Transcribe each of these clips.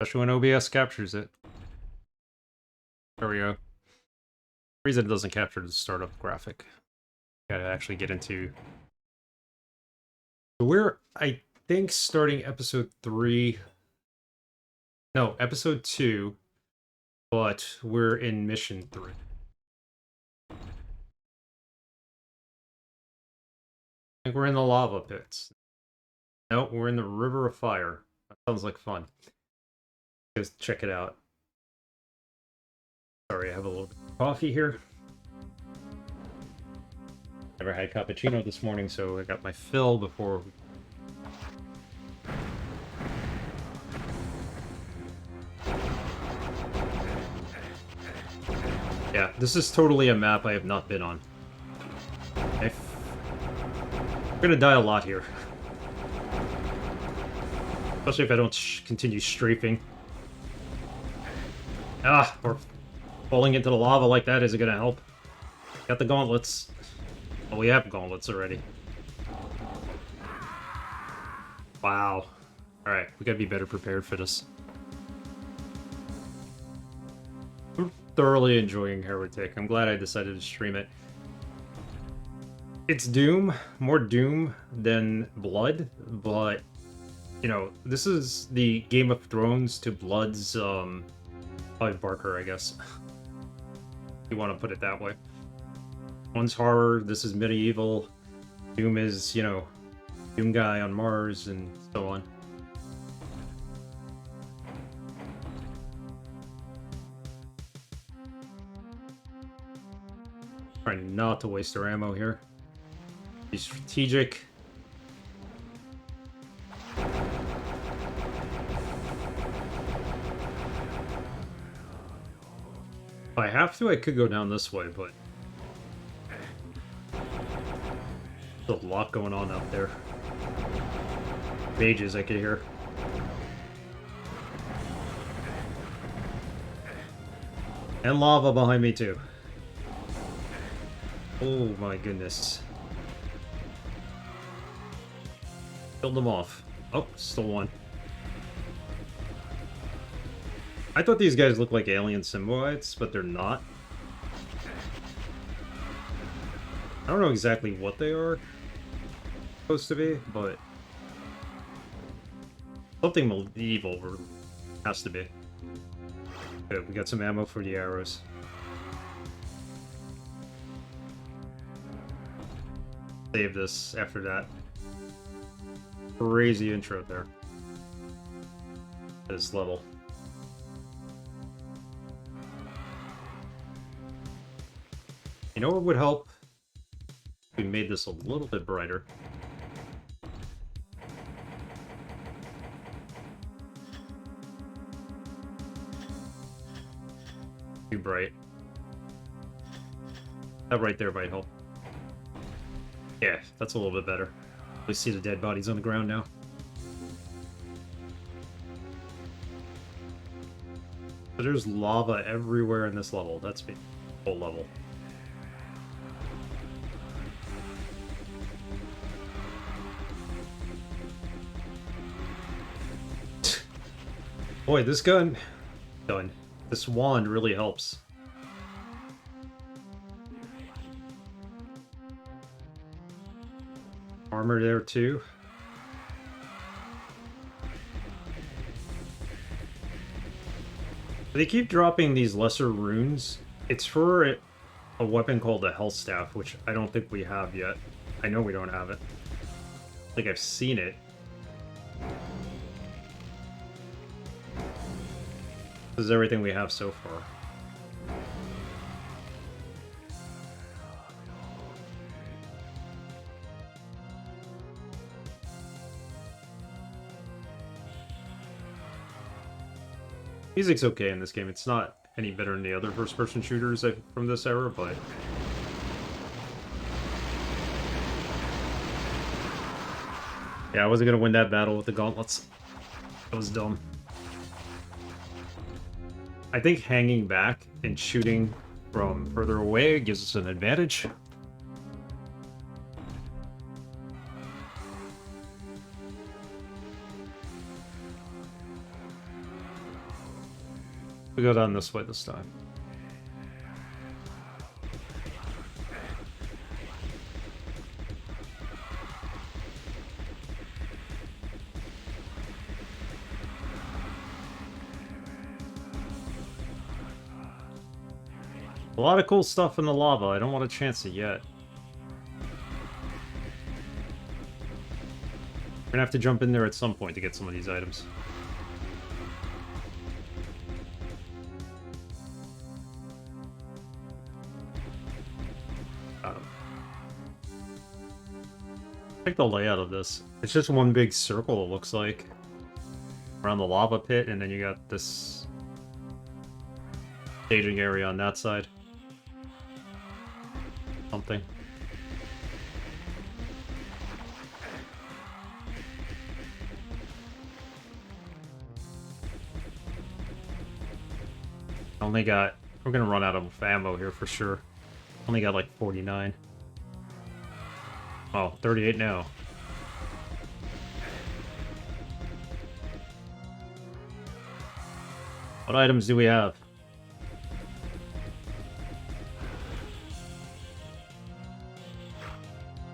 Especially when OBS captures it. There we go. The reason it doesn't capture the startup graphic. Gotta actually get into... So we're, I think, starting episode 3. No, episode 2. But we're in mission 3. I think we're in the lava pits. No, we're in the River of Fire. That sounds like fun. Let's check it out. Sorry, I have a little bit of coffee here. Never had cappuccino this morning, so I got my fill before... Yeah, this is totally a map I have not been on. I'm gonna die a lot here. Especially if I don't continue strafing. Ah, or falling into the lava like that isn't gonna help. Got the gauntlets. Oh, we have gauntlets already. Wow. Alright, we gotta be better prepared for this. I'm thoroughly enjoying Heretic. I'm glad I decided to stream it. It's Doom, more Doom than Blood, but, you know, this is the Game of Thrones to Blood's, Clive Barker, I guess. You want to put it that way. One's horror, this is medieval. Doom is, you know, Doom guy on Mars, and so on. Trying not to waste our ammo here. Be strategic. If I have to, I could go down this way, but... There's a lot going on out there. Mages I could hear. And lava behind me, too. Oh my goodness. Killed them off. Oh, still one. I thought these guys looked like alien symbiotes, but they're not. I don't know exactly what they are supposed to be, but something medieval has to be. Good, we got some ammo for the arrows. Save this after that. Crazy intro there. This level. You know what would help? If we made this a little bit brighter. Too bright. That right there might help. Yeah, that's a little bit better. We see the dead bodies on the ground now. But there's lava everywhere in this level. That's the whole level. Boy, this gun... Done. This wand really helps. Armor there too. They keep dropping these lesser runes. It's for a weapon called the Health Staff, which I don't think we have yet. I know we don't have it. I think I've seen it. This is everything we have so far. Music's okay in this game. It's not any better than the other first-person shooters from this era, but... Yeah, I wasn't gonna win that battle with the gauntlets. That was dumb. I think hanging back and shooting from further away gives us an advantage. We go down this way this time. A lot of cool stuff in the lava. I don't want to chance it yet. We're gonna have to jump in there at some point to get some of these items. I like the layout of this. It's just one big circle, it looks like, around the lava pit, and then you got this staging area on that side. Something. Only got... We're gonna run out of ammo here for sure. Only got like 49. Oh, 38 now. What items do we have?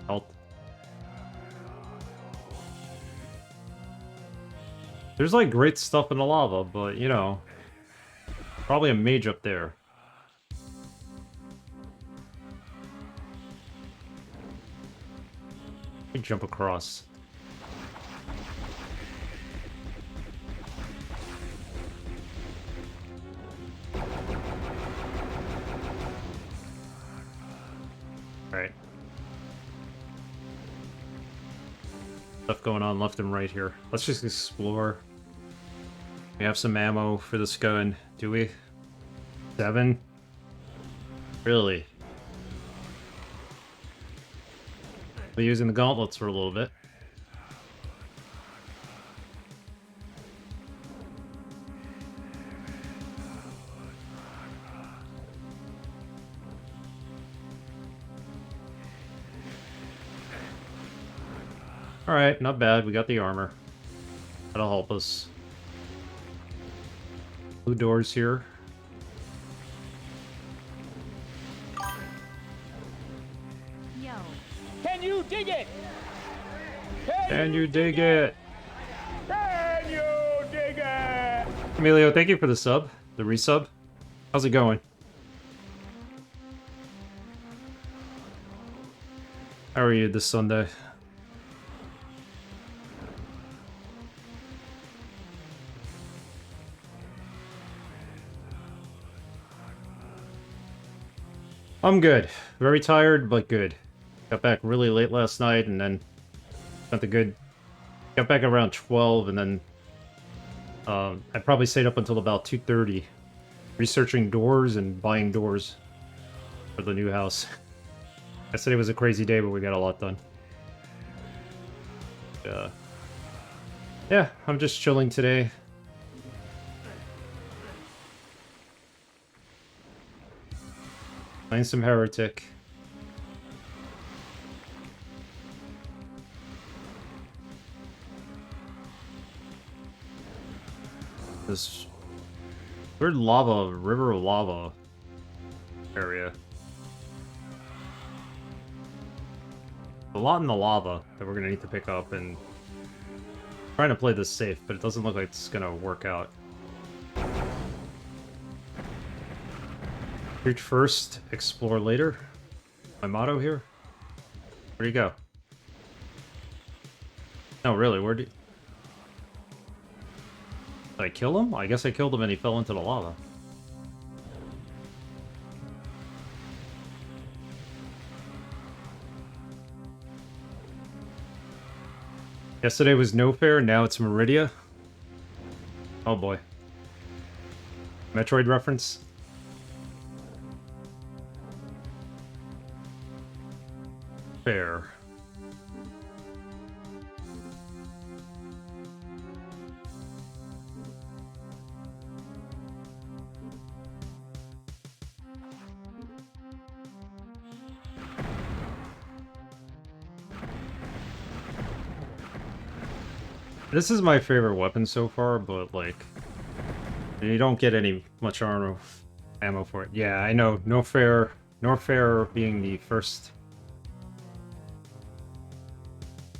Health. There's like great stuff in the lava, but you know, probably a mage up there. Jump across. Alright. Stuff going on left and right here. Let's just explore. We have some ammo for this gun, do we? 7? Really? We're using the gauntlets for a little bit. Alright, not bad. We got the armor. That'll help us. Blue doors here. Can you dig it? Can you dig it? Can you dig it? Emilio, thank you for the sub. The resub. How's it going? How are you this Sunday? I'm good. Very tired, but good. Got back really late last night, and then spent the good... Got back around 12, and then... I probably stayed up until about 2:30, researching doors and buying doors for the new house. Yesterday was a crazy day, but we got a lot done. Yeah, I'm just chilling today. Playing some Heretic. This weird lava, river of lava area. A lot in the lava that we're gonna need to pick up, and trying to play this safe, but it doesn't look like it's gonna work out. Reach first, explore later. My motto here. Where'd you go? No, really, where'd you... Did I kill him? I guess I killed him and he fell into the lava. Yesterday was No Fair, now it's Meridia. Oh boy. Metroid reference? Fair. This is my favorite weapon so far, but like... And you don't get any much ammo for it. Yeah, I know. No fair being the first.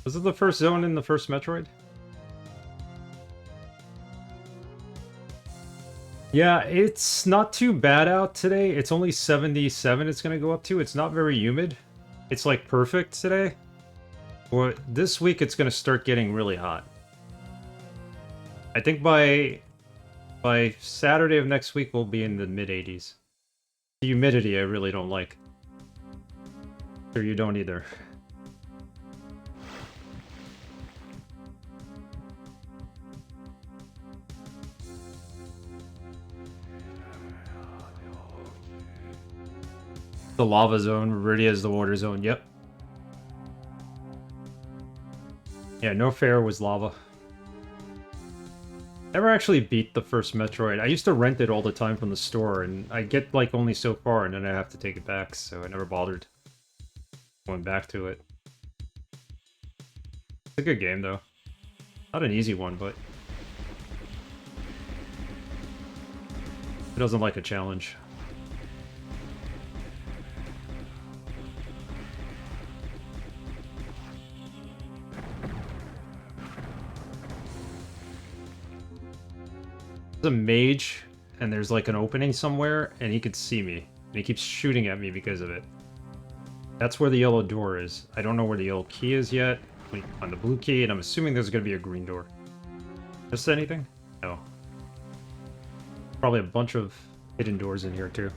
Was it the first zone in the first Metroid? Yeah, it's not too bad out today. It's only 77 it's going to go up to. It's not very humid. It's like perfect today. Or this week it's going to start getting really hot. I think by Saturday of next week we'll be in the mid 80s. The humidity I really don't like. Sure you don't either. The lava zone, Viridia is the water zone, yep. Yeah, no fair was lava. Never actually beat the first Metroid. I used to rent it all the time from the store, and I get, like, only so far, and then I have to take it back, so I never bothered going back to it. It's a good game, though. Not an easy one, but it doesn't like a challenge. There's a mage, and there's like an opening somewhere, and he could see me. And he keeps shooting at me because of it. That's where the yellow door is. I don't know where the yellow key is yet. On the blue key, and I'm assuming there's going to be a green door. Missed anything? No. Probably a bunch of hidden doors in here, too.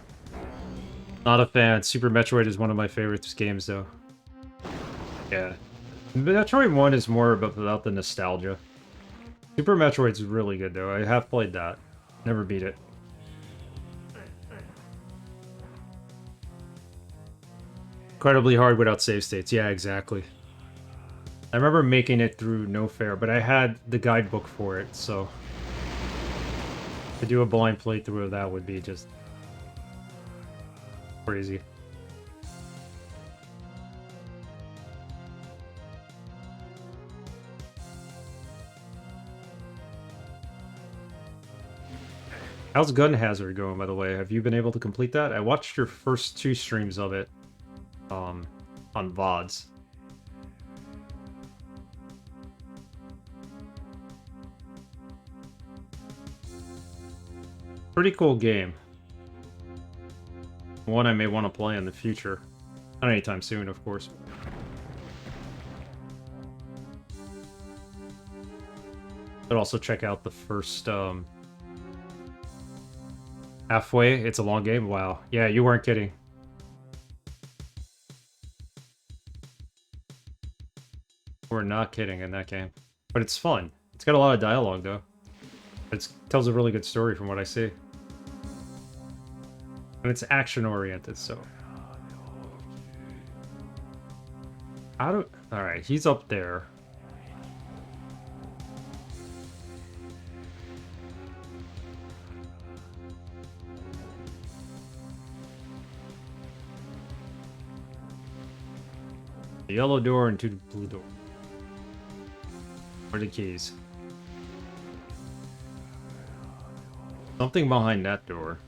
Not a fan. Super Metroid is one of my favorite games, though. Yeah. Metroid 1 is more about the nostalgia. Super Metroid's really good, though. I have played that. Never beat it. Incredibly hard without save states. Yeah, exactly. I remember making it through no fair, but I had the guidebook for it, so... to do a blind playthrough of that would be just... crazy. How's Gun Hazard going, by the way? Have you been able to complete that? I watched your first 2 streams of it, on VODs. Pretty cool game. One I may want to play in the future. Not anytime soon, of course. But also check out the first, halfway. It's a long game. Wow. Yeah, you weren't kidding. We're not kidding in that game. But it's fun. It's got a lot of dialogue, though. It tells a really good story from what I see. And it's action-oriented, so... Alright, he's up there. The yellow door and 2 blue door. Where are the keys? Something behind that door.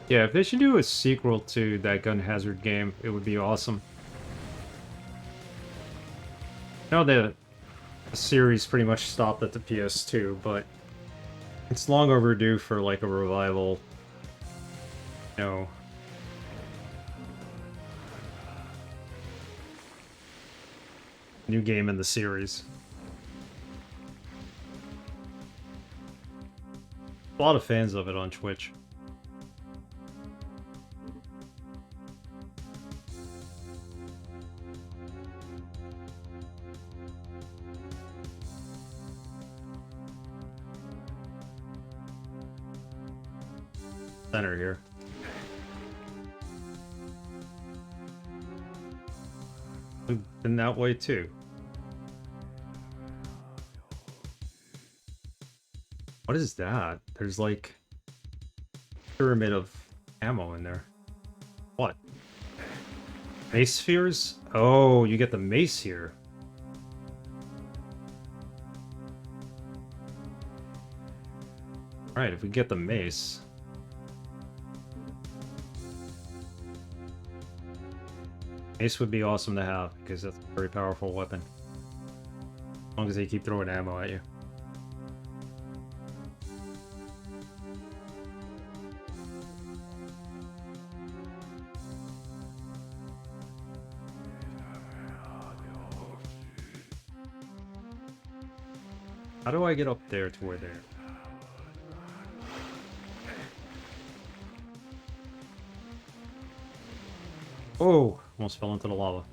Yeah, if they should do a sequel to that Gun Hazard game, it would be awesome. I know the series pretty much stopped at the PS2, but it's long overdue for like a revival. You know. New game in the series. A lot of fans of it on Twitch. Center here. We've been that way too. What is that? There's like a pyramid of ammo in there. What? Mace spheres? Oh, you get the mace here. Alright, if we get the mace. Mace would be awesome to have, because that's a very powerful weapon. As long as they keep throwing ammo at you. How do I get up there to where they're... Oh! Almost fell into the lava.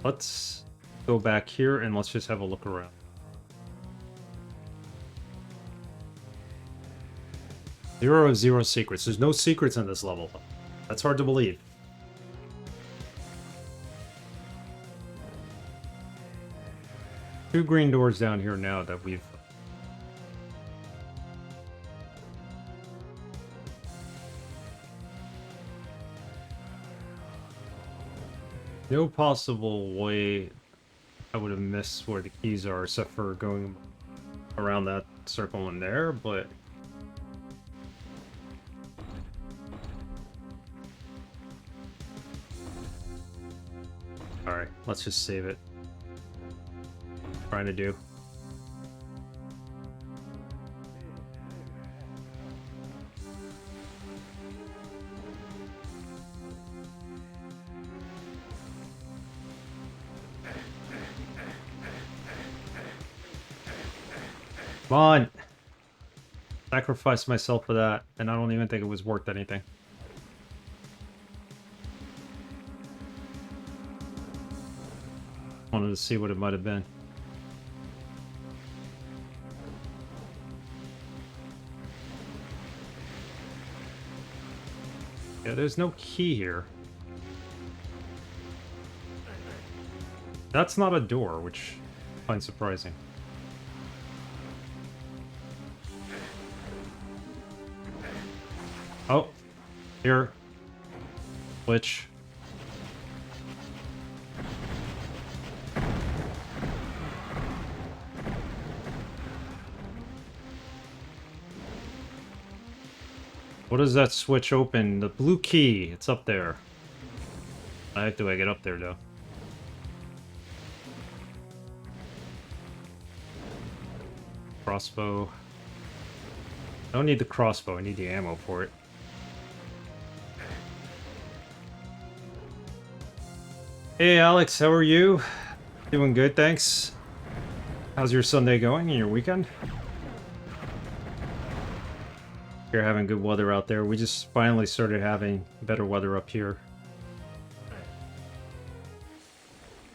Let's go back here and let's just have a look around. Zero of zero secrets. There's no secrets in this level. That's hard to believe. Two green doors down here now that we've... No possible way I would have missed where the keys are, except for going around that circle in there, but... Alright, let's just save it. Trying to do. Come on! Sacrificed myself for that, and I don't even think it was worth anything. Wanted to see what it might have been. Yeah, there's no key here. That's not a door, which I find surprising. Oh, here. Which? What does that switch open? The blue key. It's up there. How do I get up there, though? Crossbow. I don't need the crossbow. I need the ammo for it. Hey, Alex. How are you? Doing good, thanks. How's your Sunday going and your weekend? You're having good weather out there. We just finally started having better weather up here.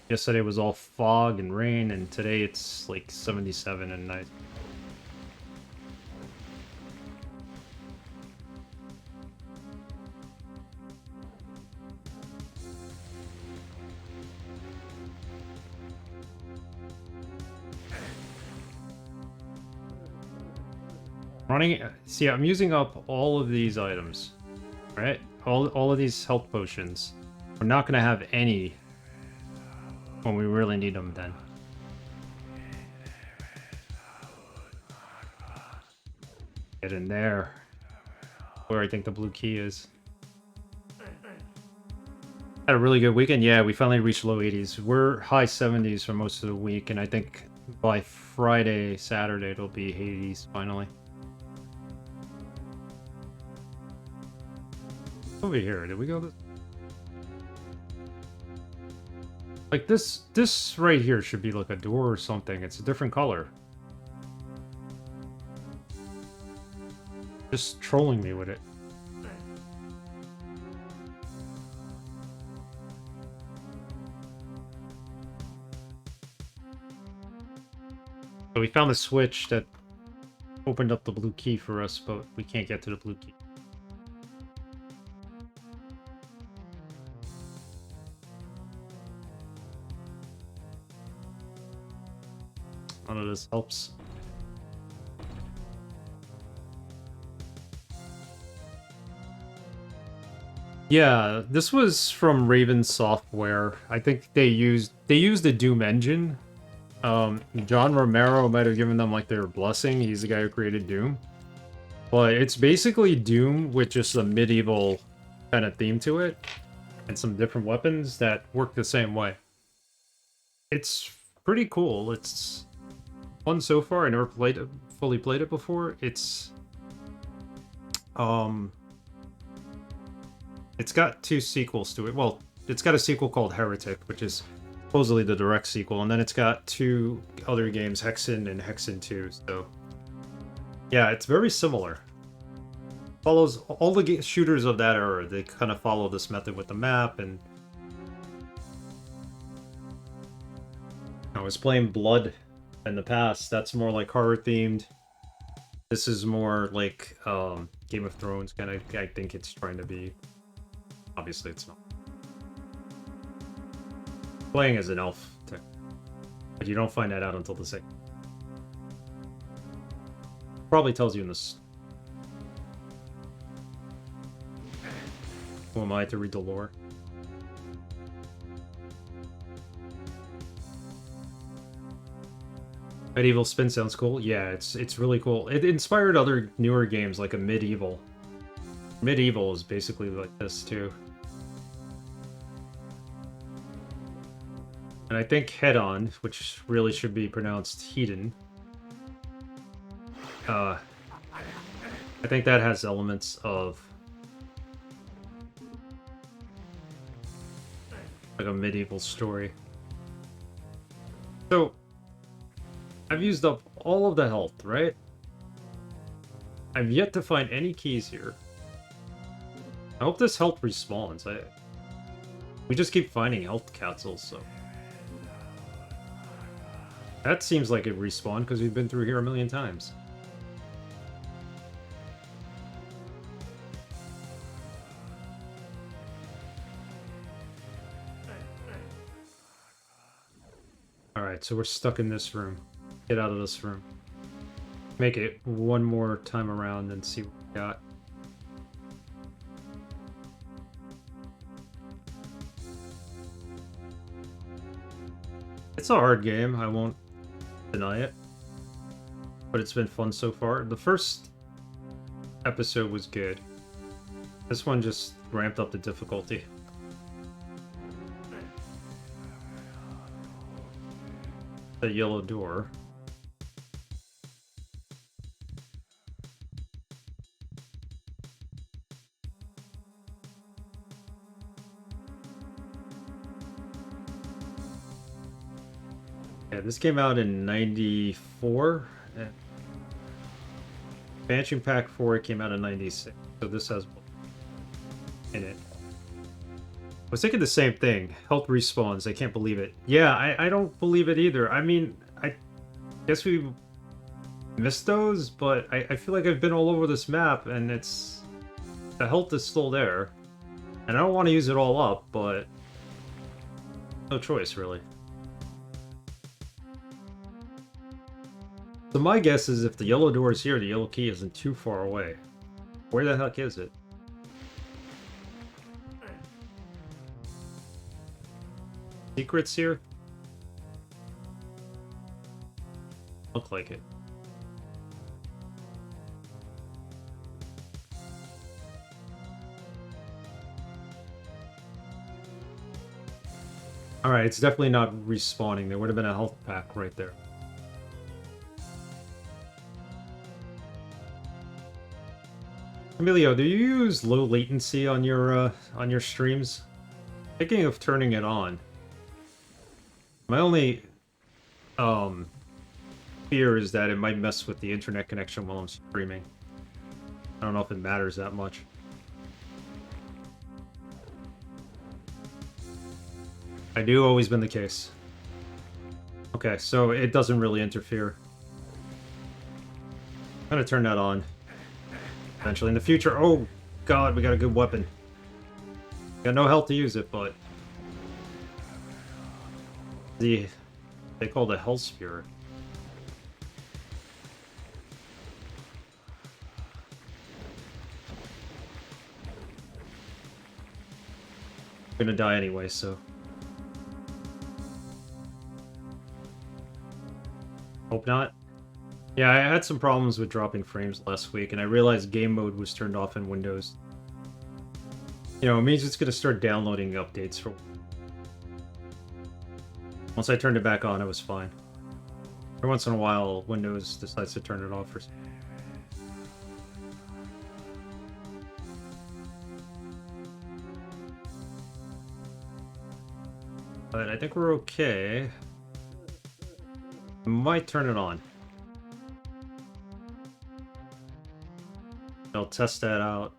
Yesterday was all fog and rain, and today it's like 77 and nice. See, I'm using up all of these items, right? All of these health potions. We're not going to have any when we really need them then. Get in there. Where I think the blue key is. Had a really good weekend. Yeah, we finally reached low 80s. We're high 70s for most of the week, and I think by Friday, Saturday, it'll be 80s finally. Over here, did we go this? Like this right here should be like a door or something. It's a different color. Just trolling me with it. So we found a switch that opened up the blue key for us, but we can't get to the blue key. None of this helps. Yeah, this was from Raven Software. I think they used the Doom engine. John Romero might have given them like their blessing. He's the guy who created Doom. But it's basically Doom with just a medieval kind of theme to it and some different weapons that work the same way. It's pretty cool. It's fun so far. I never fully played it before. It's got 2 sequels to it. Well, it's got a sequel called Heretic, which is supposedly the direct sequel, and then it's got 2 other games, Hexen and Hexen 2. So yeah, it's very similar. Follows all the shooters of that era. They kind of follow this method with the map, and I was playing Blood in the past. That's more like horror themed. This is more like Game of Thrones kind of. I think it's trying to be. Obviously, it's not. Playing as an elf, but you don't find that out until the second. Probably tells you in this. Who am I to read the lore? Medieval spin sounds cool. Yeah, it's really cool. It inspired other newer games like a Medieval. Medieval is basically like this too. And I think Head On, which really should be pronounced Hedon. I think that has elements of like a medieval story. So I've used up all of the health, right? I've yet to find any keys here. I hope this health respawns. We just keep finding health capsules, so. That seems like it respawned because we've been through here a million times. Alright, so we're stuck in this room. Get out of this room. Make it one more time around and see what we got. It's a hard game, I won't deny it. But it's been fun so far. The first episode was good. This one just ramped up the difficulty. The yellow door. Yeah, this came out in '94. Expansion Pack 4 came out in '96, so this has in it. I was thinking the same thing. Health respawns. I can't believe it. Yeah, I don't believe it either. I mean, I guess we missed those, but I feel like I've been all over this map, and it's... The health is still there. And I don't want to use it all up, but... No choice, really. So my guess is if the yellow door is here, the yellow key isn't too far away. Where the heck is it? Secrets here? Look like it. Alright, it's definitely not respawning. There would have been a health pack right there. Emilio, do you use low latency on your streams? Thinking of turning it on. My only fear is that it might mess with the internet connection while I'm streaming. I don't know if it matters that much. I do, always been the case. Okay, so it doesn't really interfere. I'm gonna turn that on. Eventually in the future. Oh god, we got a good weapon. Got no health to use it, but... They call it a Hell Spear. gonna die anyway, so... Hope not. Yeah, I had some problems with dropping frames last week, and I realized game mode was turned off in Windows. You know, it means it's gonna start downloading updates for... Once I turned it back on, it was fine. Every once in a while, Windows decides to turn it off for... But I think we're okay. I might turn it on. I'll test that out.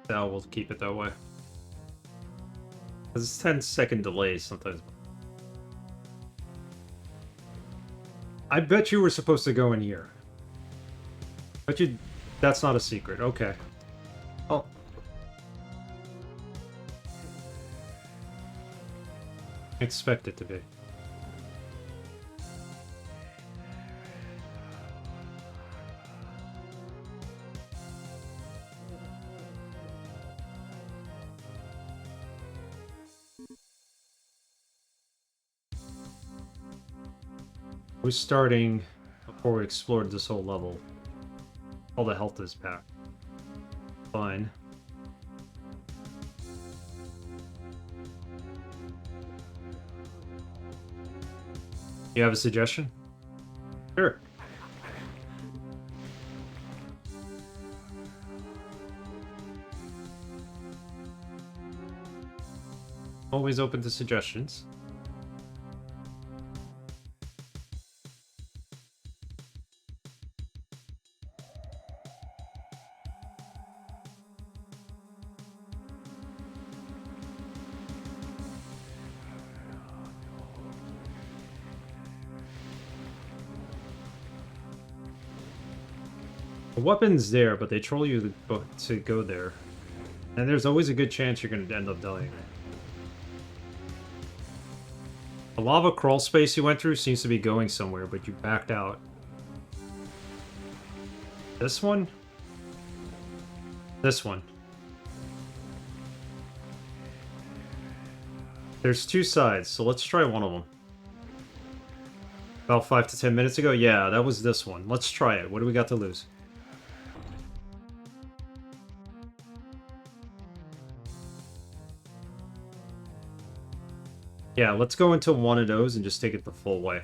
Now we'll keep it that way. Because it's 10-second delay sometimes. I bet you were supposed to go in here. But you... That's not a secret. Okay. Oh. Expect it to be. We're starting before we explored this whole level. All the health is back. Fine. You have a suggestion? Sure. Always open to suggestions. The weapon's there, but they troll you to go there. And there's always a good chance you're going to end up dying. The lava crawl space you went through seems to be going somewhere, but you backed out. This one? This one. There's two sides, so let's try one of them. About 5 to 10 minutes ago? Yeah, that was this one. Let's try it. What do we got to lose? Yeah, let's go into one of those and just take it the full way.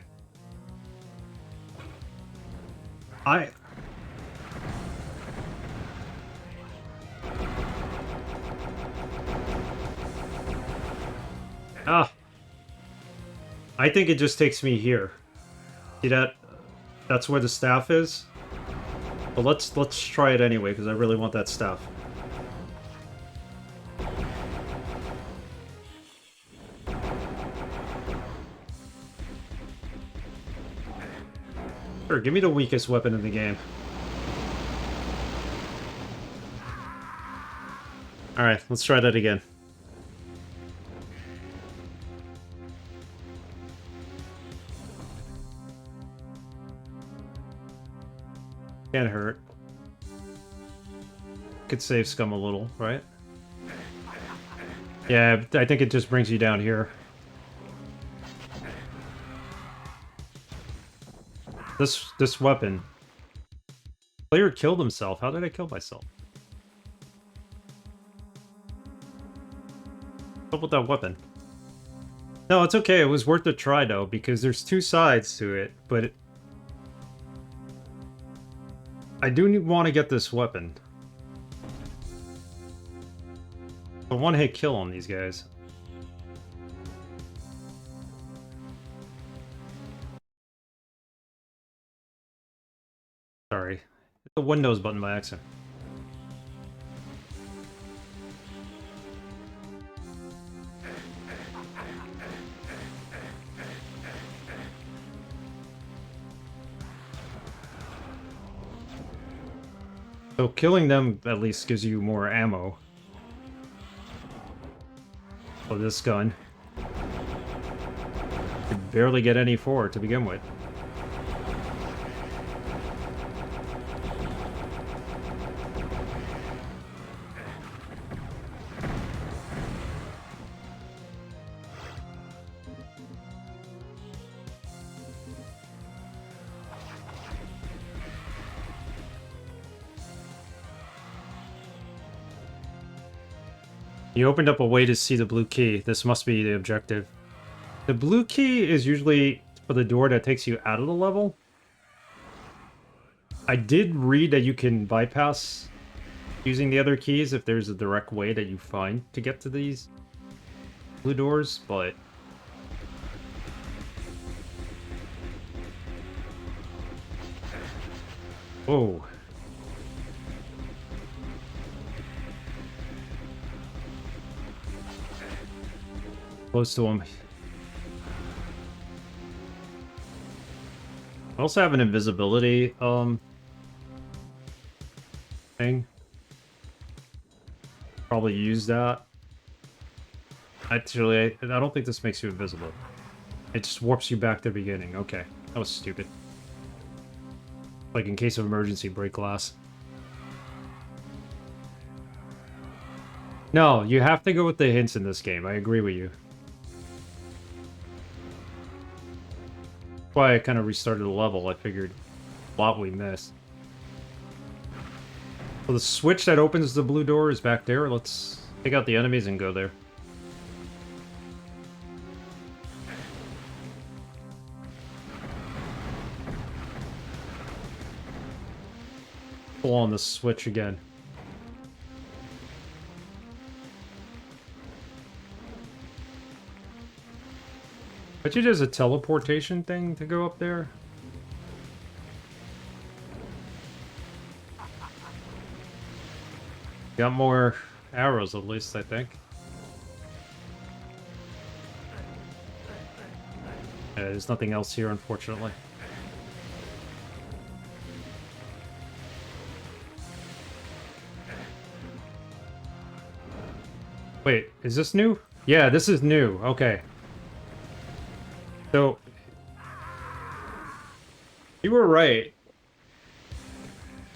I think it just takes me here. See that? That's where the staff is. But let's try it anyway, because I really want that staff. Sure, give me the weakest weapon in the game. Alright, let's try that again. Can't hurt. Could save scum a little, right? Yeah, I think it just brings you down here. This weapon. Player killed himself. How did I kill myself? What's up with that weapon? No, it's okay. It was worth a try, though, because there's two sides to it, but... I do want to get this weapon. A one-hit kill on these guys. Sorry. Hit the Windows button by accident. So killing them at least gives you more ammo. Oh, this gun. Could barely get any for it to begin with. You opened up a way to see the blue key. This must be the objective. The blue key is usually for the door that takes you out of the level. I did read that you can bypass using the other keys if there's a direct way that you find to get to these blue doors, but... Whoa. Close to him. I also have an invisibility, thing. Probably use that. Actually, I don't think this makes you invisible. It just warps you back to the beginning. Okay, that was stupid. Like in case of emergency, break glass. No, you have to go with the hints in this game. I agree with you. That's why I kind of restarted the level. I figured a lot we missed. So the switch that opens the blue door is back there. Let's take out the enemies and go there. Pull on the switch again. Bet you there's a teleportation thing to go up there. Got more arrows, at least, I think. Yeah, there's nothing else here, unfortunately. Wait, is this new? Yeah, this is new. Okay. So, you were right.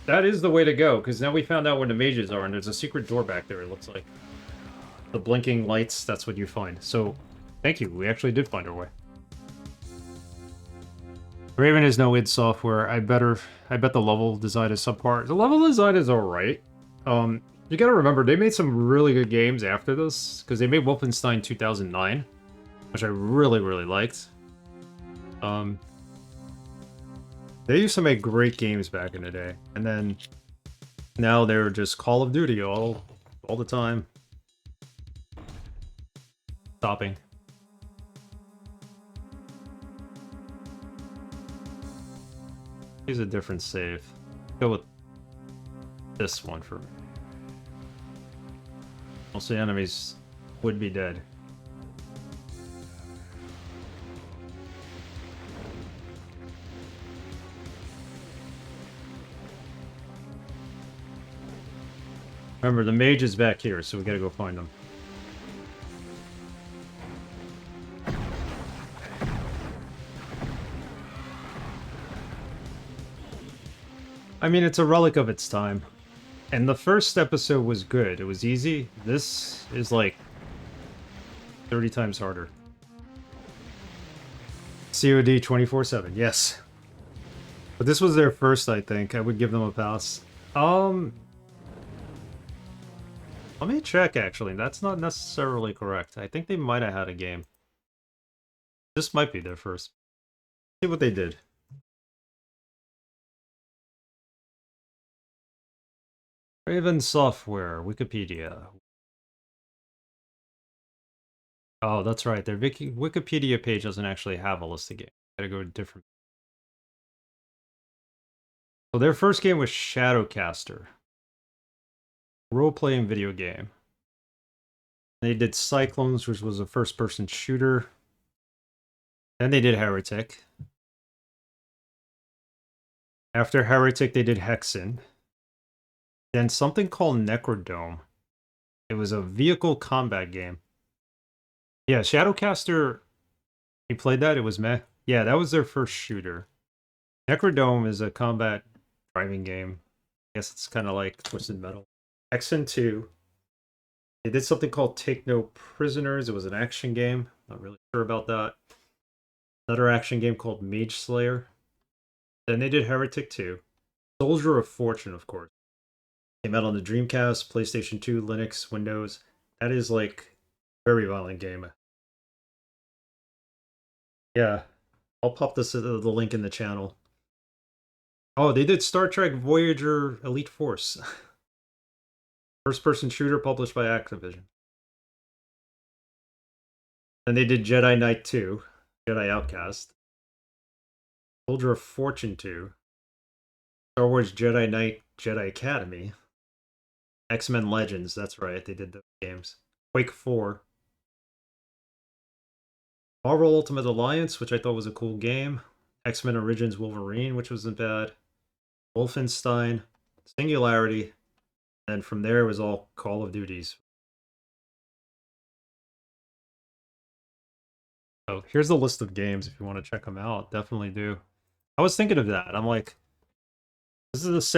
That is the way to go, because now we found out where the mages are, and there's a secret door back there, it looks like. The blinking lights, that's what you find. So, thank you. We actually did find our way. Raven is no id software. I bet the level design is subpar. The level design is alright. You gotta remember, they made some really good games after this, because they made Wolfenstein 2009, which I really, really liked. They used to make great games back in the day, and then now they're just Call of Duty all the time. Stopping. Here's a different save. Go with this one for me. Most of the enemies would be dead. Remember, the mage is back here, so we gotta go find him. I mean, it's a relic of its time. And the first episode was good. It was easy. This is like 30 times harder. COD 24/7, yes. But this was their first, I think. I would give them a pass. Let me check, actually. That's not necessarily correct. I think they might have had a game. This might be their first. See what they did. Raven Software, Wikipedia. Oh, that's right. Their Wikipedia page doesn't actually have a list of games. Gotta go to different. So their first game was Shadowcaster. Role-playing video game. They did Cyclones, which was a first-person shooter. Then they did Heretic. After Heretic, they did Hexen. Then something called Necrodome. It was a vehicle combat game. Yeah, Shadowcaster, you played that? It was meh. Yeah, that was their first shooter. Necrodome is a combat driving game. I guess it's kind of like Twisted Metal. Hexen 2. They did something called Take No Prisoners. It was an action game. Not really sure about that. Another action game called Mage Slayer. Then they did Heretic 2. Soldier of Fortune, of course. Came out on the Dreamcast, PlayStation 2, Linux, Windows. That is like very violent game. Yeah, I'll pop this the link in the channel. Oh, they did Star Trek Voyager Elite Force. First-person shooter published by Activision. And they did Jedi Knight 2, Jedi Outcast. Soldier of Fortune 2. Star Wars Jedi Knight, Jedi Academy. X-Men Legends, that's right, they did those games. Quake 4. Marvel Ultimate Alliance, which I thought was a cool game. X-Men Origins Wolverine, which wasn't bad. Wolfenstein. Singularity. And from there it was all Call of Duties. Oh, here's the list of games if you want to check them out. Definitely do. I was thinking of that. I'm like, this is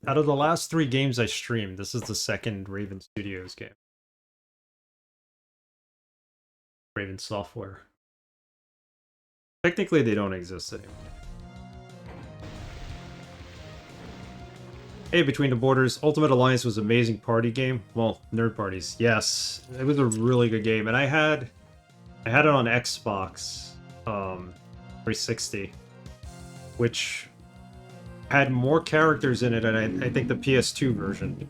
out of the last 3 games I streamed, this is the second Raven Studios game. Raven Software. Technically, they don't exist anymore. Hey, Between the Borders, Ultimate Alliance was an amazing party game. Well, nerd parties, yes. It was a really good game, and I had it on Xbox 360, which had more characters in it than I think the PS2 version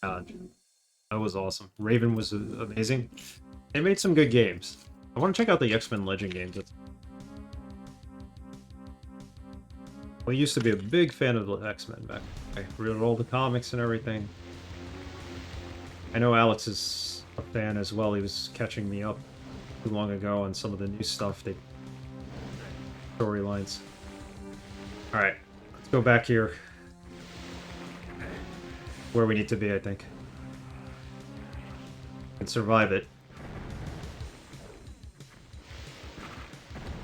had. That was awesome. Raven was amazing. They made some good games. I want to check out the X-Men Legend games. I used to be a big fan of the X-Men back. I read all the comics and everything. I know Alex is a fan as well. He was catching me up too long ago on some of the new stuff, the storylines. Alright, let's go back here. Where we need to be, I think. And survive it.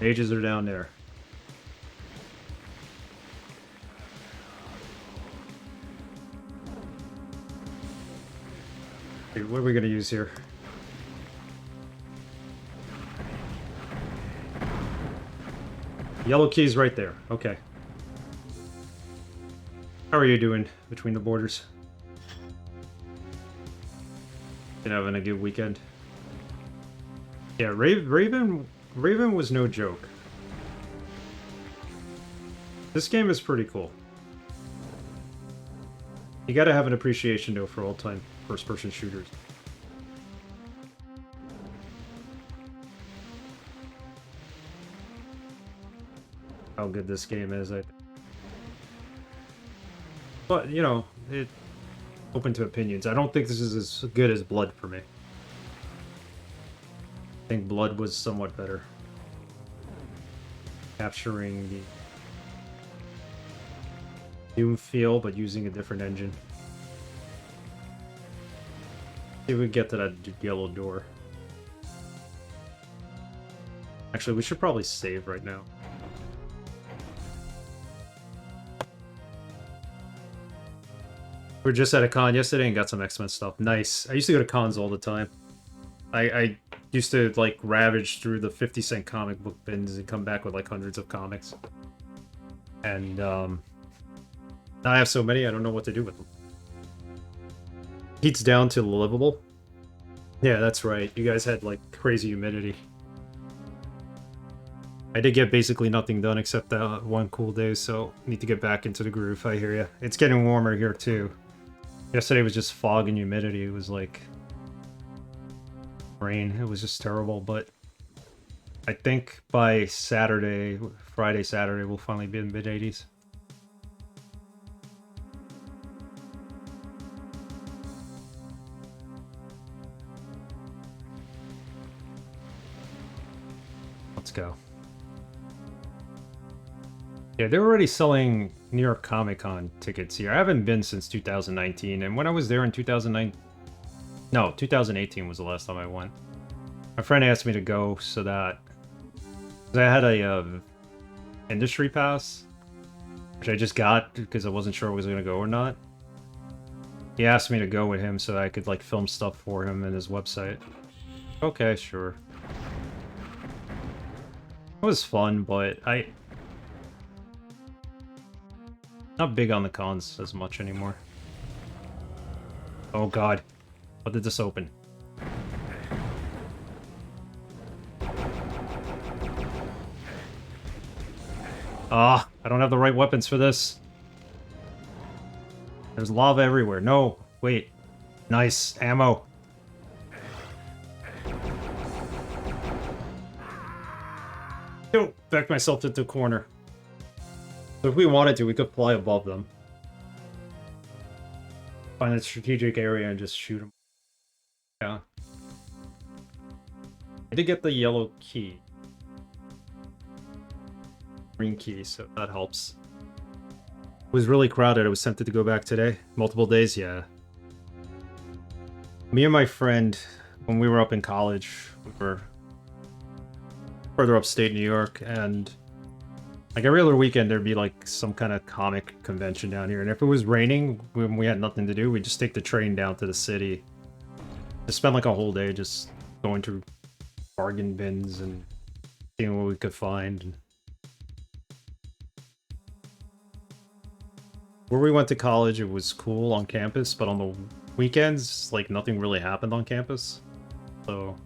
Mages are down there. Okay, what are we gonna use here? Yellow key's right there. Okay. How are you doing Between the Borders? Been having a good weekend? Yeah, Raven was no joke. This game is pretty cool. You gotta have an appreciation, though, for all-time first-person shooters. How good this game is, I think. But, you know, it open to opinions. I don't think this is as good as Blood for me. I think Blood was somewhat better. Capturing the Doom feel, but using a different engine. See if we get to that yellow door. Actually, we should probably save right now. We were just at a con yesterday and got some X-Men stuff. Nice. I used to go to cons all the time. I used to, like, ravage through the 50-cent comic book bins and come back with, like, hundreds of comics. And, now I have so many, I don't know what to do with them. Heat's down to livable. Yeah, that's right. You guys had, like, crazy humidity. I did get basically nothing done except that one cool day, so need to get back into the groove. I hear ya. It's getting warmer here, too. Yesterday was just fog and humidity. It was like rain. It was just terrible, but I think by Saturday, Friday, Saturday, we'll finally be in mid-80s. Let's go. Yeah, they're already selling New York Comic Con tickets here. I haven't been since 2019, and when I was there in 2018 was the last time I went. My friend asked me to go so that... Because I had a industry pass, which I just got because I wasn't sure I was going to go or not. He asked me to go with him so that I could, like, film stuff for him and his website. Okay, sure. It was fun, but not big on the cons as much anymore. Oh god. How did this open? Ah, I don't have the right weapons for this. There's lava everywhere. No, wait. Nice. Ammo. Yo, backed myself into a corner. So if we wanted to, we could fly above them. Find a strategic area and just shoot them. Yeah. I did get the yellow key. Green key, so that helps. It was really crowded. I was tempted to go back today. Multiple days, yeah. Me and my friend, when we were up in college, we were further upstate New York, and like every other weekend there'd be like some kind of comic convention down here. And if it was raining, when we had nothing to do, we'd just take the train down to the city. Just spend like a whole day just going to bargain bins and seeing what we could find. Where we went to college, it was cool on campus, but on the weekends, like nothing really happened on campus. So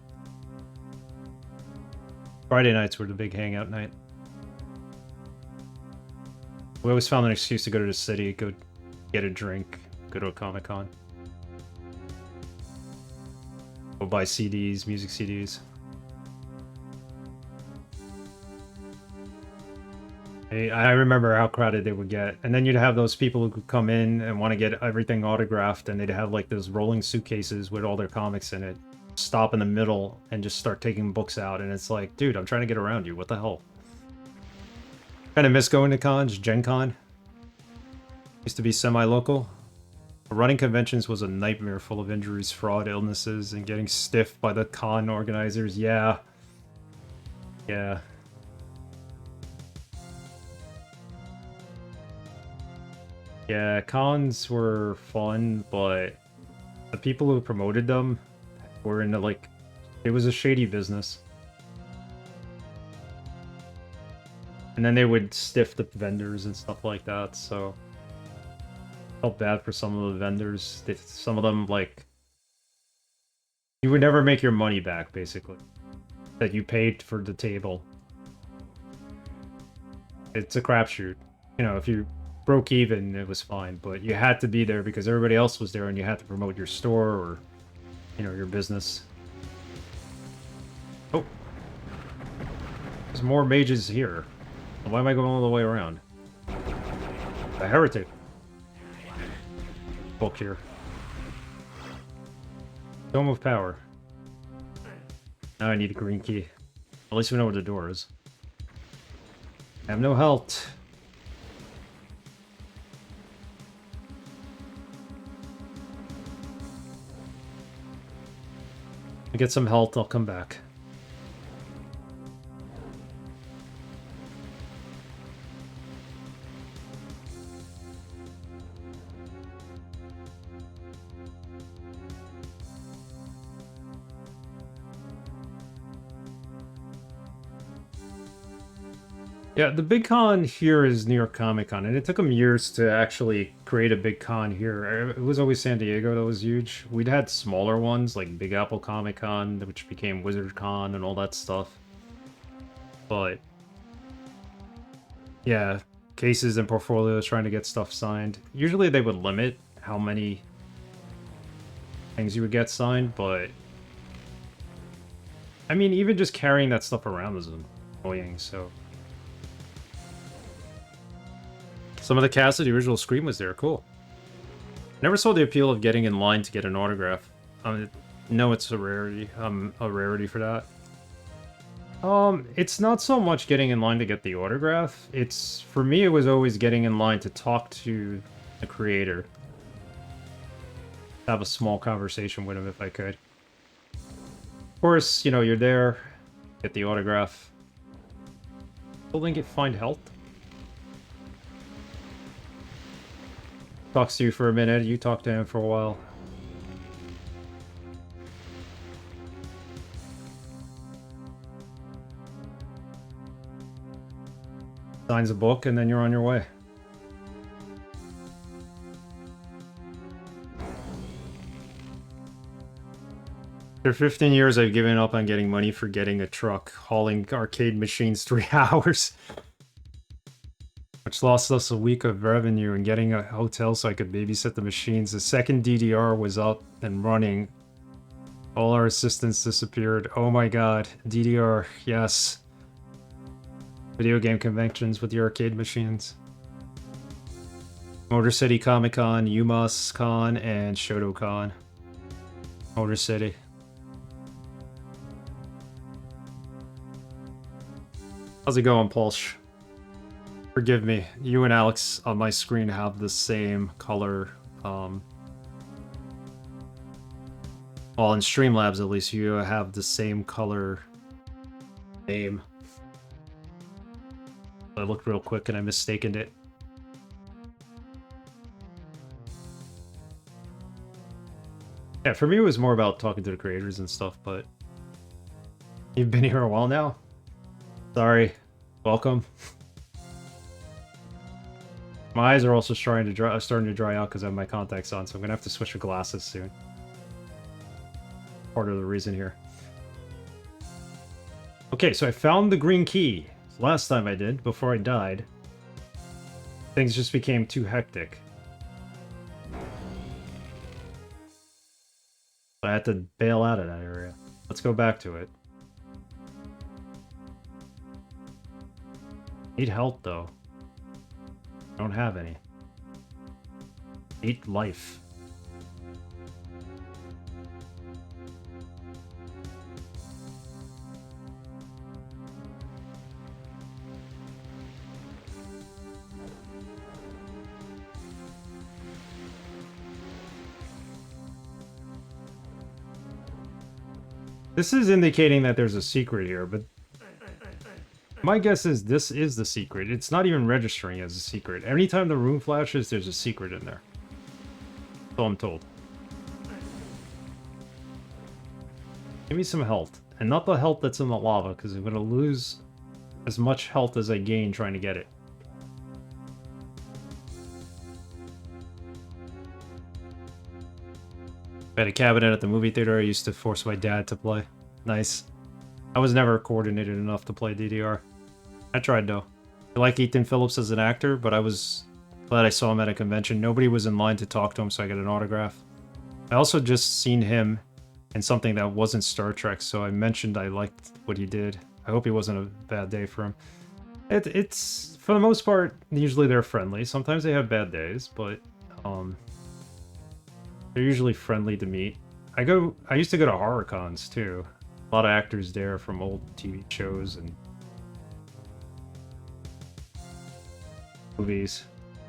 Friday nights were the big hangout night. We always found an excuse to go to the city, go get a drink, go to a Comic-Con. Go buy CDs, music CDs. I remember how crowded they would get. And then you'd have those people who could come in and want to get everything autographed, and they'd have like those rolling suitcases with all their comics in it. Stop in the middle and just start taking books out, and it's like, dude, I'm trying to get around you. What the hell? Kind of miss going to cons. Gen Con used to be semi-local. Running conventions was a nightmare, full of injuries, fraud, illnesses, and getting stiffed by the con organizers. Yeah. Yeah. Yeah, cons were fun, but the people who promoted them were into like, it was a shady business. And then they would stiff the vendors and stuff like that, so felt bad for some of the vendors. Some of them, like, you would never make your money back, basically, that you paid for the table. It's a crapshoot. You know, if you broke even, it was fine, but you had to be there because everybody else was there and you had to promote your store or, you know, your business. Oh. There's more mages here. Why am I going all the way around? The Heretic. Book here. Dome of Power. Now I need a green key. At least we know where the door is. I have no health. I get some health, I'll come back. Yeah, the big con here is New York Comic Con, and it took them years to actually create a big con here. It was always San Diego that was huge. We'd had smaller ones, like Big Apple Comic Con, which became Wizard Con and all that stuff. But, yeah, cases and portfolios trying to get stuff signed. Usually they would limit how many things you would get signed, but I mean, even just carrying that stuff around was annoying, so... Some of the cast of the original Scream was there, cool. Never saw the appeal of getting in line to get an autograph. No, it's a rarity. A rarity for that. It's not so much getting in line to get the autograph. It's, for me, it was always getting in line to talk to the creator. Have a small conversation with him if I could. Of course, you know, you're there, get the autograph. Still didn't get find health. Talks to you for a minute, you talk to him for a while. Signs a book, and then you're on your way. For 15 years, I've given up on getting money for getting a truck, hauling arcade machines 3 hours, which lost us a week of revenue, and getting a hotel so I could babysit the machines. The second DDR was up and running. All our assistants disappeared. Oh my god. DDR, yes. Video game conventions with the arcade machines. Motor City Comic Con, UMass Con, and Shoto Motor City. How's it going, Pulse? Forgive me. You and Alex on my screen have the same color. Well, in Streamlabs at least, you have the same color name. I looked real quick and I mistaken it. Yeah, for me it was more about talking to the creators and stuff, but you've been here a while now? Sorry. Welcome. My eyes are also starting to dry out because I have my contacts on, so I'm gonna have to switch to glasses soon. Part of the reason here. Okay, so I found the green key. Last time I did, before I died, things just became too hectic. I had to bail out of that area. Let's go back to it. Need help, though. I don't have any. Need life. This is indicating that there's a secret here, but my guess is this is the secret. It's not even registering as a secret. Anytime the room flashes, there's a secret in there. So I'm told. Give me some health. And not the health that's in the lava, because I'm going to lose as much health as I gain trying to get it. I had a cabinet at the movie theater I used to force my dad to play. Nice. I was never coordinated enough to play DDR. I tried though. I like Ethan Phillips as an actor, but I was glad I saw him at a convention. Nobody was in line to talk to him, so I got an autograph. I also just seen him in something that wasn't Star Trek, so I mentioned I liked what he did. I hope it wasn't a bad day for him. It's for the most part, usually they're friendly. Sometimes they have bad days, but they're usually friendly to meet. I used to go to horror cons too. A lot of actors there from old TV shows and movies.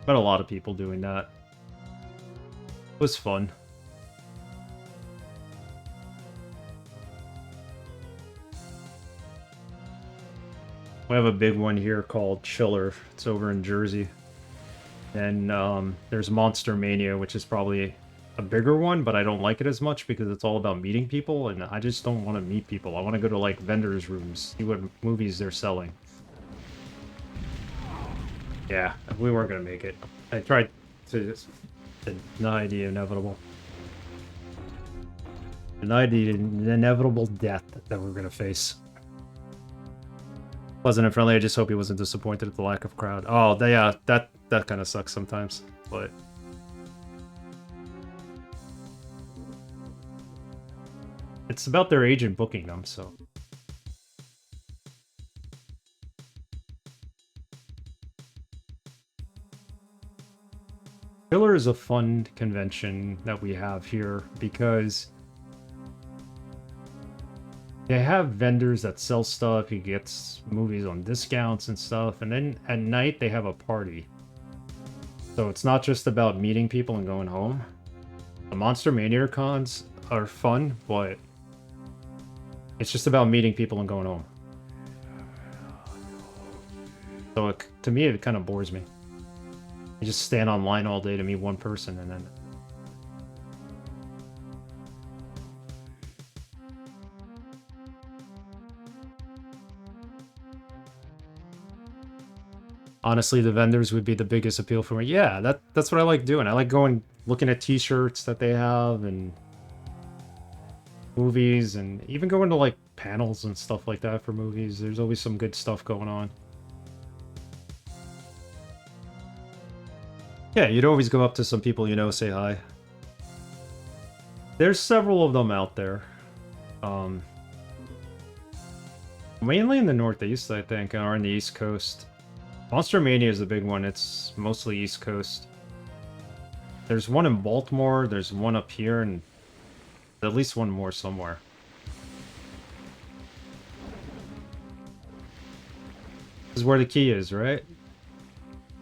Met a lot of people doing that. It was fun. We have a big one here called Chiller. It's over in Jersey. And there's Monster Mania, which is probably a bigger one, but I don't like it as much because it's all about meeting people, and I just don't want to meet people. I want to go to, like, vendors' rooms, see what movies they're selling. Yeah, we weren't going to make it. I tried to deny the inevitable. Deny the inevitable death that we're going to face. Pleasant and friendly, I just hope he wasn't disappointed at the lack of crowd. Oh, yeah, that kind of sucks sometimes, but... It's about their agent booking them, so... Killer is a fun convention that we have here because they have vendors that sell stuff. You get movies on discounts and stuff, and then at night they have a party. So it's not just about meeting people and going home. The Monster Mania cons are fun, but it's just about meeting people and going home. So to me, it kind of bores me. You just stand online all day to meet one person and then... Honestly, the vendors would be the biggest appeal for me. Yeah, that's what I like doing. I like going, looking at t-shirts that they have and movies, and even going to like panels and stuff like that for movies. There's always some good stuff going on. Yeah, you'd always go up to some people you know, say hi. There's several of them out there. Mainly in the Northeast, I think, or on the East Coast. Monster Mania is the big one. It's mostly East Coast. There's one in Baltimore, there's one up here, and at least one more somewhere. This is where the key is, right?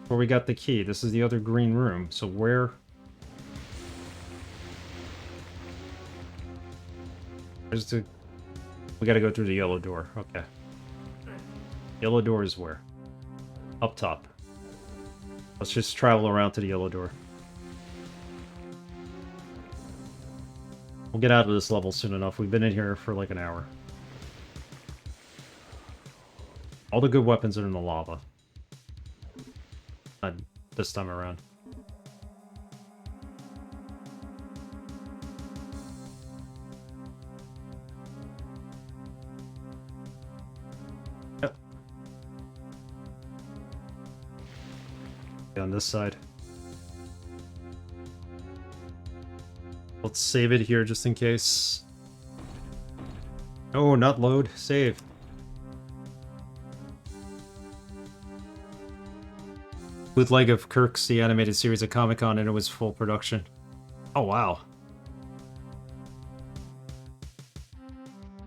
Where we got the key. This is the other green room. So where... There's the... We gotta go through the yellow door. Okay. Yellow door is where? Up top. Let's just travel around to the yellow door. We'll get out of this level soon enough. We've been in here for like an hour. All the good weapons are in the lava. Not this time around. Yep. On this side. Let's save it here just in case. Oh, not load. Save. Bootleg of Kirk's The Animated Series at Comic-Con, and it was full production. Oh, wow.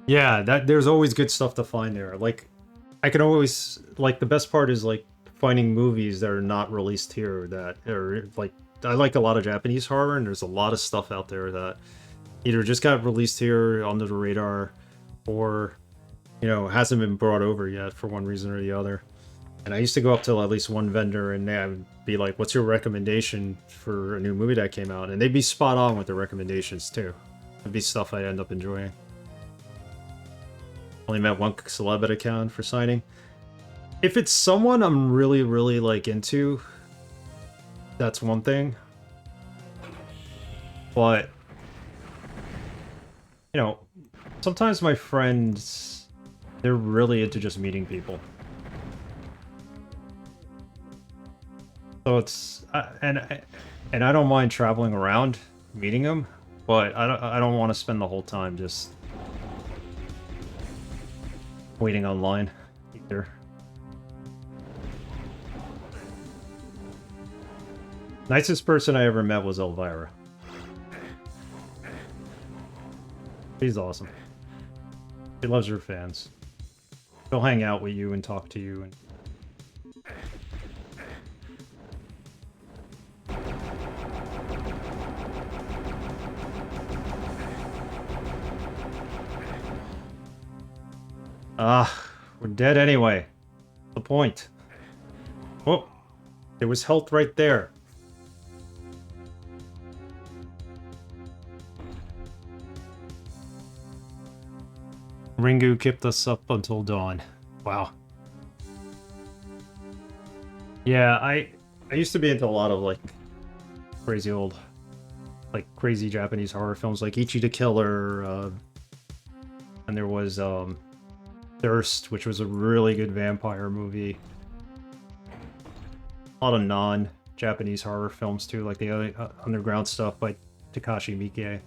Yeah, there's always good stuff to find there. Like, I can always... Like, the best part is, like, finding movies that are not released here that are, like... I like a lot of Japanese horror, and there's a lot of stuff out there that either just got released here under the radar, or, you know, hasn't been brought over yet for one reason or the other. And I used to go up to at least one vendor, and they would be like, what's your recommendation for a new movie that came out? And they'd be spot on with their recommendations, too. It'd be stuff I'd end up enjoying. Only met one celeb at a con for signing. If it's someone I'm really, really, like, into... That's one thing. But, you know, sometimes my friends, they're really into just meeting people. So it's, and I don't mind traveling around, meeting them, but I don't want to spend the whole time just waiting online either. Nicest person I ever met was Elvira. She's awesome. She loves her fans. She'll hang out with you and talk to you. We're dead anyway. What's the point? Oh, there was health right there. Ringu kept us up until dawn. Wow. Yeah, I used to be into a lot of, like, crazy old, like, crazy Japanese horror films, like Ichi the Killer, and there was, Thirst, which was a really good vampire movie. A lot of non-Japanese horror films, too, like the underground stuff by Takashi Miike.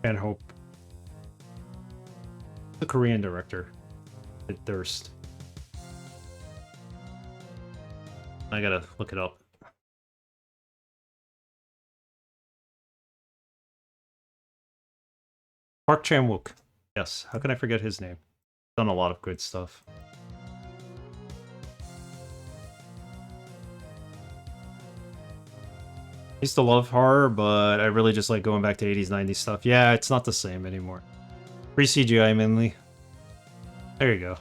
And Hope. The Korean director did Thirst. I gotta look it up. Park Chan-wook. Yes, how can I forget his name? Done a lot of good stuff. Used to love horror, but I really just like going back to 80s, 90s stuff. Yeah, it's not the same anymore. Pre-CGI mainly. There you go.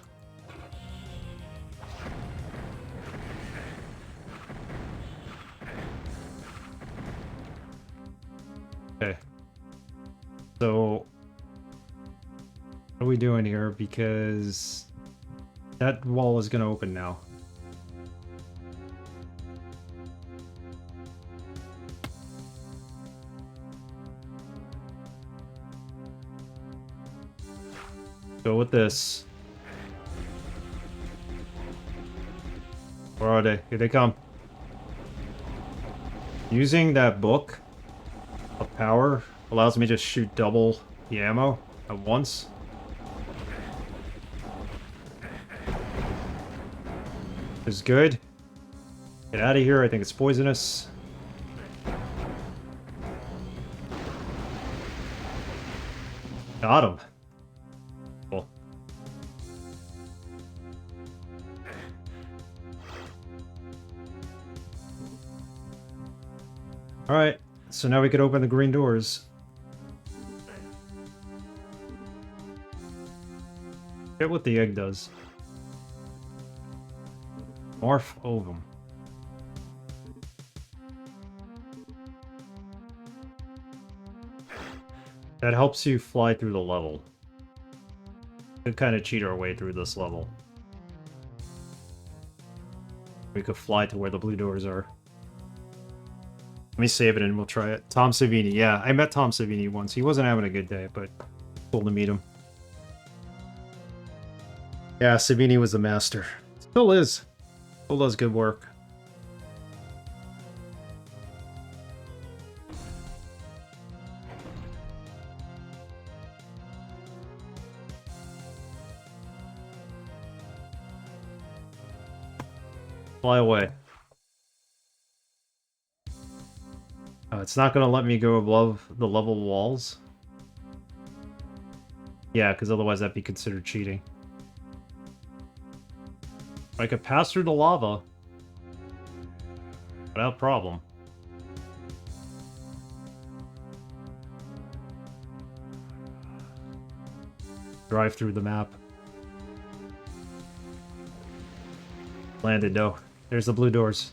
Okay. So, what are we doing here? Because that wall is going to open now. Go with this. Where are they? Here they come. Using that book of power allows me to shoot double the ammo at once. Is good. Get out of here. I think it's poisonous. Got him. Cool. Alright, so now we could open the green doors. Get what the egg does. Morph ovum. That helps you fly through the level. We could kind of cheat our way through this level. We could fly to where the blue doors are. Let me save it and we'll try it. Tom Savini. Yeah, I met Tom Savini once. He wasn't having a good day, but cool to meet him. Yeah, Savini was a master. Still is. Still does good work. Fly away. It's not going to let me go above the level walls. Yeah, because otherwise that'd be considered cheating. I could pass through the lava without problem. Drive through the map. Landed though. There's the blue doors.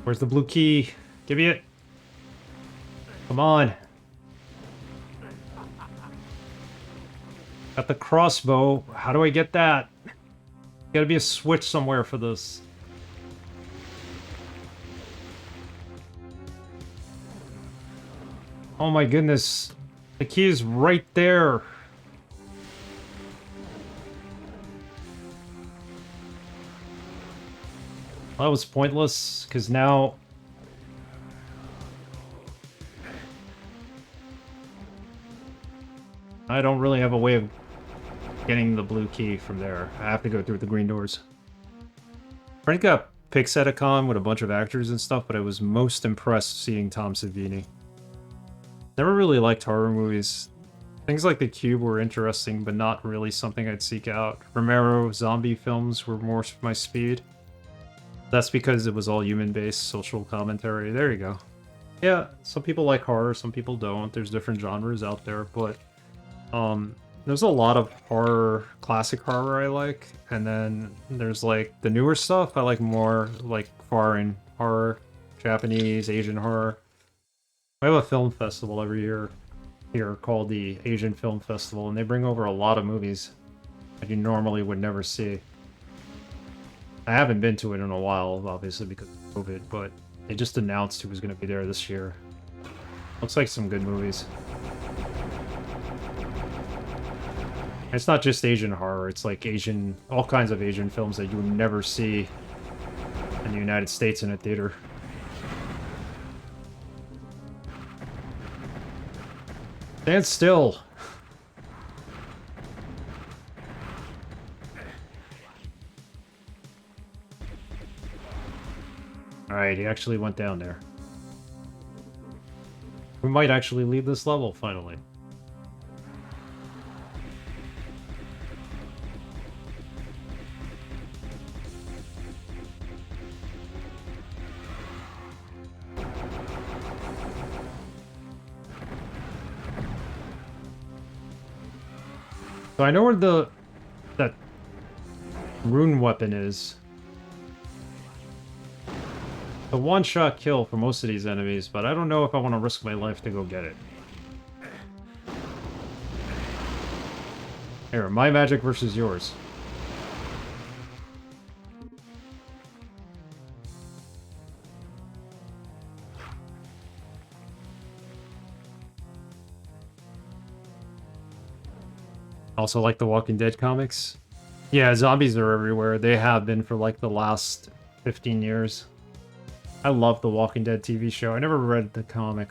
Where's the blue key? Give me it. Come on. Got the crossbow. How do I get that? Gotta be a switch somewhere for this. Oh my goodness. The key is right there. That was pointless, because now... I don't really have a way of getting the blue key from there. I have to go through the green doors. I got Pixeticon with a bunch of actors and stuff, but I was most impressed seeing Tom Savini. Never really liked horror movies. Things like The Cube were interesting, but not really something I'd seek out. Romero zombie films were more my speed. That's because it was all human-based social commentary. There you go. Yeah, some people like horror, some people don't. There's different genres out there, but there's a lot of horror, classic horror I like, and then there's like the newer stuff I like more, like foreign horror, Japanese, Asian horror. We have a film festival every year here called the Asian Film Festival, and they bring over a lot of movies that you normally would never see. I haven't been to it in a while, obviously, because of COVID, but they just announced who was going to be there this year. Looks like some good movies. It's not just Asian horror, it's like Asian, all kinds of Asian films that you would never see in the United States in a theater. Stand still! Alright, he actually went down there. We might actually leave this level, finally. So I know where that rune weapon is. A one-shot kill for most of these enemies, but I don't know if I want to risk my life to go get it. Here, my magic versus yours. Also like the Walking Dead comics. Yeah, zombies are everywhere. They have been for like the last 15 years. I love the Walking Dead TV show. I never read the comic.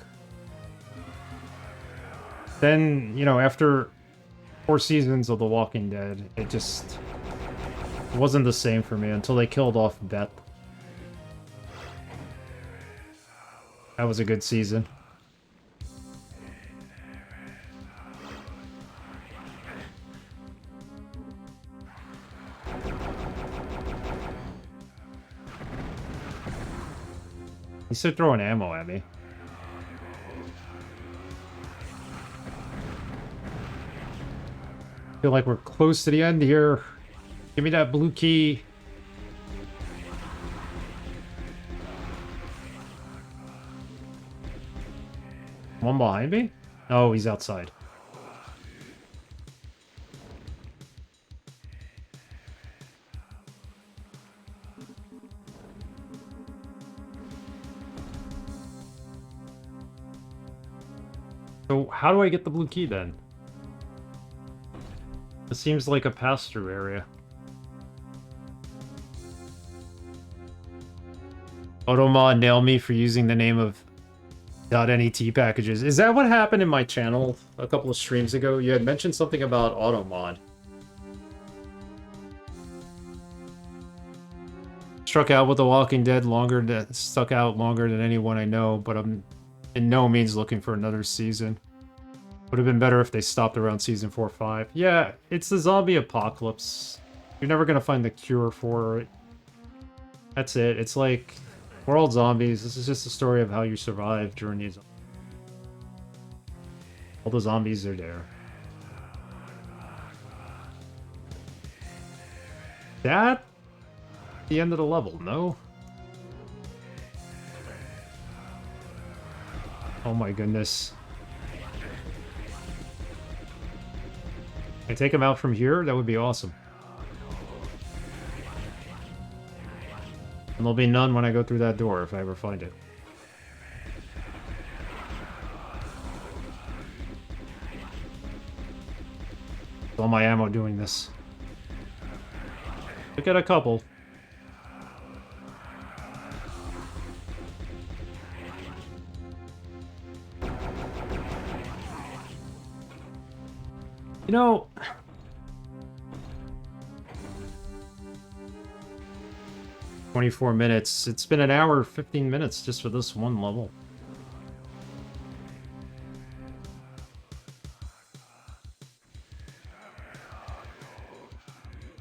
Then, you know, after 4 seasons of The Walking Dead, it just wasn't the same for me until they killed off Beth. That was a good season. He's still throwing ammo at me. Feel like we're close to the end here. Give me that blue key. One behind me? Oh, he's outside. So how do I get the blue key then? It seems like a pass-through area. Automod nailed me for using the name of .net packages. Is that what happened in my channel a couple of streams ago? You had mentioned something about Automod. Stuck out with The Walking Dead stuck out longer than anyone I know, but I'm in no means looking for another season. Would have been better if they stopped around season 4 or 5. Yeah, it's the zombie apocalypse. You're never gonna find the cure for it. That's it. It's like, we're all zombies. This is just a story of how you survive during these. All the zombies are there. That? The end of the level, no? Oh my goodness. Can I take him out from here? That would be awesome. And there'll be none when I go through that door, if I ever find it. All my ammo doing this. Look at a couple. You know... 24 minutes. It's been an hour, 15 minutes just for this one level.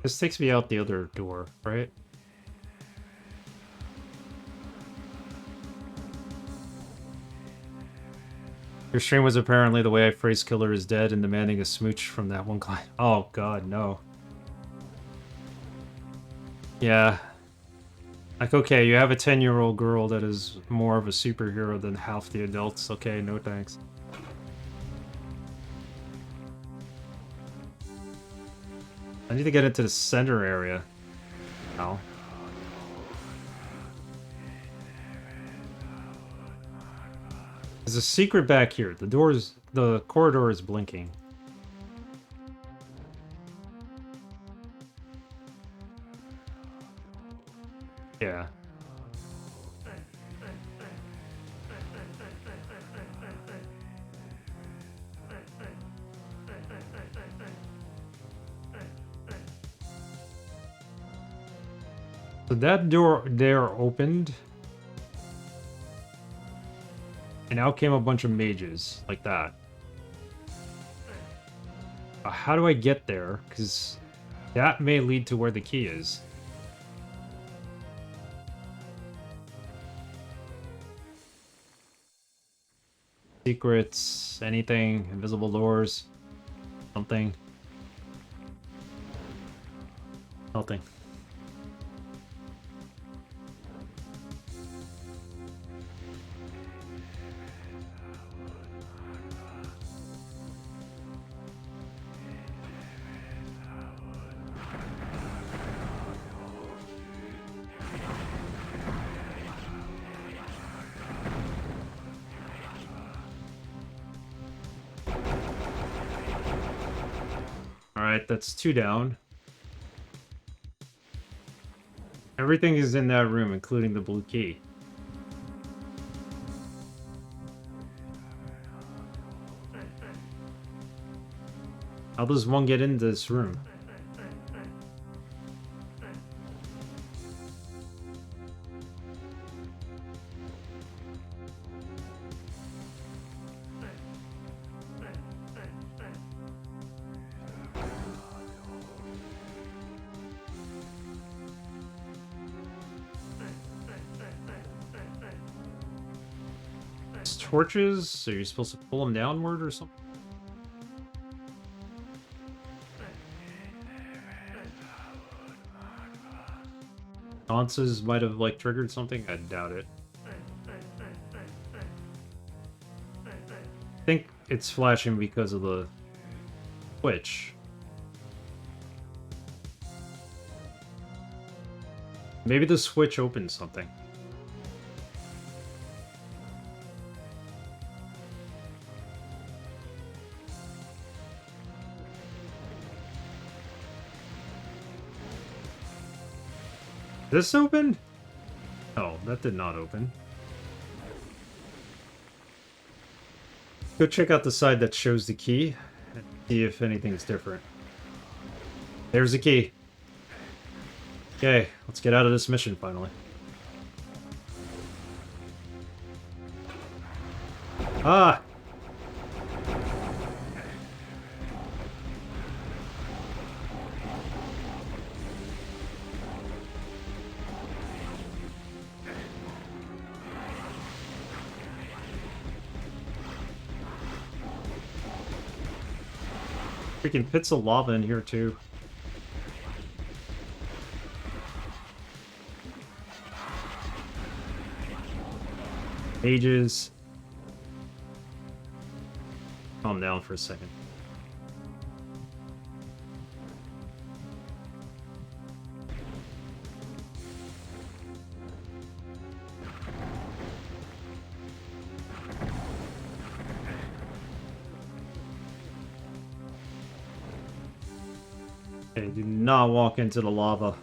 This takes me out the other door, right? Your stream was apparently the way I phrased killer is dead and demanding a smooch from that one client. Oh god, no. Yeah. Like, okay, you have a 10-year-old girl that is more of a superhero than half the adults. Okay, no thanks. I need to get into the center area now. There's a secret back here. The corridor is blinking. Yeah. So that door there opened. And out came a bunch of mages, like that. How do I get there? Because that may lead to where the key is. Secrets, anything, invisible doors, something. Nothing. Alright, that's 2 down. Everything is in that room, including the blue key. How does one get into this room? Torches? So you're supposed to pull them downward or something? Gauntlets might have, like, triggered something? I doubt it. I think it's flashing because of the switch. Maybe the switch opened something. This opened? Oh, that did not open. Go check out the side that shows the key and see if anything's different. There's the key. Okay, let's get out of this mission finally. Ah! Freaking pits of lava in here too. Mages. Calm down for a second. Okay, do not walk into the lava.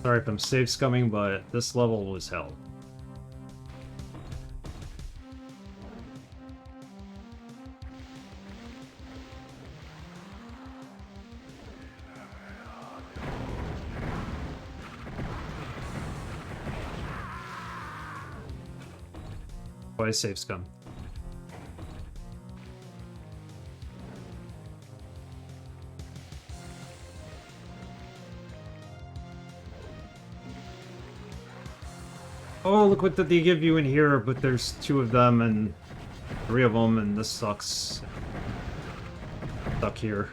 Sorry if I'm safe scumming, but this level was hell. Why safe scum? Oh, look what did they give you in here, but there's 2 of them and 3 of them, and this sucks. Stuck here.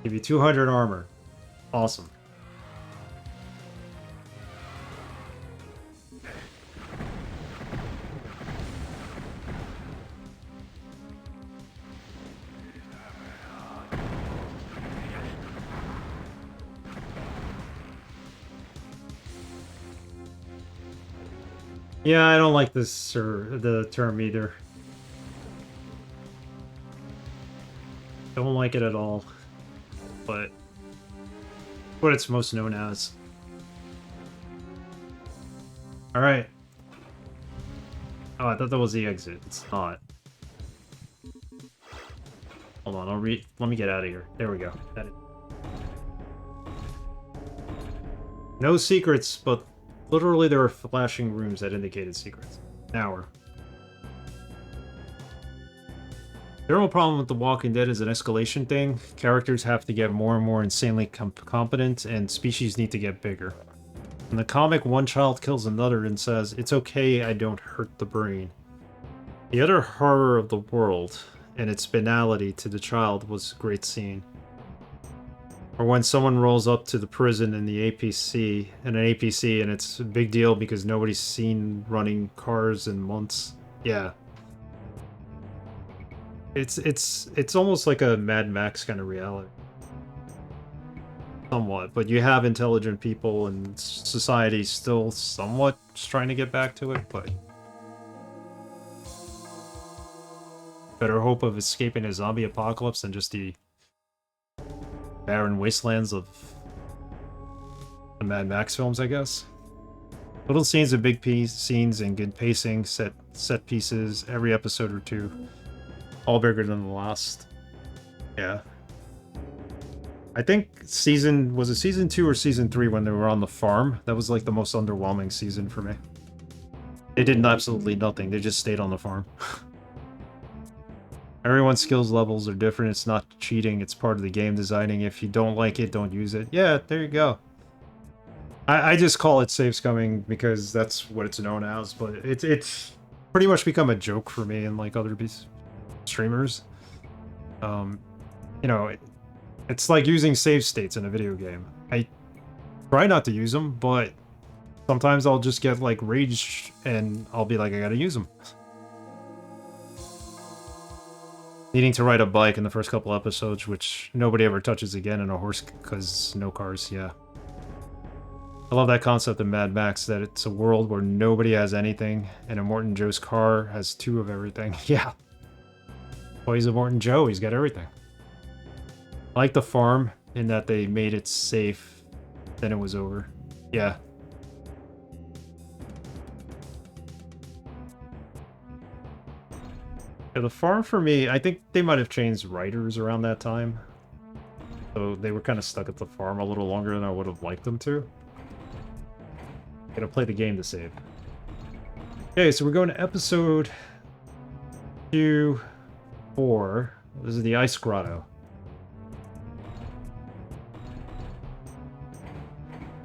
Give you 200 armor. Awesome. Yeah, I don't like this or the term either. Don't like it at all. But what it's most known as. Alright. Oh, I thought that was the exit. It's not. Hold on, let me get out of here. There we go. No secrets, but literally there were flashing rooms that indicated secrets. An hour. General problem with The Walking Dead is an escalation thing. Characters have to get more and more insanely competent, and species need to get bigger. In the comic, one child kills another and says, "It's okay, I don't hurt the brain." The utter horror of the world and its banality to the child was a great scene. Or when someone rolls up to the prison in the APC, in an APC, and it's a big deal because nobody's seen running cars in months. Yeah. It's almost like a Mad Max kind of reality. Somewhat, but you have intelligent people and society still somewhat trying to get back to it, but better hope of escaping a zombie apocalypse than just the barren wastelands of the Mad Max films, I guess. Little scenes and big scenes and good pacing, set pieces, every episode or two. All bigger than the last. Yeah. I think was it season 2 or season 3 when they were on the farm? That was like the most underwhelming season for me. They did absolutely nothing, they just stayed on the farm. Everyone's skills levels are different, it's not cheating, it's part of the game designing. If you don't like it, don't use it. Yeah, there you go. I just call it save scumming because that's what it's known as, but it's pretty much become a joke for me and like other streamers. You know, it's like using save states in a video game. I try not to use them, but sometimes I'll just get like rage and I'll be like, I gotta use them. Needing to ride a bike in the first couple episodes, which nobody ever touches again, and a horse because no cars, yeah. I love that concept in Mad Max, that it's a world where nobody has anything, and Immortan Joe's car has 2 of everything. Yeah. Well, he's Immortan Joe, he's got everything. I like the farm, in that they made it safe, then it was over. Yeah. Yeah, the farm for me, I think they might have changed writers around that time. So they were kind of stuck at the farm a little longer than I would have liked them to. Gotta play the game to save. Okay, so we're going to episode 2, 4. This is the Ice Grotto.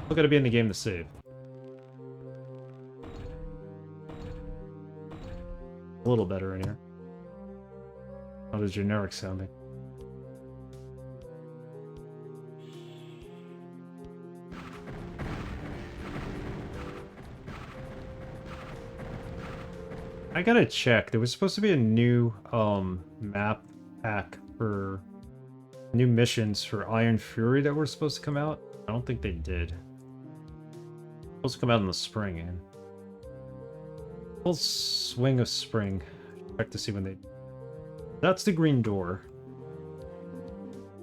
Still gotta be in the game to save. A little better in here. Not as generic sounding. I gotta check. There was supposed to be a new map pack for new missions for Iron Fury that were supposed to come out. I don't think they did. Supposed to come out in the spring, and full swing of spring. Check to see when they. That's the green door.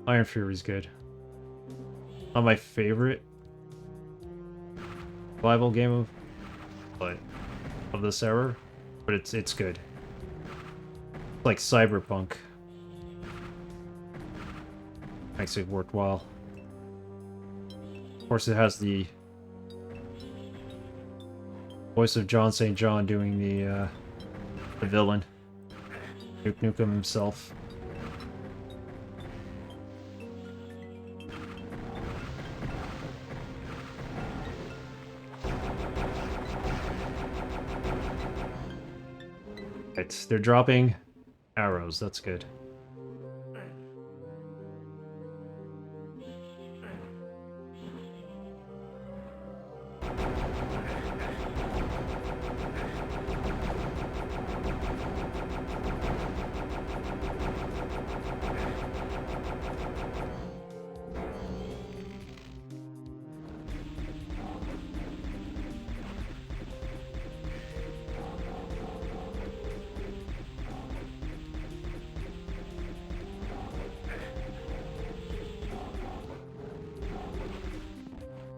Iron Fury's good. Not my favorite survival game of this era. But it's good. It's like Cyberpunk. Makes it worthwhile. Of course, it has the voice of John St. John doing the villain, Duke Nukem himself. Right, they're dropping arrows, that's good.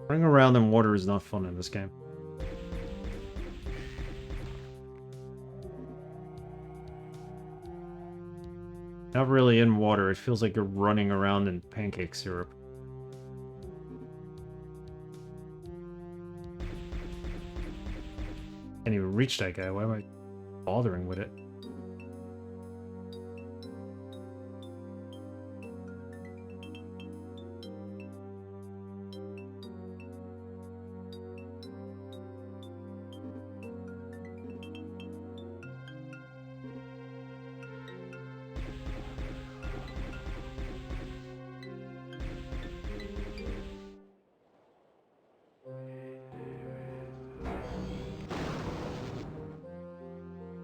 Running around in water is not fun in this game. Not really in water, it feels like you're running around in pancake syrup. Can't even reach that guy, why am I bothering with it?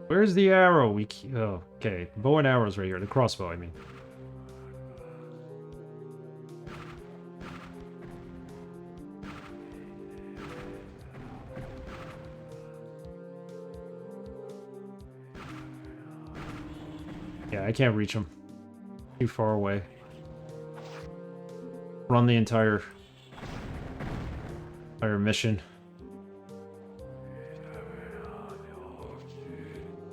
Where's the arrow? Oh, okay. Bow and arrows right here. The crossbow, I mean. Yeah, I can't reach him. Too far away. Run the entire mission.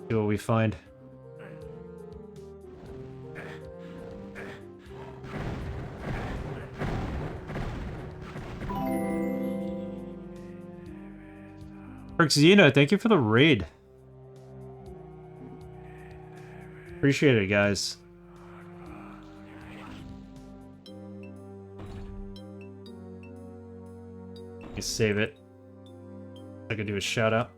See what we find. Xena, thank you for the raid. Appreciate it, guys. Let me save it. I could do a shout out.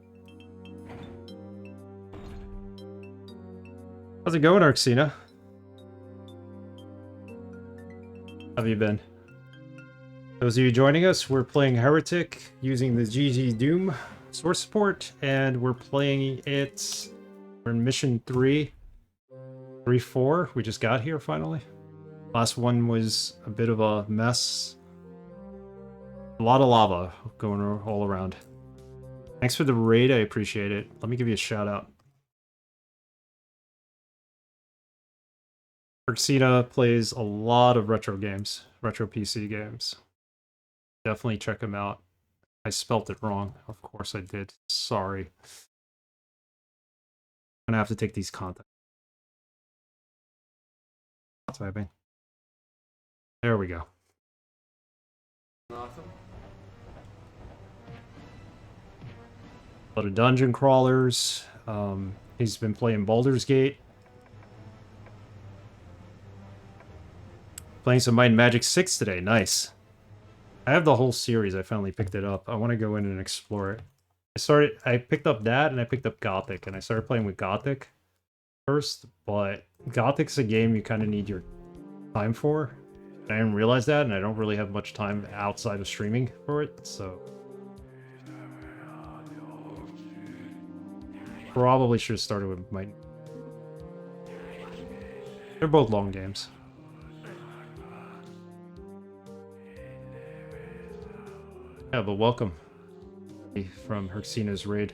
How's it going, Arxena? How have you been? Those of you joining us, we're playing Heretic using the GG Doom source support, and we're playing it. We're in mission 3-4. We just got here finally. Last one was a bit of a mess. A lot of lava going all around. Thanks for the raid, I appreciate it. Let me give you a shout out. Arxena plays a lot of retro games, retro PC games. Definitely check him out. I spelt it wrong. Of course I did. Sorry. I'm gonna have to take these contacts. Typing. There we go. Awesome. A lot of dungeon crawlers. He's been playing Baldur's Gate. Playing some Might and Magic 6 today. Nice. I have the whole series. I finally picked it up. I want to go in and explore it. I picked up that and I picked up Gothic, and I started playing with Gothic first, but Gothic's a game you kind of need your time for. And I didn't realize that, and I don't really have much time outside of streaming for it, so probably should have started with Might. They're both long games. Yeah, but welcome from Herxena's raid.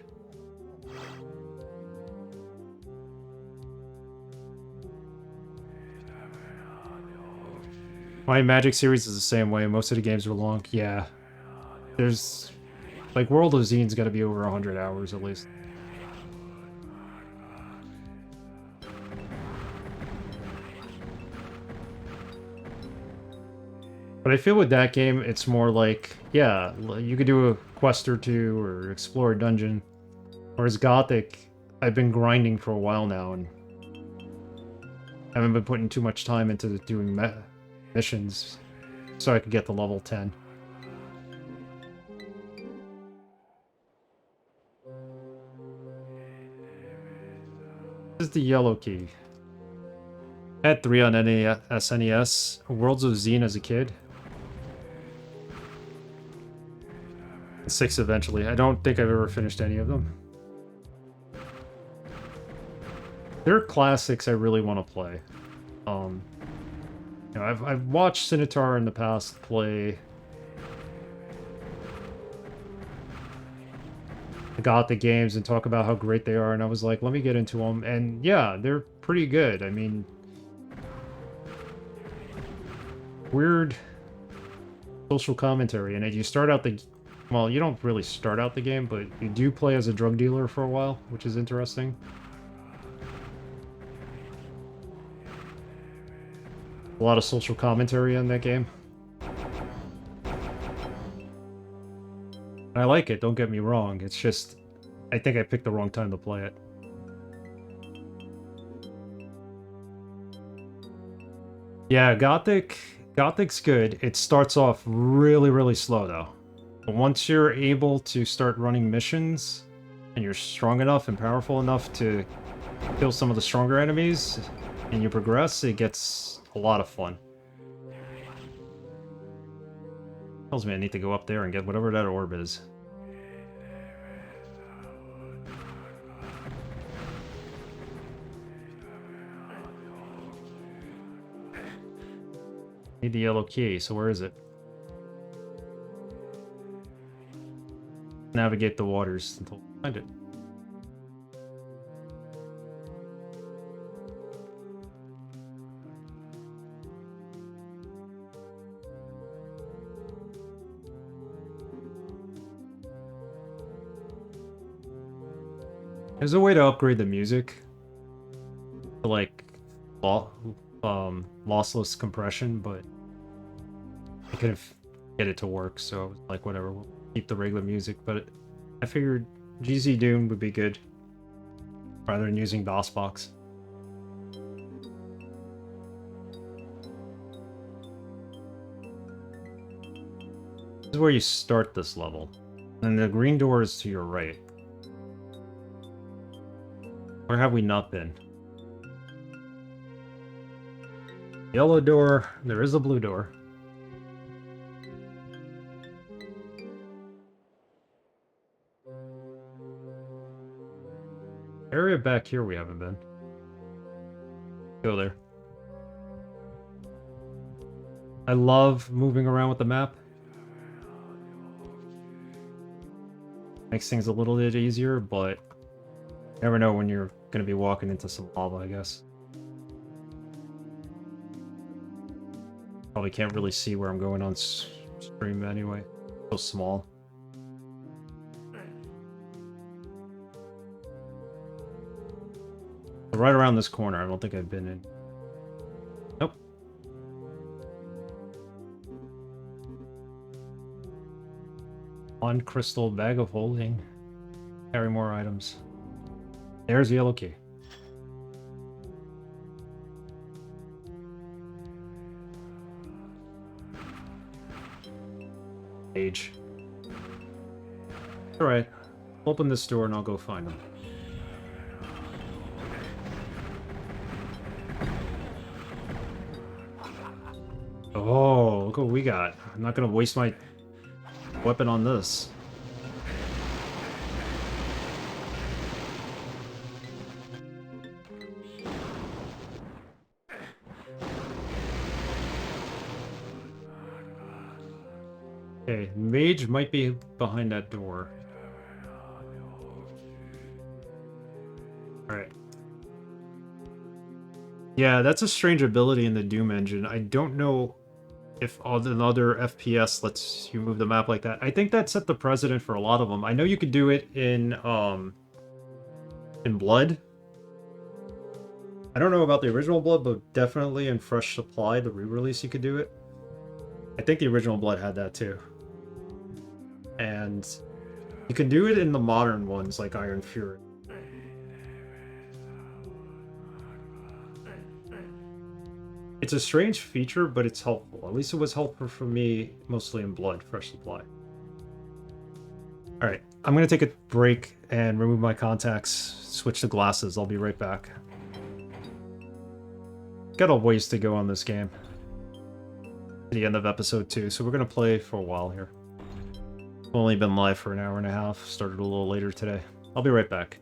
My Magic series is the same way. Most of the games are long. Yeah. There's... like, World of Zene's gotta be over 100 hours at least. But I feel with that game, it's more like, yeah, you could do a quest or two or explore a dungeon. Whereas Gothic, I've been grinding for a while now and haven't been putting too much time into doing missions so I could get to level 10. This is the yellow key. I had 3 on SNES, Worlds of Zine as a kid. 6 eventually. I don't think I've ever finished any of them. There are classics I really want to play. You know, I've watched Sinitar in the past play the Gothic games and talk about how great they are, and I was like, let me get into them. And yeah, they're pretty good. I mean, weird social commentary, and you start out the... well, you don't really start out the game, but you do play as a drug dealer for a while, which is interesting. A lot of social commentary on that game. I like it, don't get me wrong. It's just, I think I picked the wrong time to play it. Yeah, Gothic's good. It starts off really, really slow, though. But once you're able to start running missions, and you're strong enough and powerful enough to kill some of the stronger enemies, and you progress, it gets a lot of fun. Tells me I need to go up there and get whatever that orb is. Need the yellow key, so where is it? Navigate the waters until I find it. There's a way to upgrade the music to like lossless compression, but I couldn't get it to work, so I was like, whatever, we'll keep the regular music. But I figured GZ Dune would be good rather than using DOSBox. This is where you start this level, and the green door is to your right. Where have we not been? Yellow door. There is a blue door. Area back here we haven't been. Go there. I love moving around with the map. Makes things a little bit easier, but you never know when you're going to be walking into some lava, I guess. Probably can't really see where I'm going on stream anyway. So small. But right around this corner, I don't think I've been in. Nope. One crystal bag of holding. Carry more items. There's the yellow key. Age. Alright. Open this door and I'll go find them. Oh, look what we got. I'm not gonna waste my weapon on this. Okay, mage might be behind that door. Alright. Yeah, that's a strange ability in the Doom engine. I don't know if another FPS lets you move the map like that. I think that set the precedent for a lot of them. I know you could do it in Blood. I don't know about the original Blood, but definitely in Fresh Supply, the re-release, you could do it. I think the original Blood had that too. And you can do it in the modern ones like Iron Fury. It's a strange feature, but it's helpful. At least it was helpful for me, mostly in Blood, Fresh Supply. Alright, I'm going to take a break and remove my contacts, switch to glasses. I'll be right back. Got a ways to go on this game. The end of episode 2, so we're going to play for a while here. Only been live for an hour and a half, started a little later today. I'll be right back.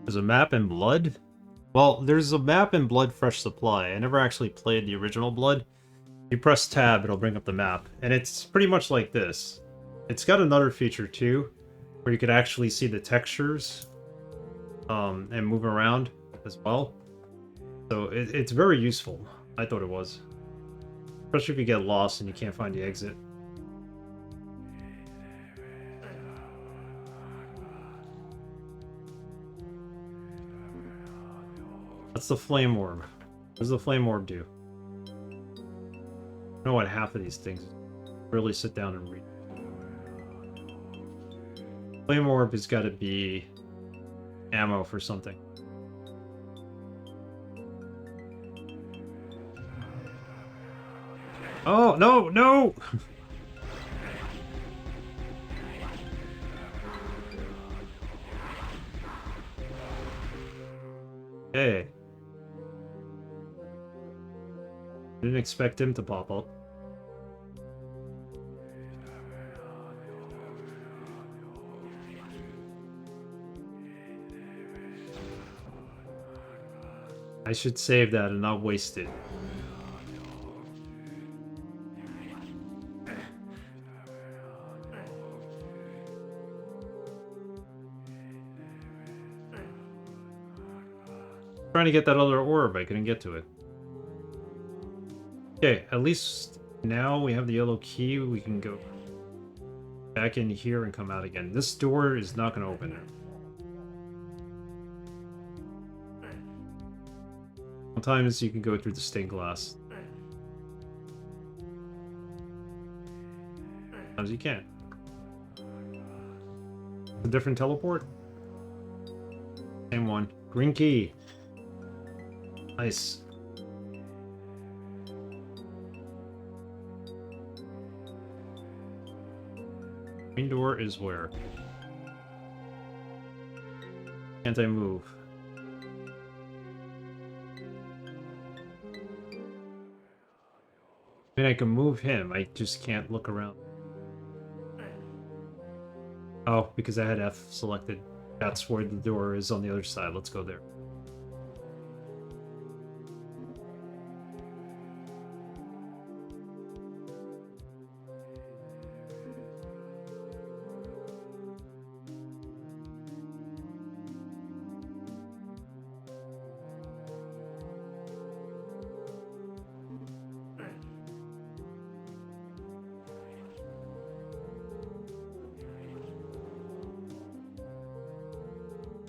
There's a map in Blood? Well, there's a map in Blood Fresh Supply. I never actually played the original Blood. You press tab, it'll bring up the map. And it's pretty much like this. It's got another feature too, where you could actually see the textures and move around as well. So it's very useful. I thought it was. Especially if you get lost and you can't find the exit. That's the flame orb. What does the flame orb do? I know what half of these things really sit down and read. Flame orb has got to be ammo for something. Oh, no, no! Hey. Didn't expect him to pop up. I should save that and not waste it. Trying to get that other orb, I couldn't get to it. Okay, at least now we have the yellow key, we can go back in here and come out again. This door is not going to open it. Sometimes you can go through the stained glass. Sometimes you can't. A different teleport? Same one. Green key. Nice. Green door is where? Can't I move? I mean, I can move him, I just can't look around. Oh, because I had F selected. That's where the door is on the other side. Let's go there.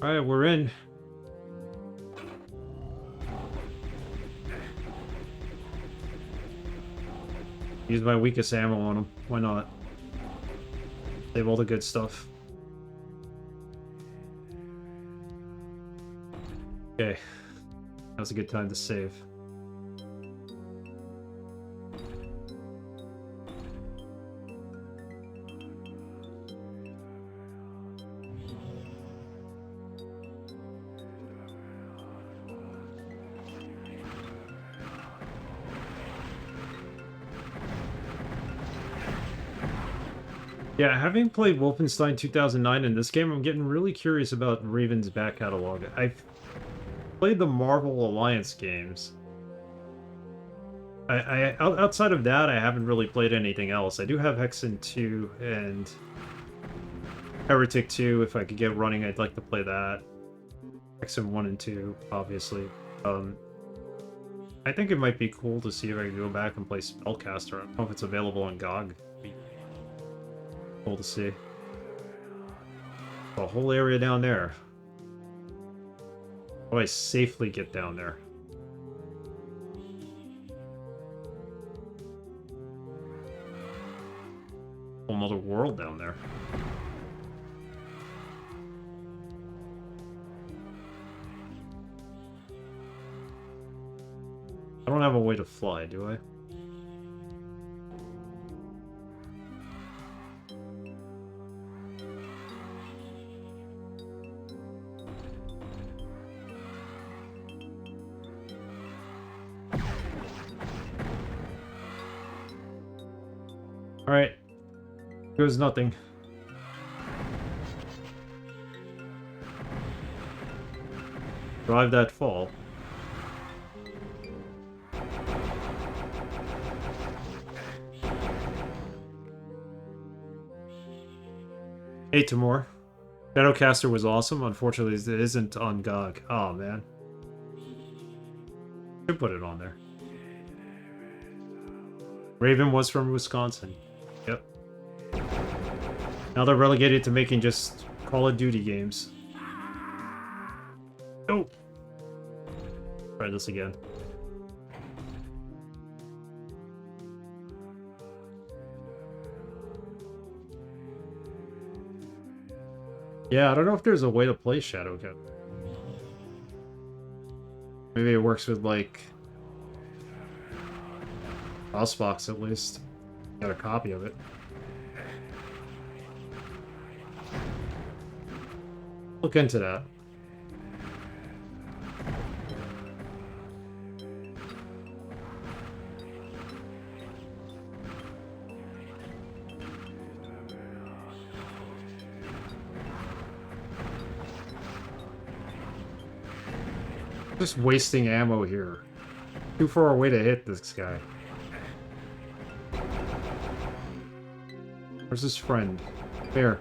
Alright, we're in. Use my weakest ammo on him. Why not? Save all the good stuff. Okay. That was a good time to save. Yeah, having played Wolfenstein 2009 in this game, I'm getting really curious about Raven's back catalog. I've played the Marvel Alliance games. Outside of that, I haven't really played anything else. I do have Hexen 2 and Heretic 2. If I could get running, I'd like to play that. Hexen 1 and 2, obviously. I think it might be cool to see if I can go back and play Spellcaster. I don't know if it's available on GOG. Cool to see. The whole area down there. How do I safely get down there? Whole nother world down there. I don't have a way to fly, do I? Alright. Goes nothing. Drive that fall. Hey, Timur. Shadowcaster was awesome. Unfortunately, it isn't on GOG. Oh, man. Should put it on there. Raven was from Wisconsin. Yep. Now they're relegated to making just Call of Duty games. Oh! Try this again. Yeah, I don't know if there's a way to play Shadowcat. Maybe it works with, like, DOSBox at least. Got a copy of it. Look into that. Just wasting ammo here. Too far away to hit this guy. Where's his friend? There.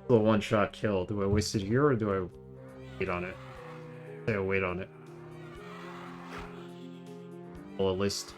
The one-shot kill. Do I waste it here or do I wait on it? Say I wait on it. Well, at least.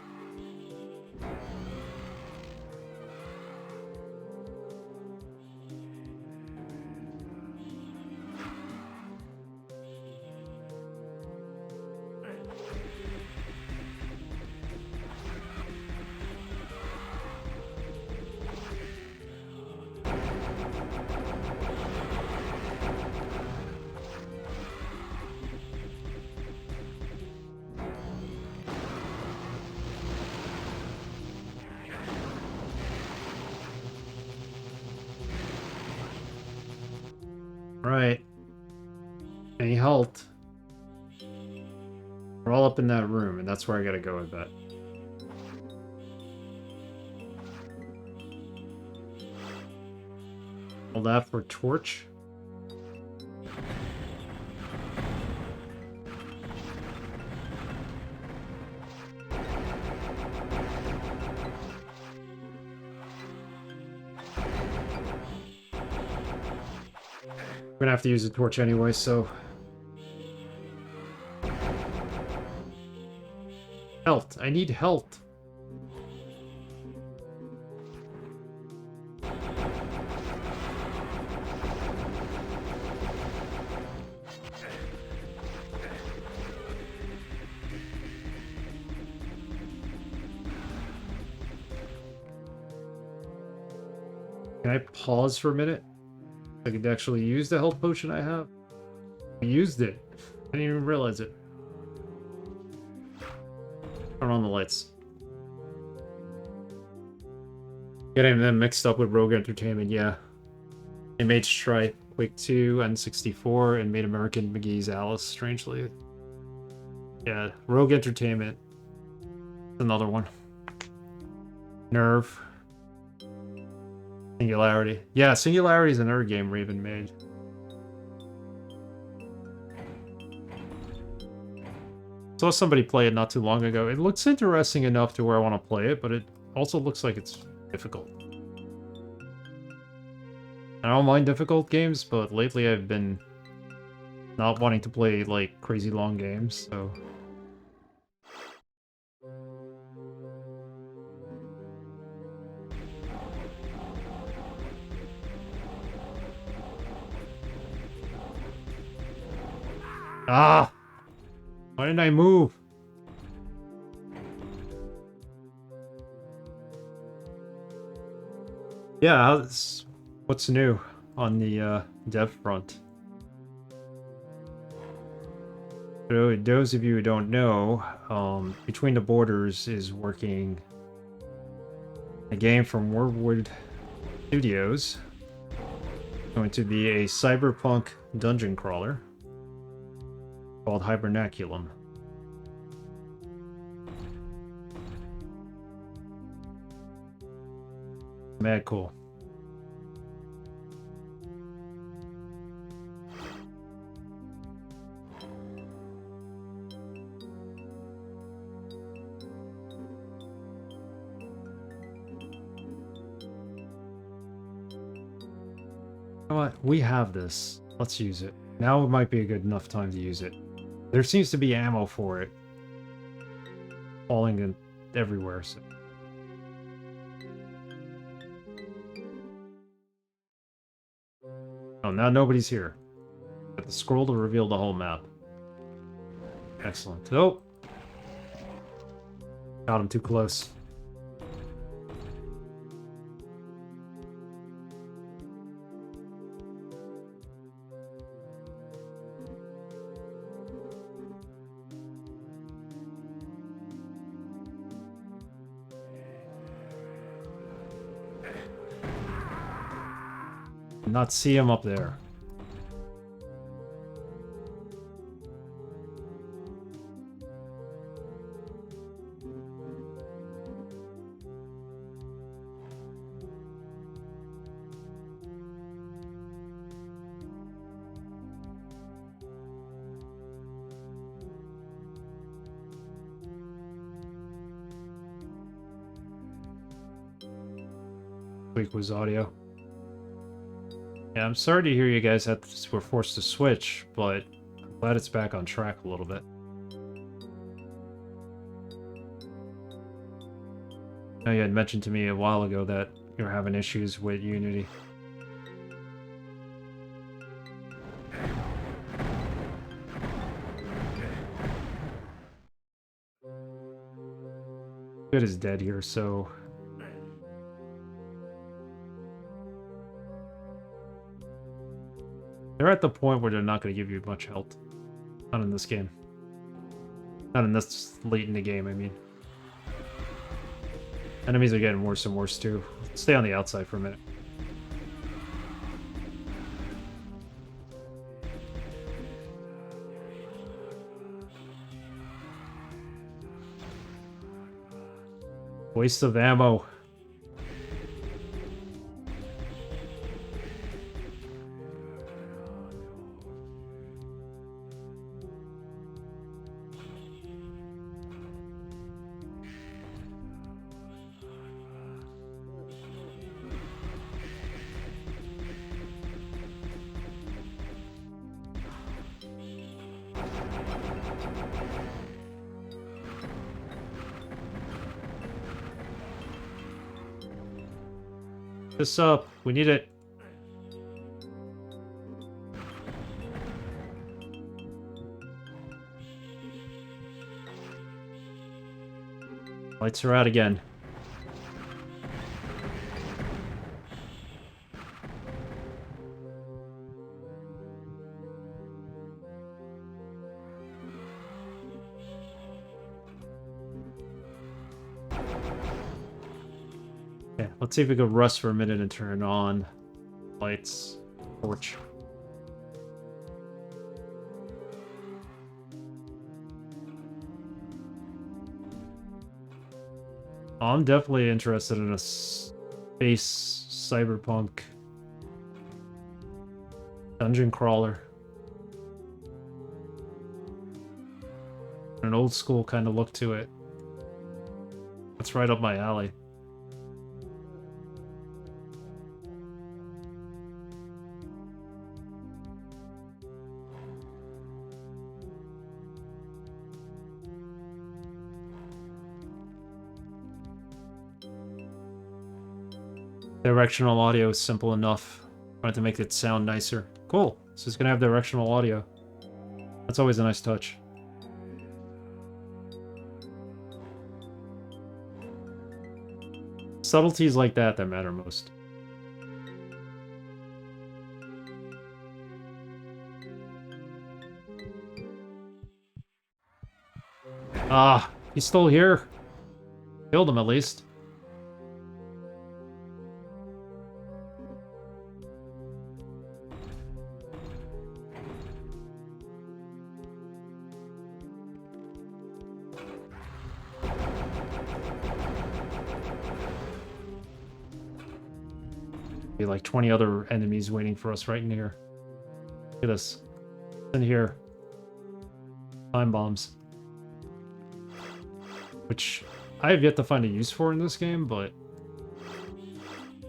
Right. Any halt? We're all up in that room, and that's where I gotta go with that. Hold that for torch. I'm gonna have to use a torch anyway, so... Health. I need health. Can I pause for a minute? I could actually use the health potion I have. I used it. I didn't even realize it. Turn on the lights. Getting them mixed up with Rogue Entertainment, yeah. They made Stripe, Quake 2, N64, and made American McGee's Alice, strangely. Yeah, Rogue Entertainment. Another one. Nerve. Singularity. Yeah, Singularity is another game Raven made. Saw somebody play it not too long ago. It looks interesting enough to where I want to play it, but it also looks like it's difficult. I don't mind difficult games, but lately I've been not wanting to play, like, crazy long games, so... Ah! Why didn't I move? Yeah, what's new on the dev front? So, those of you who don't know, Between the Borders is working a game from Wormwood Studios. Going to be a cyberpunk dungeon crawler called Hibernaculum. Mad cool. You know what? We have this. Let's use it. Now might be a good enough time to use it. There seems to be ammo for it. Falling in everywhere, so. Oh, now nobody's here. Got the scroll to reveal the whole map. Excellent. Oh! Got him too close. Not see him up there. Weak was audio. Yeah, I'm sorry to hear you guys were forced to switch, but I'm glad it's back on track a little bit. I know you had mentioned to me a while ago that you were having issues with Unity. Good is dead here, so... They're at the point where they're not going to give you much health. Not in this game. Not in this late in the game, I mean. Enemies are getting worse and worse too. Stay on the outside for a minute. Waste of ammo. This up. We need it. Lights are out again. Okay, let's see if we can rest for a minute and turn on lights. Torch. I'm definitely interested in a space cyberpunk dungeon crawler. An old school kind of look to it. That's right up my alley. Directional audio is simple enough. I wanted to make it sound nicer. Cool. So it's gonna have directional audio. That's always a nice touch. Subtleties like that matter most. Ah, he's still here. Killed him at least. Be like 20 other enemies waiting for us right in here. Look at this. In here. Time bombs. Which I have yet to find a use for in this game, but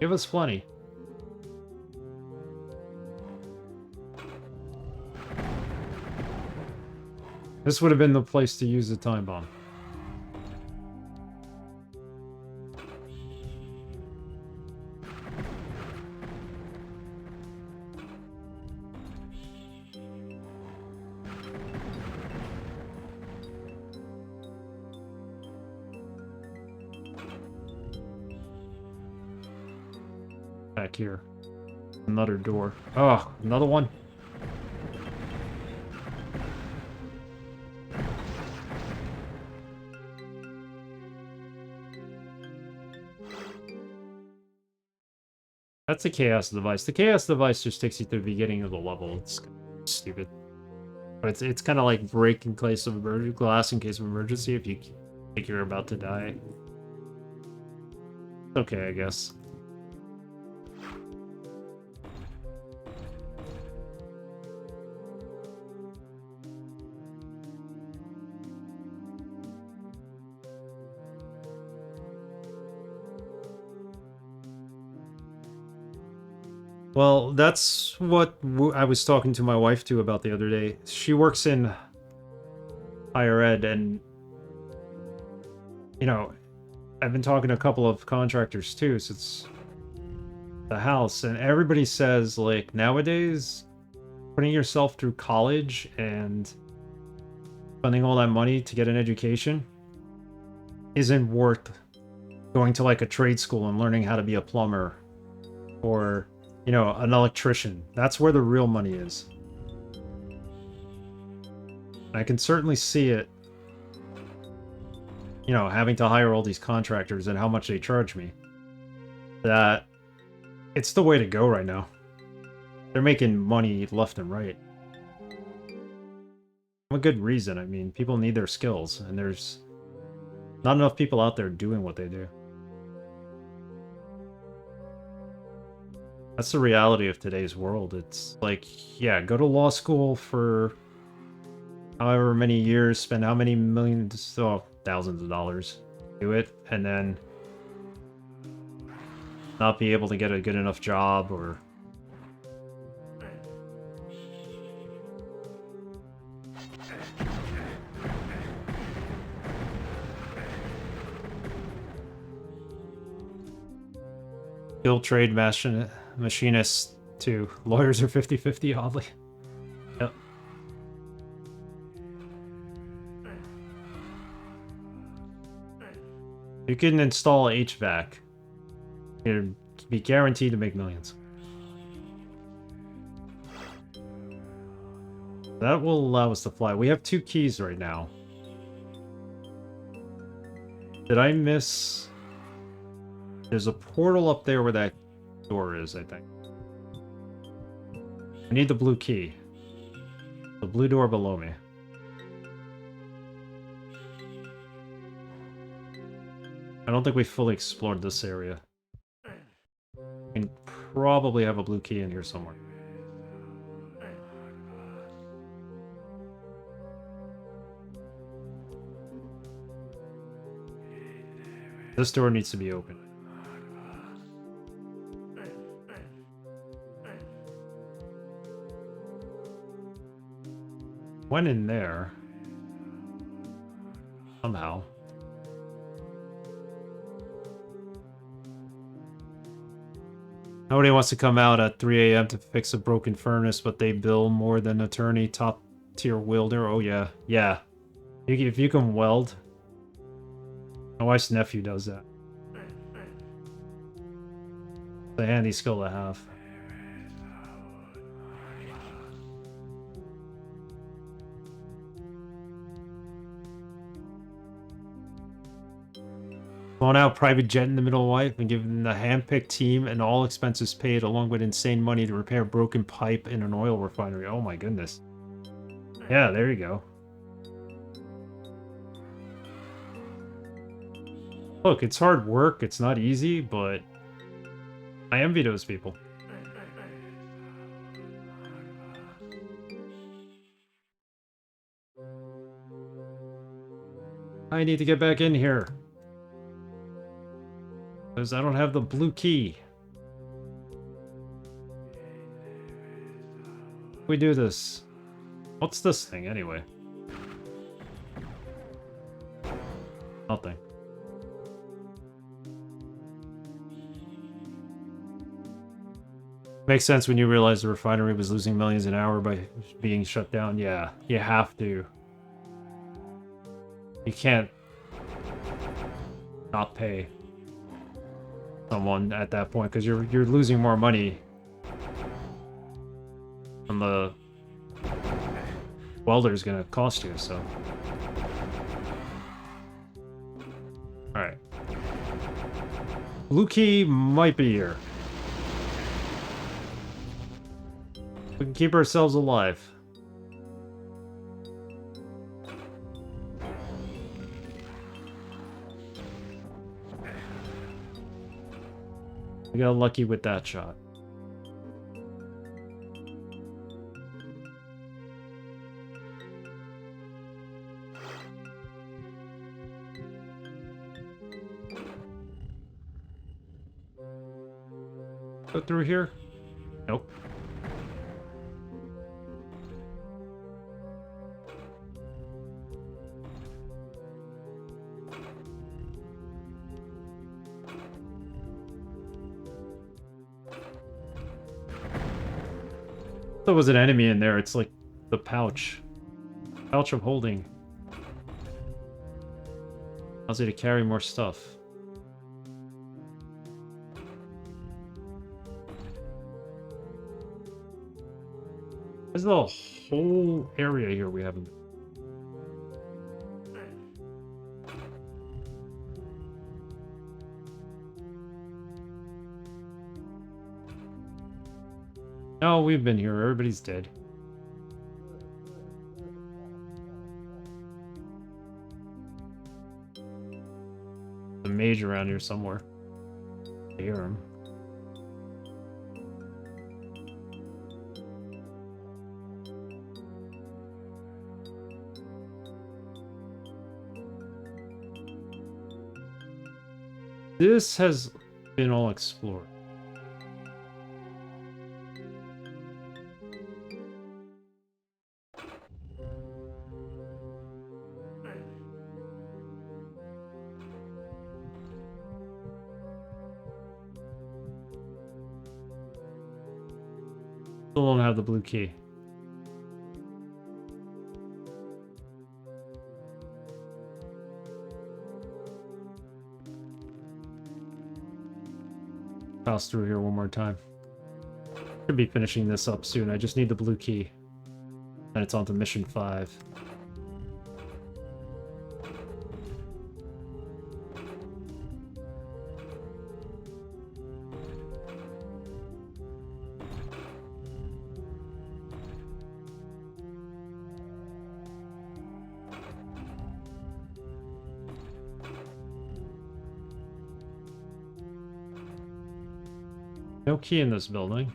give us plenty. This would have been the place to use the time bomb. Back here. Another door. Oh, another one. That's a chaos device. The chaos device just takes you to the beginning of the level. It's stupid. But it's kind of like break in case of emergency, glass in case of emergency if you think you're about to die. Okay, I guess. Well, that's what I was talking to my wife to about the other day. She works in higher ed, and you know, I've been talking to a couple of contractors too since the house, and everybody says like nowadays putting yourself through college and spending all that money to get an education isn't worth going to like a trade school and learning how to be a plumber or, you know, an electrician. That's where the real money is. I can certainly see it, you know, having to hire all these contractors and how much they charge me. That it's the way to go right now. They're making money left and right. For a good reason. I mean, people need their skills, and there's not enough people out there doing what they do. That's the reality of today's world. It's like, yeah, go to law school for however many years, spend how many millions, oh, thousands of dollars, do it, and then not be able to get a good enough job or... Skilled trade machinists too. Lawyers are 50-50, oddly. Yep. You can install HVAC. You'd be guaranteed to make millions. That will allow us to fly. We have 2 keys right now. Did I miss... There's a portal up there where that door is, I think. I need the blue key. The blue door below me. I don't think we fully explored this area. We can probably have a blue key in here somewhere. This door needs to be open. Went in there. Somehow. Nobody wants to come out at 3 a.m. to fix a broken furnace, but they bill more than attorney, top tier welder. Oh yeah, yeah. If you can weld. My wife's nephew does that. It's a handy skill to have. Flown out private jet in the middle of life and given the hand-picked team and all expenses paid along with insane money to repair broken pipe in an oil refinery. Oh my goodness. Yeah, there you go. Look, it's hard work, it's not easy, but I envy those people. I need to get back in here. Because I don't have the blue key. We do this. What's this thing, anyway? Nothing. Makes sense when you realize the refinery was losing millions an hour by being shut down. Yeah, you have to. You can't not pay someone at that point because you're losing more money than the welder's gonna cost you. So, all right, blue key might be here. We can keep ourselves alive. We got lucky with that shot. Go through here? Nope. There was an enemy in there. It's like the pouch. Pouch of holding. Allows you to carry more stuff. There's the whole area here we haven't. No, we've been here. Everybody's dead. There's a mage around here somewhere. I hear him. This has been all explored. Still don't have the blue key. Pass through here one more time. Should be finishing this up soon. I just need the blue key. And it's on to mission 5. No key in this building.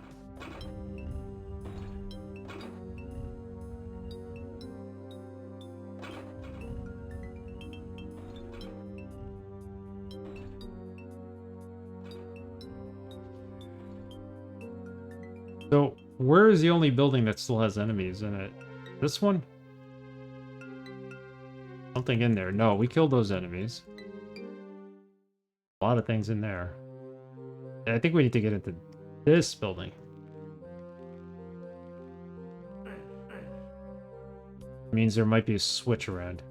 So, where is the only building that still has enemies in it? This one? Something in there. No, we killed those enemies. A lot of things in there. I think we need to get into this building. Means there might be a switch around.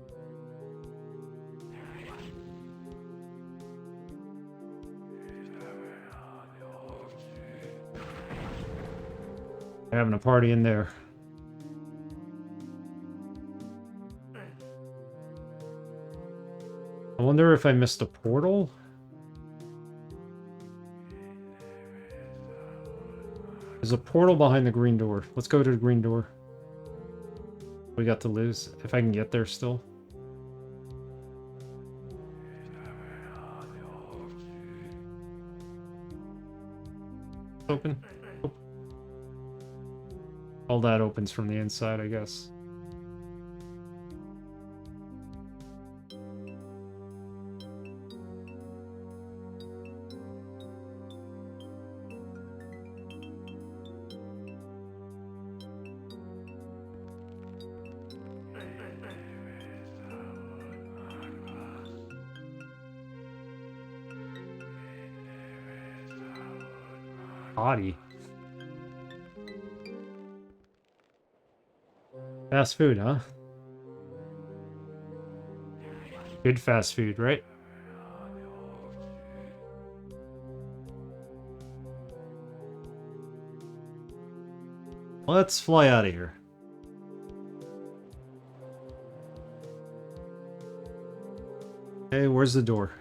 They're having a party in there. I wonder if I missed a portal? There's a portal behind the green door. Let's go to the green door. We got to lose. If I can get there still. open? Oh. All that opens from the inside, I guess. Body. Fast food, huh? Good fast food, right? Let's fly out of here. Hey, where's the door?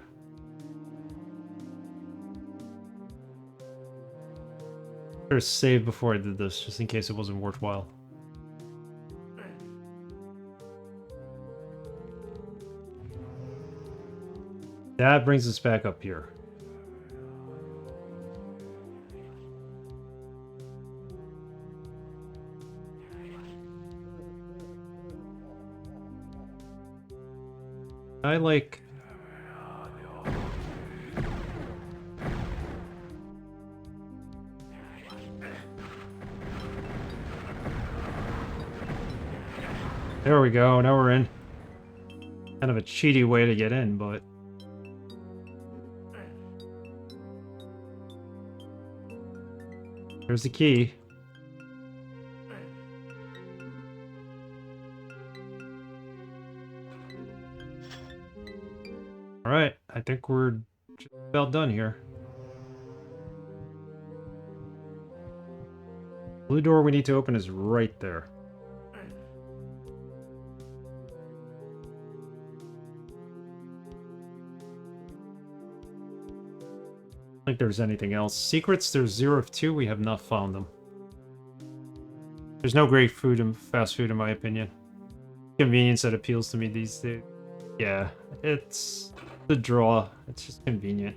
Better save before I did this, just in case it wasn't worthwhile. That brings us back up here. I like... There we go, now we're in. Kind of a cheaty way to get in, but... There's the key. Alright, I think we're just about done here. Blue door we need to open is right there. I don't think there's anything else. Secrets, there's 0 of 2. We have not found them. There's no great food and fast food in my opinion. Convenience that appeals to me these days. Yeah, it's the draw. It's just convenient.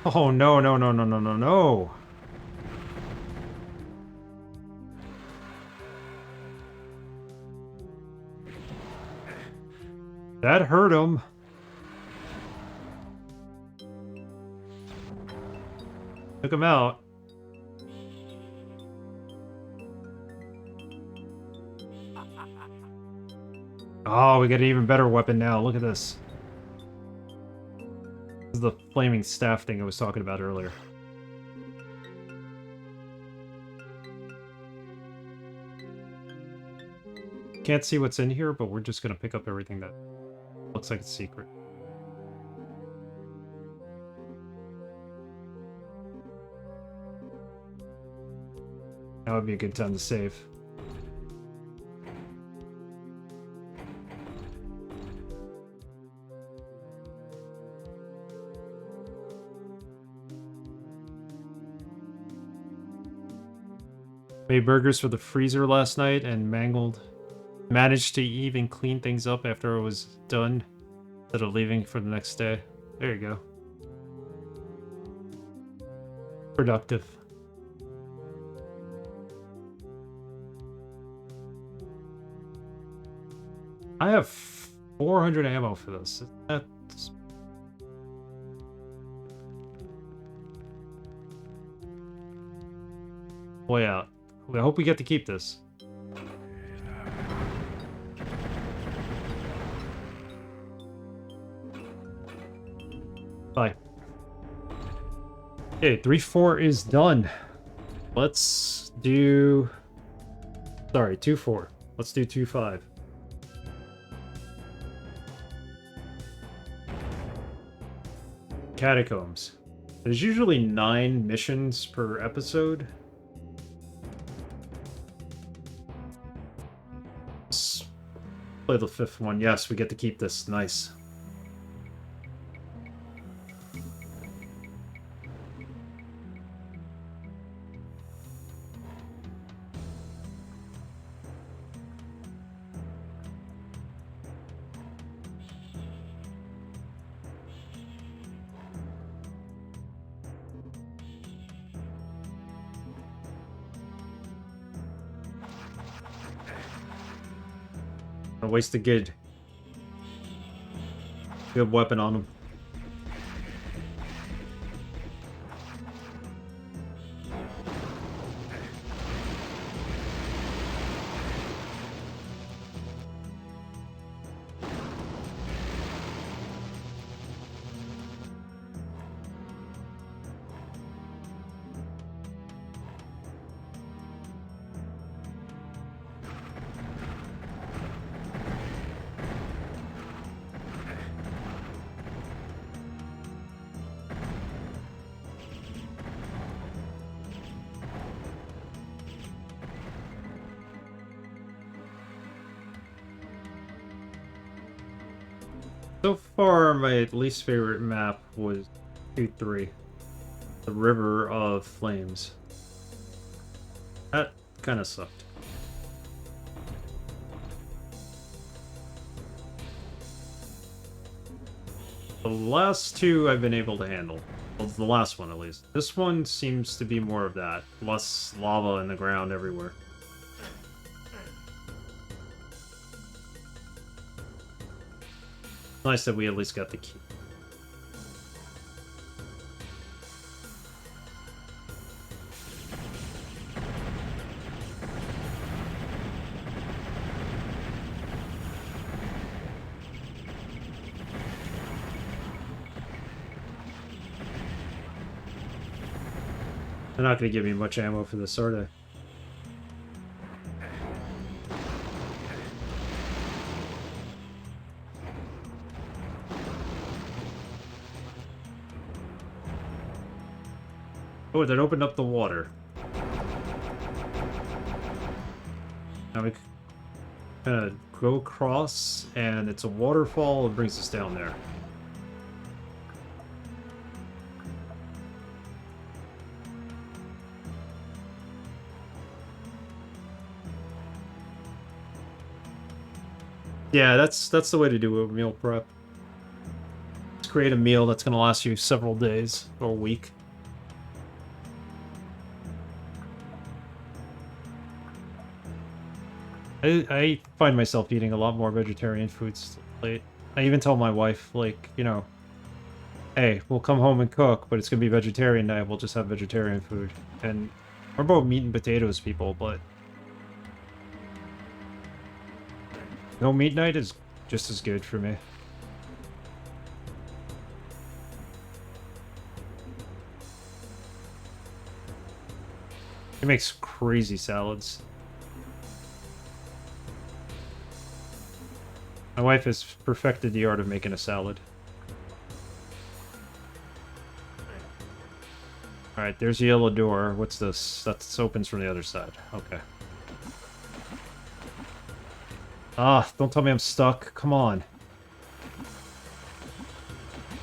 Oh no, no, no, no, no, no, no. That hurt him. Took him out. Oh, we got an even better weapon now. Look at this. This is the flaming staff thing I was talking about earlier. Can't see what's in here, but we're just gonna pick up everything that looks like it's secret. That would be a good time to save. Made burgers for the freezer last night and managed to even clean things up after I was done instead of leaving for the next day. There you go. Productive. I have 400 ammo for this. That's... Way out. I hope we get to keep this. Bye. Okay, 3-4 is done. Let's do... Sorry, 2-4. Let's do 2-5. Catacombs. There's usually 9 missions per episode. Let's play the 5th one. Yes, we get to keep this. Nice. Gonna waste a good weapon on him. So far, my least favorite map was 2-3. The River of Flames. That kind of sucked. The last two I've been able to handle. Well, the last one, at least. This one seems to be more of that. Less lava in the ground everywhere. Nice that we at least got the key. They're not going to give me much ammo for this, are they? Oh, that opened up the water. Now we kind of go across, and it's a waterfall that brings us down there. Yeah, that's the way to do a meal prep. Let's create a meal that's going to last you several days or a week. I find myself eating a lot more vegetarian foods late. I even tell my wife, like, you know, hey, we'll come home and cook, but it's going to be vegetarian night. We'll just have vegetarian food. And we're both meat and potatoes people, but no meat night is just as good for me. He makes crazy salads. My wife has perfected the art of making a salad. Alright, there's the yellow door. What's this? That opens from the other side. Okay. Ah, don't tell me I'm stuck. Come on.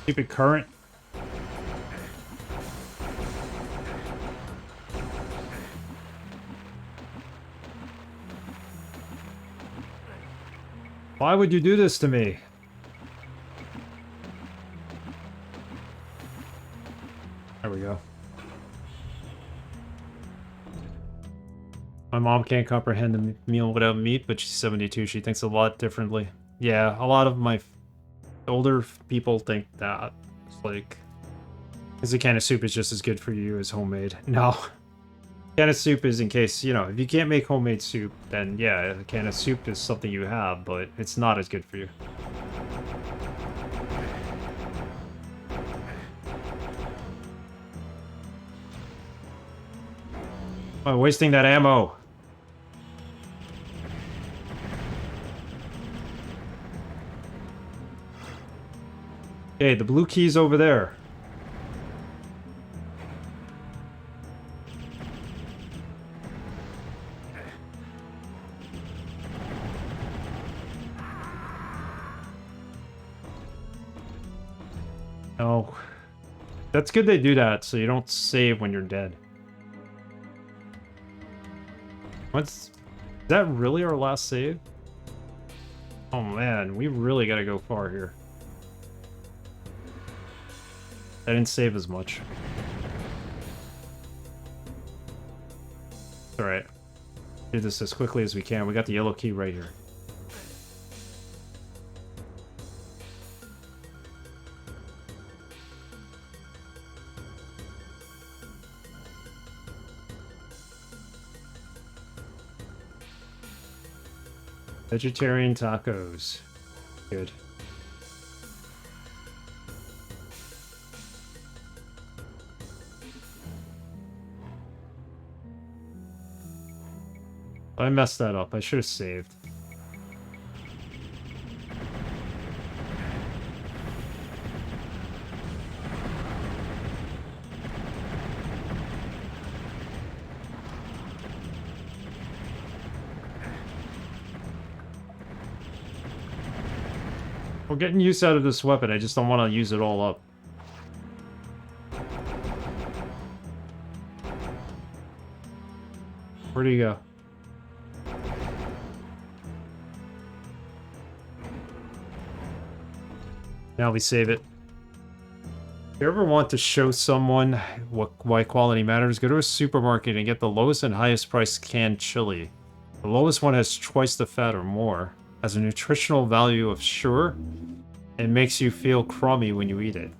Stupid current. Why would you do this to me? There we go. My mom can't comprehend a meal without meat, but she's 72. She thinks a lot differently. Yeah, a lot of my older people think that. It's like, because a can of soup is just as good for you as homemade. No. A can of soup is in case, you know, if you can't make homemade soup, then yeah, a can of soup is something you have, but it's not as good for you. Am I wasting that ammo? Okay, the blue key's over there. Oh. That's good they do that, so you don't save when you're dead. Is that really our last save? Oh man, we really gotta go far here. I didn't save as much. Alright. Do this as quickly as we can. We got the yellow key right here. Vegetarian tacos. Good. I messed that up. I should have saved. We're getting use out of this weapon. I just don't want to use it all up. Where do you go? Now we save it. If you ever want to show someone why quality matters, go to a supermarket and get the lowest and highest priced canned chili. The lowest one has twice the fat or more. Has a nutritional value of sure, and makes you feel crummy when you eat it.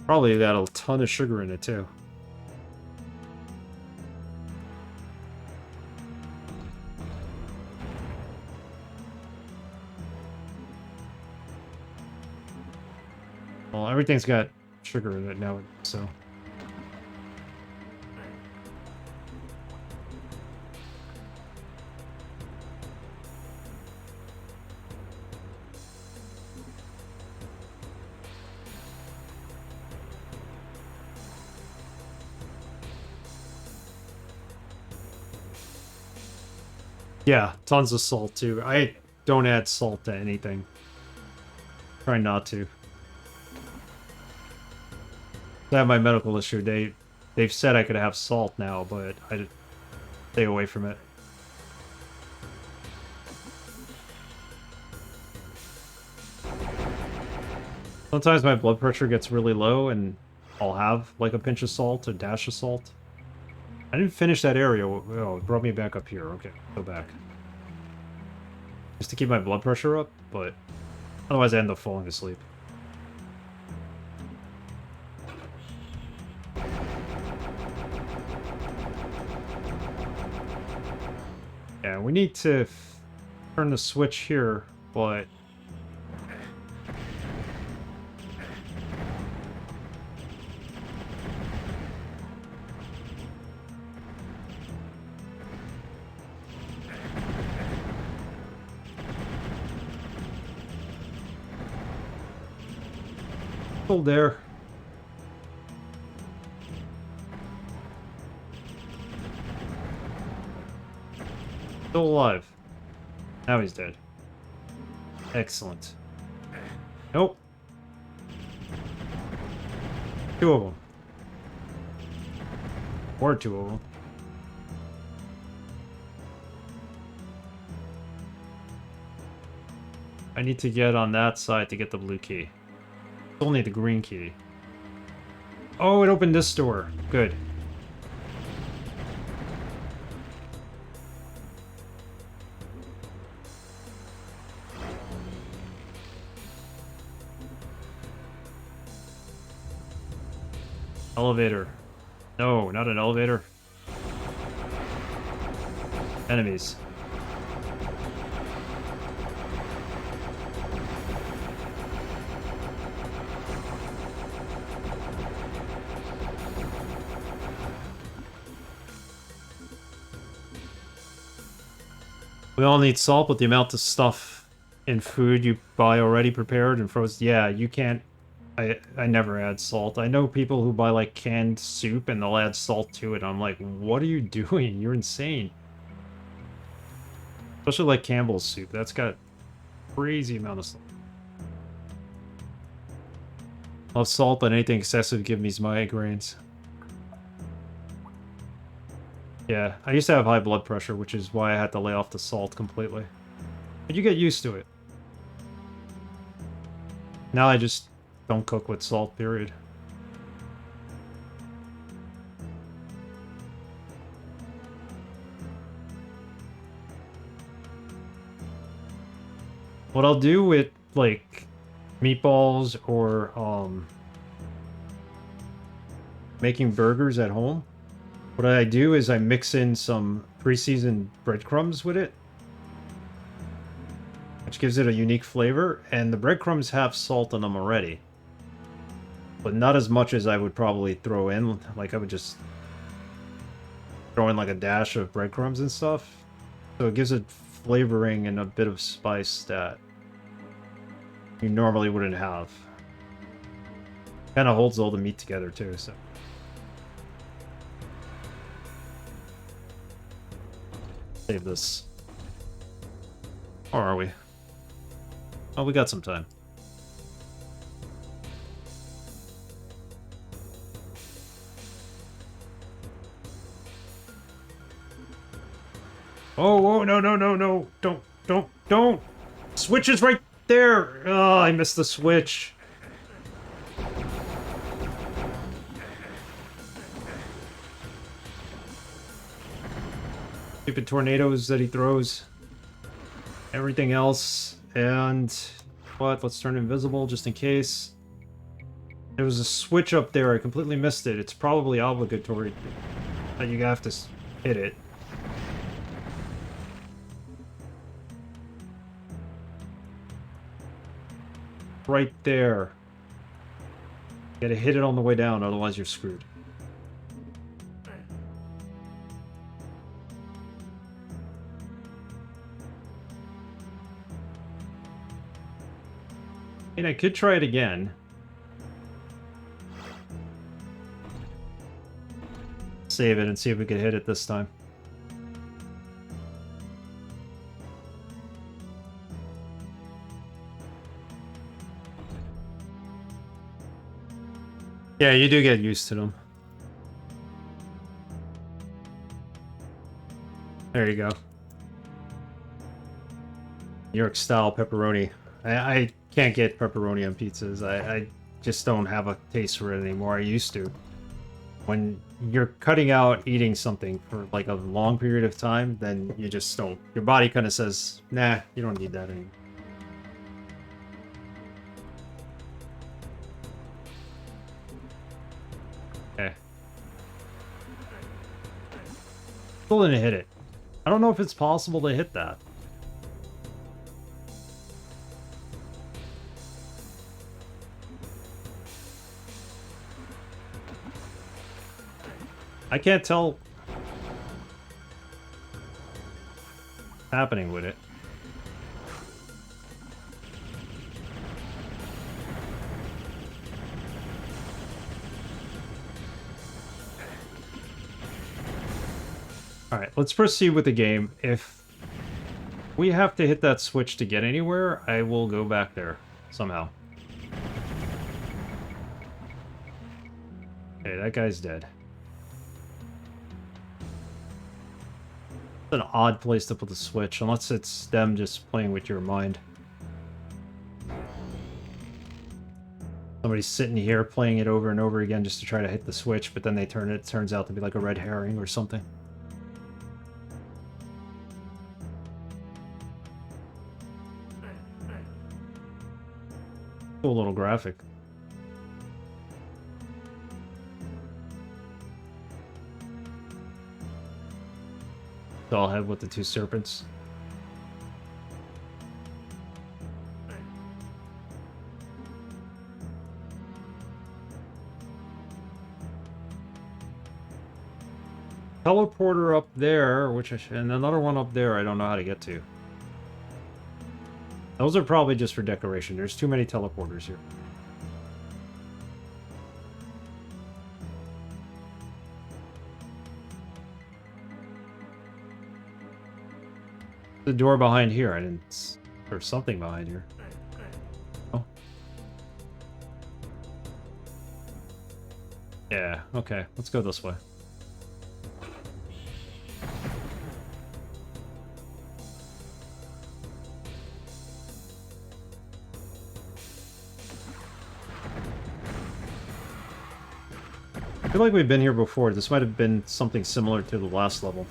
Probably got a ton of sugar in it too. Well, everything's got sugar in it now, so... Yeah, tons of salt too. I don't add salt to anything. Try not to. I have my medical issue. They've said I could have salt now, but I stay away from it. Sometimes my blood pressure gets really low and I'll have like a pinch of salt, a dash of salt. I didn't finish that area. Oh, it brought me back up here. Okay, go back. Just to keep my blood pressure up, but otherwise I end up falling asleep. Yeah, we need to turn the switch here, but... Still there. Still alive. Now he's dead. Excellent. Nope. Two of them. Or two of them. I need to get on that side to get the blue key. Still need the green key. Oh, it opened this door. Good. Elevator. No, not an elevator. Enemies. We all need salt, but the amount of stuff in food you buy already prepared and frozen. Yeah, you can't. I never add salt. I know people who buy like canned soup and they'll add salt to it. I'm like, what are you doing? You're insane. Especially like Campbell's soup. That's got crazy amount of salt. Love salt, but anything excessive gives me migraines. Yeah, I used to have high blood pressure, which is why I had to lay off the salt completely. But you get used to it. Now I just don't cook with salt, period. What I'll do with, like, meatballs or, making burgers at home, what I do is I mix in some pre-seasoned breadcrumbs with it, which gives it a unique flavor, and the breadcrumbs have salt in them already. But not as much as I would probably throw in. Like, I would just throw in like a dash of breadcrumbs and stuff. So it gives it flavoring and a bit of spice that you normally wouldn't have. Kind of holds all the meat together too, so. Save this. Or are we? Oh, we got some time. Oh, no, no, no, no. Don't. Switch is right there. Oh, I missed the switch. Stupid tornadoes that he throws. Everything else. And what? Let's turn invisible just in case. There was a switch up there. I completely missed it. It's probably obligatory that you have to hit it. Right there. You gotta hit it on the way down, otherwise you're screwed. And I could try it again. Save it and see if we could hit it this time. Yeah, you do get used to them. There you go. New York style pepperoni. I can't get pepperoni on pizzas. I just don't have a taste for it anymore. I used to. When you're cutting out eating something for like a long period of time, then you just don't. Your body kind of says, nah, you don't need that anymore. Okay. Still didn't hit it. I don't know if it's possible to hit that. I can't tell what's happening with it. Alright, let's proceed with the game. If we have to hit that switch to get anywhere, I will go back there somehow. Okay, that guy's dead. It's an odd place to put the switch, unless it's them just playing with your mind. Somebody's sitting here playing it over and over again just to try to hit the switch, but then they turn it. It turns out to be like a red herring or something. Cool little graphic. Doll head with the two serpents. Teleporter up there, which and another one up there I don't know how to get to. Those are probably just for decoration. There's too many teleporters here. The door behind here. I didn't... There's something behind here. Oh. Yeah, okay. Let's go this way. I feel like we've been here before. This might have been something similar to the last level.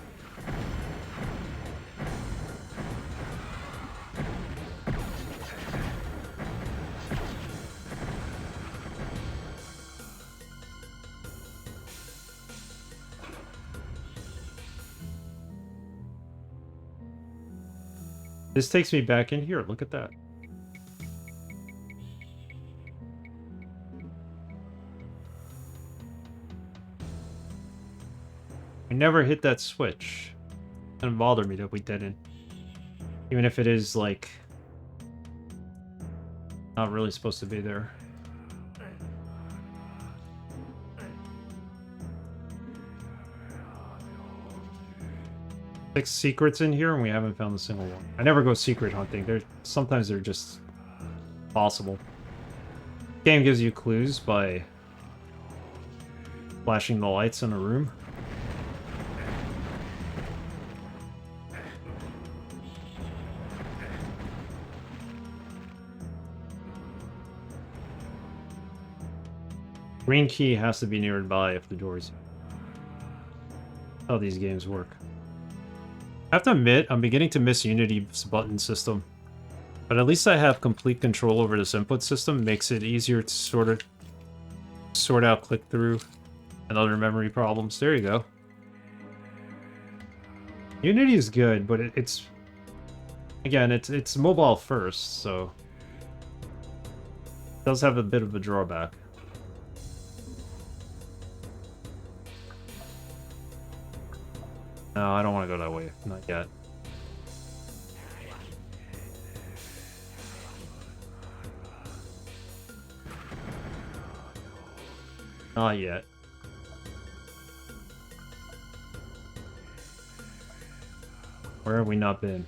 This takes me back in here. Look at that. I never hit that switch. It doesn't bother me that we didn't. Even if it is, like, not really supposed to be there. Six secrets in here, and we haven't found a single one. I never go secret hunting. Sometimes they're just possible. Game gives you clues by flashing the lights in a room. Green key has to be nearby if the door's... How these games work. I have to admit, I'm beginning to miss Unity's button system. But at least I have complete control over this input system. Makes it easier to sort out click-through and other memory problems. There you go. Unity is good, but it's... Again, it's mobile first, so... It does have a bit of a drawback. No, I don't want to go that way. Not yet. Not yet. Where have we not been?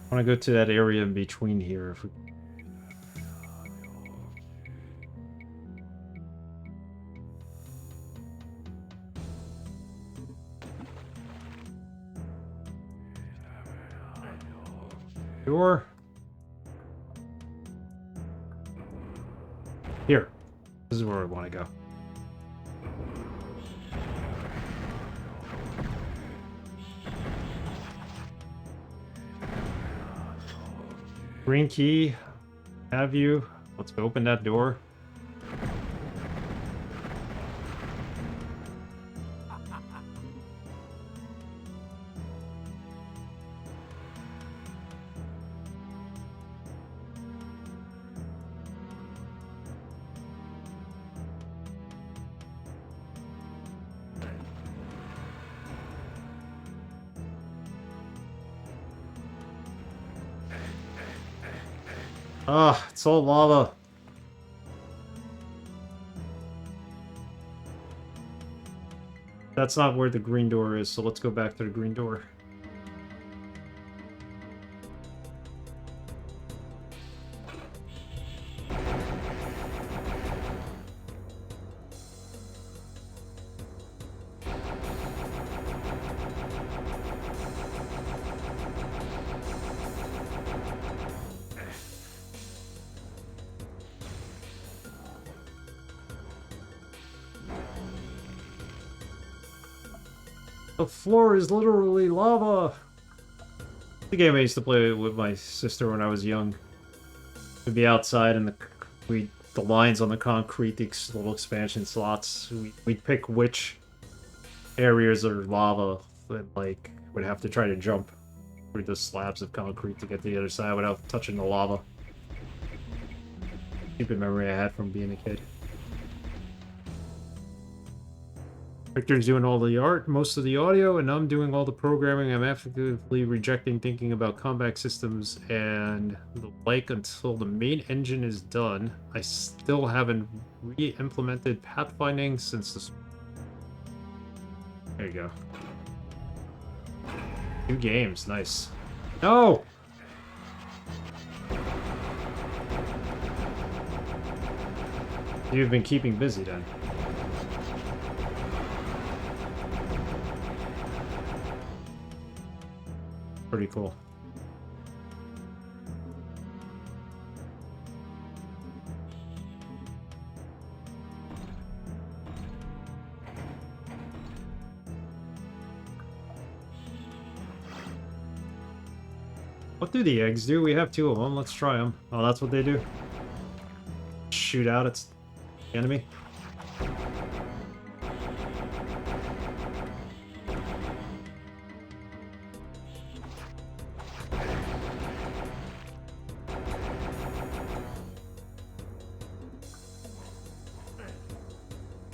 I want to go to that area in between here. If we... Door. Here. This is where I want to go. Green key. Have you? Let's open that door. Ah, it's all lava. That's not where the green door is, so let's go back to the green door. The floor is literally lava! The game I used to play with my sister when I was young. We'd be outside and the lines on the concrete, these little expansion slots, we'd pick which areas are lava that, like, would have to try to jump through the slabs of concrete to get to the other side without touching the lava. Stupid memory I had from being a kid. Victor's doing all the art, most of the audio, and I'm doing all the programming. I'm actively rejecting thinking about combat systems and the like until the main engine is done. I still haven't re-implemented pathfinding since the... There you go. 2 games, nice. No! You've been keeping busy then. Pretty cool. What do the eggs do? We have 2 of them. Let's try them. Oh, that's what they do? Shoot out its enemy?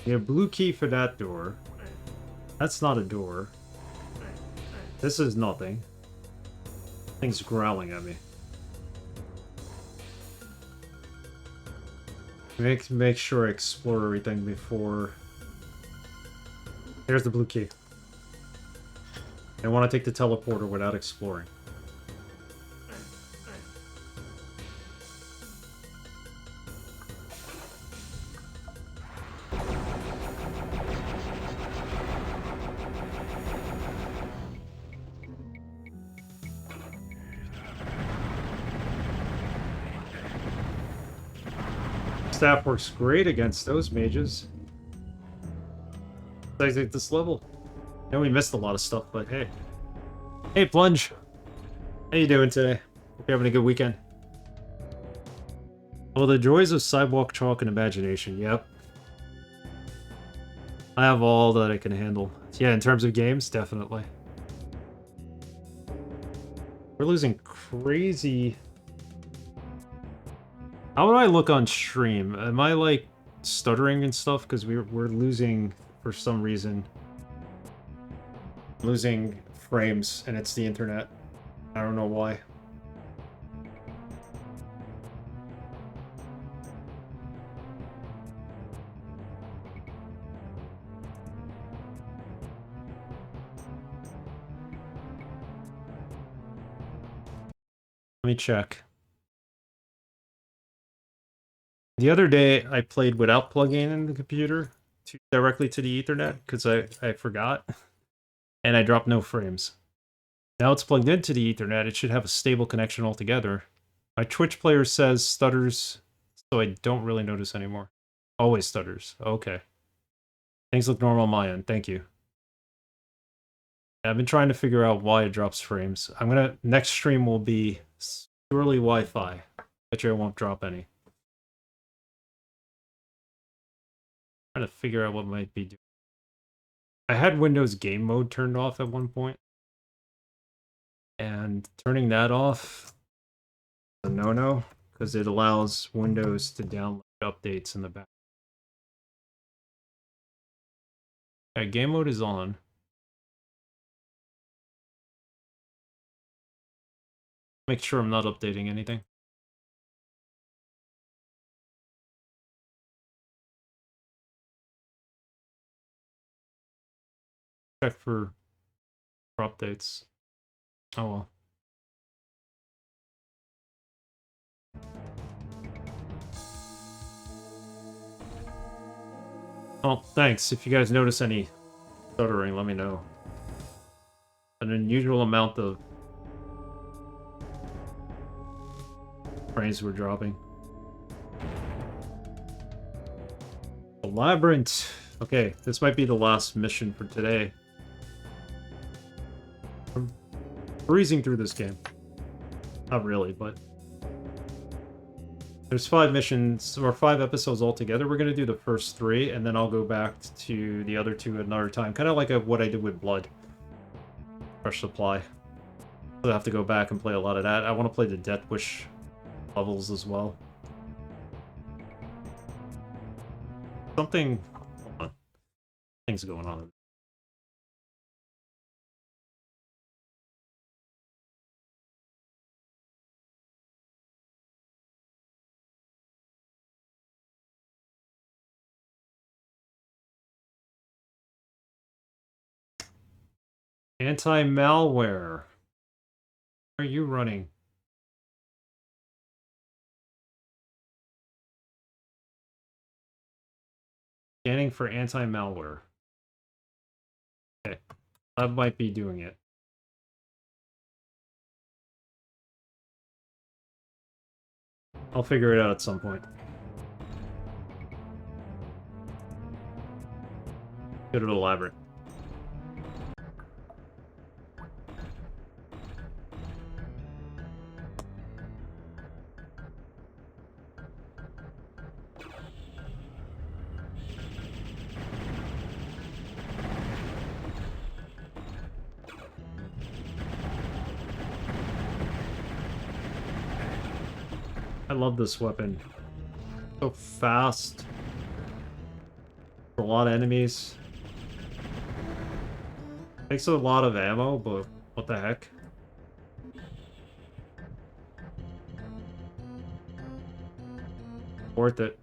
You have blue key for that door. That's not a door. This is nothing. Thing's growling at me. Make sure I explore everything before... Here's the blue key. I want to take the teleporter without exploring. Staff works great against those mages. I think this level. I know we missed a lot of stuff, but hey. Hey, Plunge. How you doing today? Hope you're having a good weekend. Oh, the joys of sidewalk chalk and imagination. Yep. I have all that I can handle. Yeah, in terms of games, definitely. We're losing crazy... How would I look on stream? Am I, like, stuttering and stuff? Because we're losing, for some reason, losing frames, and it's the internet. I don't know why. Let me check. The other day, I played without plugging in the computer directly to the Ethernet, because I forgot, and I dropped no frames. Now it's plugged into the Ethernet, it should have a stable connection altogether. My Twitch player says stutters, so I don't really notice anymore. Always stutters. Okay. Things look normal on my end, thank you. I've been trying to figure out why it drops frames. Next stream will be purely Wi-Fi. Bet you I won't drop any. Trying to figure out what might be doing. I had Windows game mode turned off at one point. And turning that off is a no-no, because it allows Windows to download updates in the back. Okay, game mode is on. Make sure I'm not updating anything. Check for updates. Oh well. Oh, thanks. If you guys notice any stuttering, let me know. An unusual amount of frames were dropping. The labyrinth. Okay, this might be the last mission for today. I'm breezing through this game. Not really, but... There's 5 missions, or 5 episodes altogether. We're going to do the first 3, and then I'll go back to the other 2 at another time. Kind of like what I did with Blood. Fresh Supply. I'll have to go back and play a lot of that. I want to play the Death Wish levels as well. Something... Hold on. Things going on. Anti-malware. Are you running? Scanning for anti-malware. Okay. That might be doing it. I'll figure it out at some point. Go to the labyrinth. I love this weapon. So fast. A lot of enemies. Takes a lot of ammo, but what the heck? Worth it.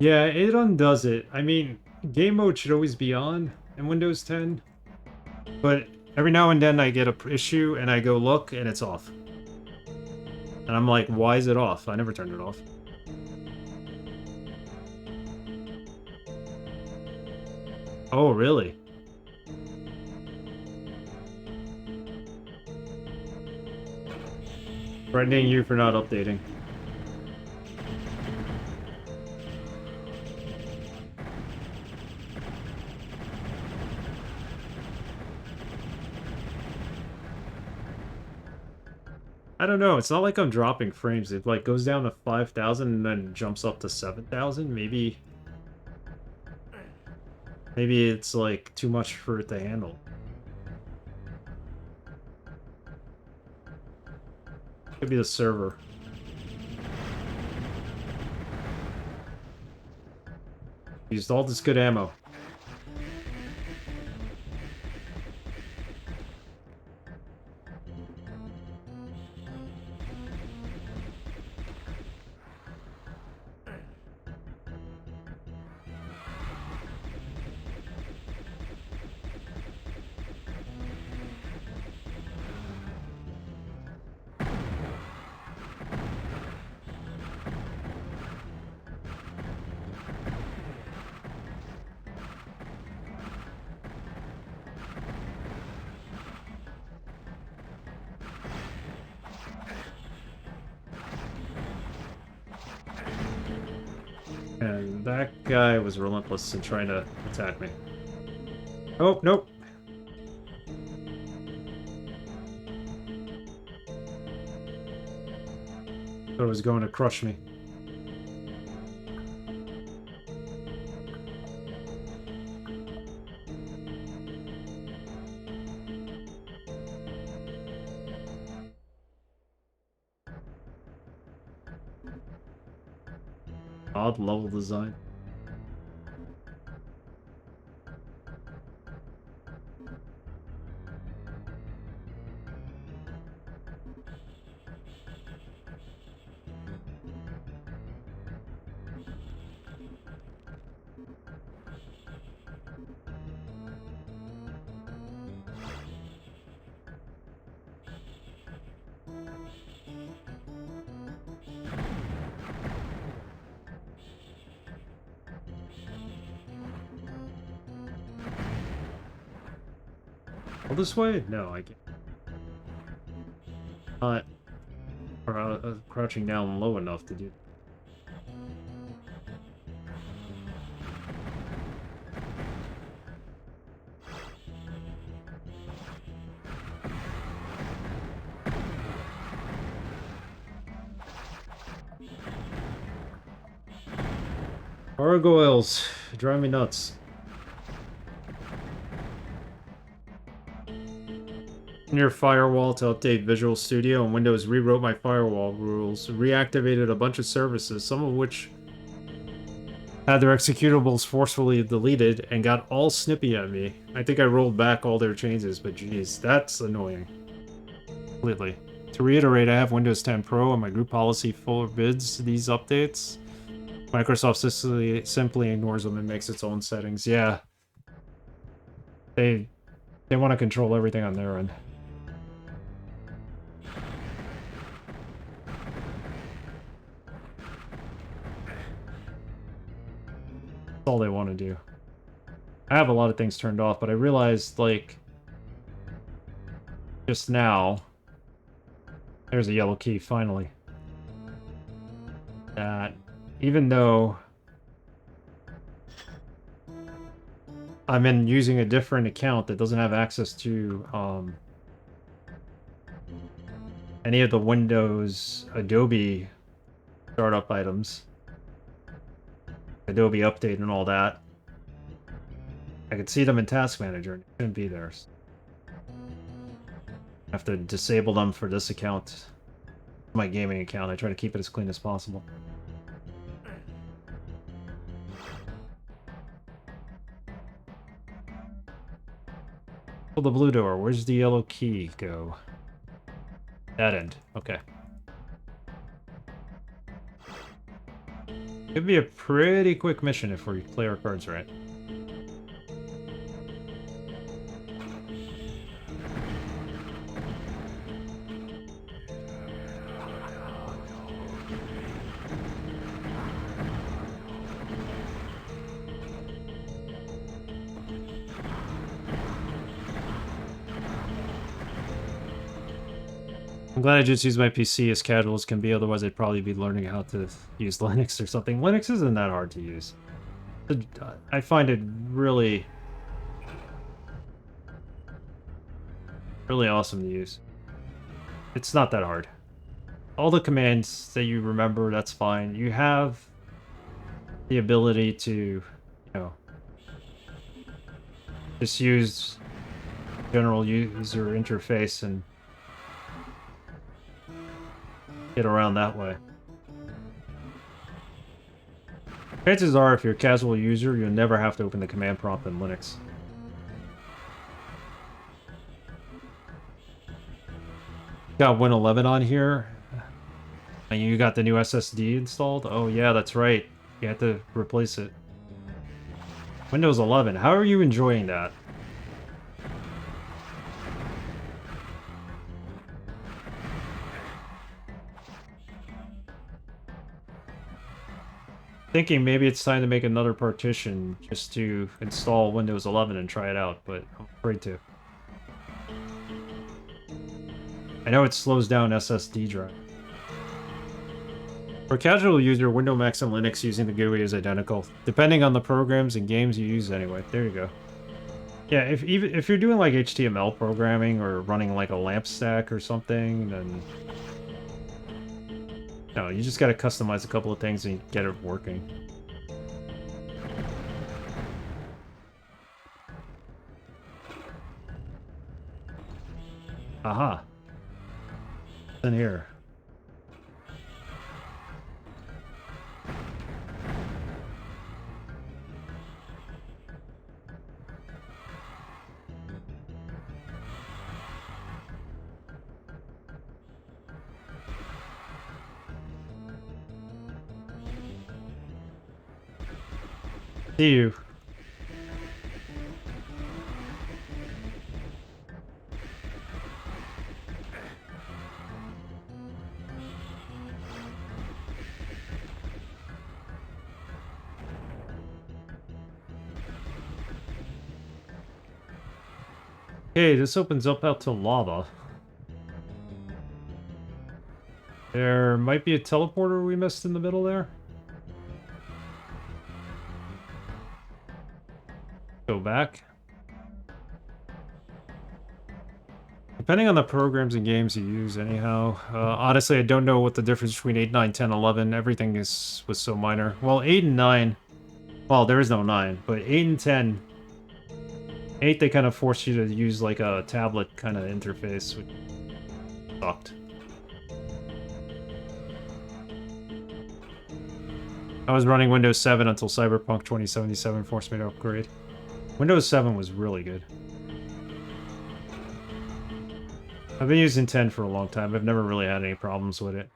Yeah, it undoes it. I mean, game mode should always be on in Windows 10, but every now and then I get a issue and I go look and it's off. And I'm like, why is it off? I never turned it off. Oh, really? Threatening you for not updating. I don't know, it's not like I'm dropping frames. It like goes down to 5,000 and then jumps up to 7,000. Maybe it's like too much for it to handle. Could be the server. Used all this good ammo. And that guy was relentless in trying to attack me. Oh, nope. Thought it was going to crush me. Odd level design. All this way? No, I can't. Not crouching down low enough to do. Gargoyles drive me nuts. Your firewall to update Visual Studio, and Windows rewrote my firewall rules, reactivated a bunch of services, some of which had their executables forcefully deleted, and got all snippy at me. I think I rolled back all their changes, but geez, that's annoying. Completely. To reiterate, I have Windows 10 Pro, and my group policy forbids these updates. Microsoft simply ignores them and makes its own settings. Yeah. They want to control everything on their end. That's all they want to do. I have a lot of things turned off, but I realized, like, just now, there's a yellow key, finally. That, even though I'm in using a different account that doesn't have access to any of the Windows Adobe startup items, Adobe Update and all that. I could see them in Task Manager and it shouldn't be there. I have to disable them for this account, my gaming account. I try to keep it as clean as possible. Oh, the blue door. Where's the yellow key go? That end. Okay. Could be a pretty quick mission if we play our cards right. I'm glad I just use my PC as casual as can be, otherwise I'd probably be learning how to use Linux or something. Linux isn't that hard to use. I find it really awesome to use. It's not that hard. All the commands that you remember, that's fine. You have the ability to, you know, just use general user interface and get around that way. Chances are, if you're a casual user, you'll never have to open the command prompt in Linux. Got Win 11 on here. And you got the new SSD installed? Oh yeah, that's right. You had to replace it. Windows 11, how are you enjoying that? Thinking maybe it's time to make another partition just to install Windows 11 and try it out, but I'm afraid to. I know it slows down SSD drive. For a casual user, Windows Max and Linux using the GUI is identical, depending on the programs and games you use anyway. There you go. Yeah, if you're doing like HTML programming or running like a lamp stack or something, then no, you just gotta customize a couple of things and get it working. Aha. What's in here? See you. Okay, this opens up out to lava. There might be a teleporter we missed in the middle there. Go back. Depending on the programs and games you use, anyhow. Honestly, I don't know what the difference between 8, 9, 10, 11, everything was so minor. Well, 8 and 9, well, there is no 9, but 8 and 10, 8, they kind of forced you to use like a tablet kind of interface, which sucked. I was running Windows 7 until Cyberpunk 2077 forced me to upgrade. Windows 7 was really good. I've been using 10 for a long time. I've never really had any problems with it.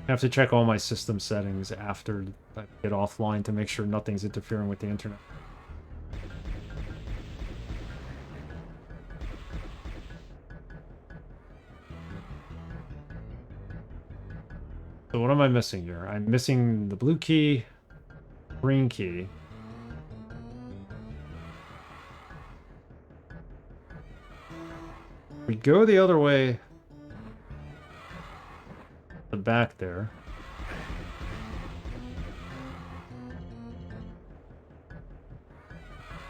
I have to check all my system settings after I get offline to make sure nothing's interfering with the internet. So what am I missing here? I'm missing the blue key, green key. We go the other way. The back there.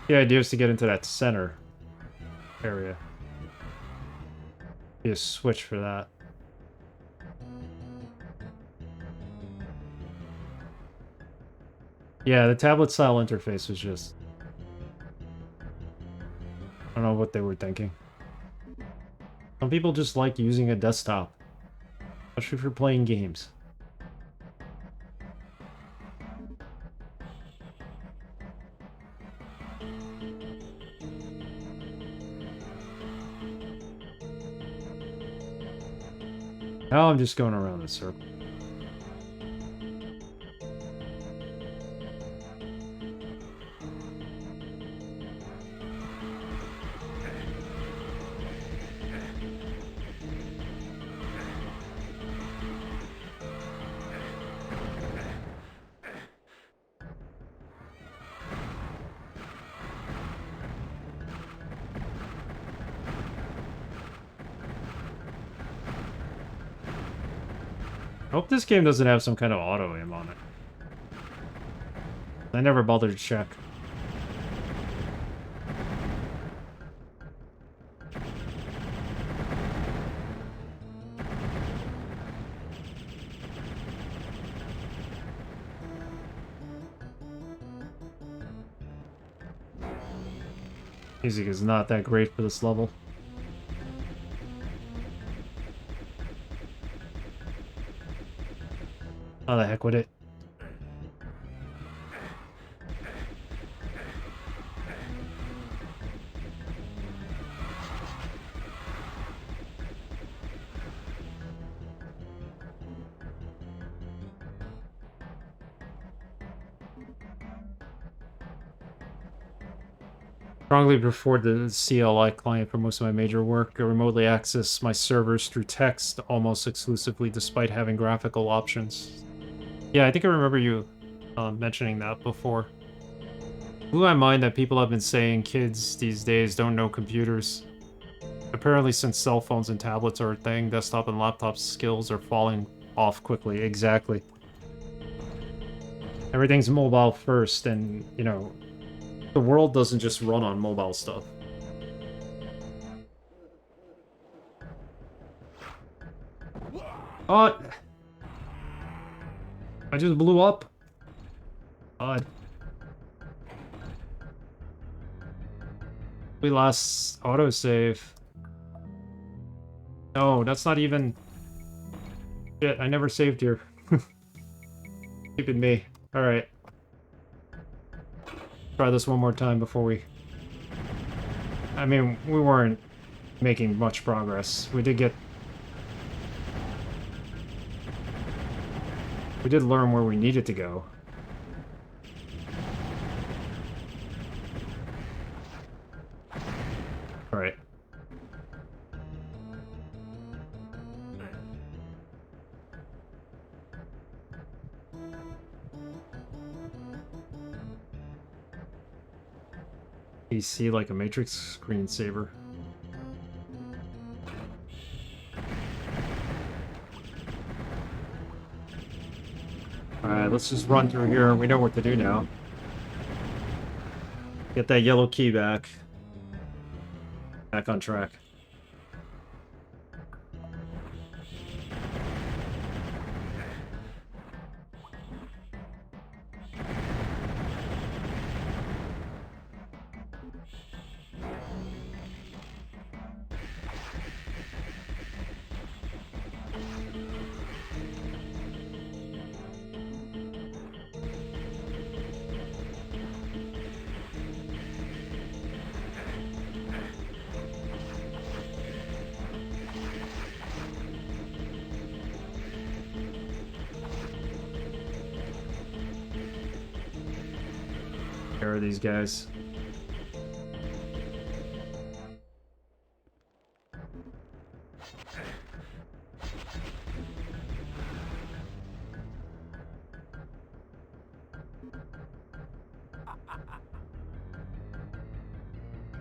The idea is to get into that center area. Be a switch for that. Yeah, the tablet style interface was just... I don't know what they were thinking. Some people just like using a desktop. Especially for playing games. Now I'm just going around in a circle. I hope this game doesn't have some kind of auto-aim on it. I never bothered to check. Music is not that great for this level. How the heck with it? Strongly prefer the CLI client for most of my major work. I remotely access my servers through text almost exclusively despite having graphical options. Yeah, I think I remember you mentioning that before. Blew my mind that people have been saying kids these days don't know computers. Apparently, since cell phones and tablets are a thing, desktop and laptop skills are falling off quickly. Exactly. Everything's mobile first, and, you know, the world doesn't just run on mobile stuff. Oh! I just blew up. God. We lost autosave. No, that's not even... Shit, I never saved here. Stupid me. Alright. Try this one more time before we... I mean, we weren't making much progress. We did get... We did learn where we needed to go. Alright. PC like a Matrix screensaver. Alright, let's just run through here. We know what to do now. Get that yellow key back. Back on track. Where are these guys?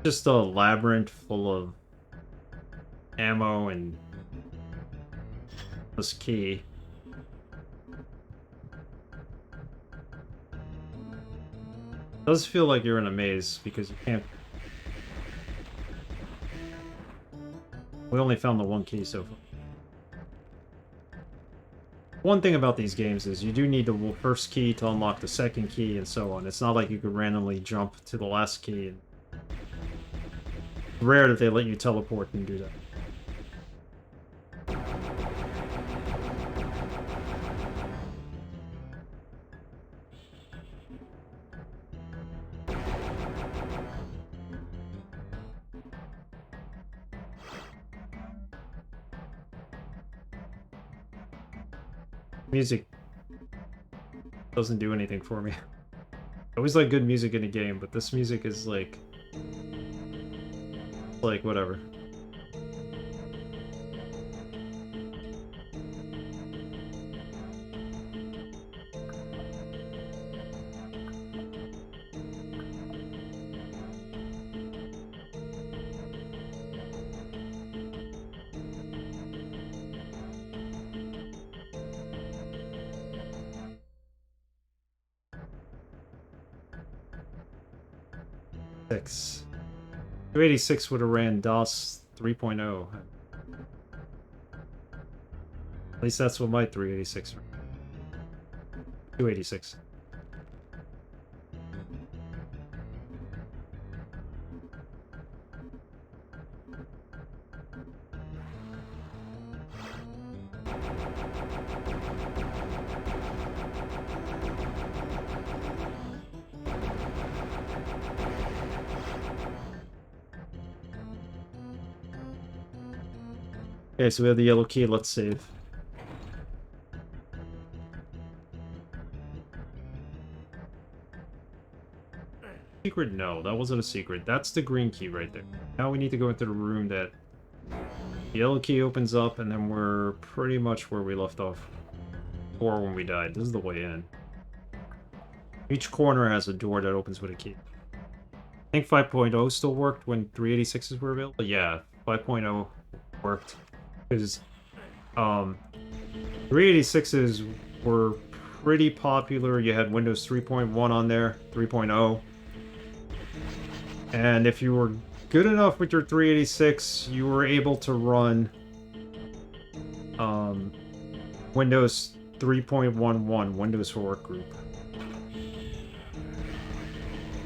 Just a labyrinth full of ammo and this key. does feel like you're in a maze because you can't. We only found the one key so far. One thing about these games is you do need the first key to unlock the second key and so on. It's not like you could randomly jump to the last key. And it's rare that they let you teleport and do that. Music doesn't do anything for me. I always like good music in a game, but this music is like whatever. Six. 286 would have ran DOS 3.0. At least that's what my 386 ran. 286. Okay, so we have the yellow key. Let's save. Secret? No, that wasn't a secret. That's the green key right there. Now we need to go into the room that the yellow key opens up, and then we're pretty much where we left off before when we died. This is the way in. Each corner has a door that opens with a key. I think 5.0 still worked when 386s were available. Yeah, 5.0 worked. Because 386s were pretty popular. You had Windows 3.1 on there, 3.0. And if you were good enough with your 386, you were able to run Windows 3.11, Windows for Workgroup.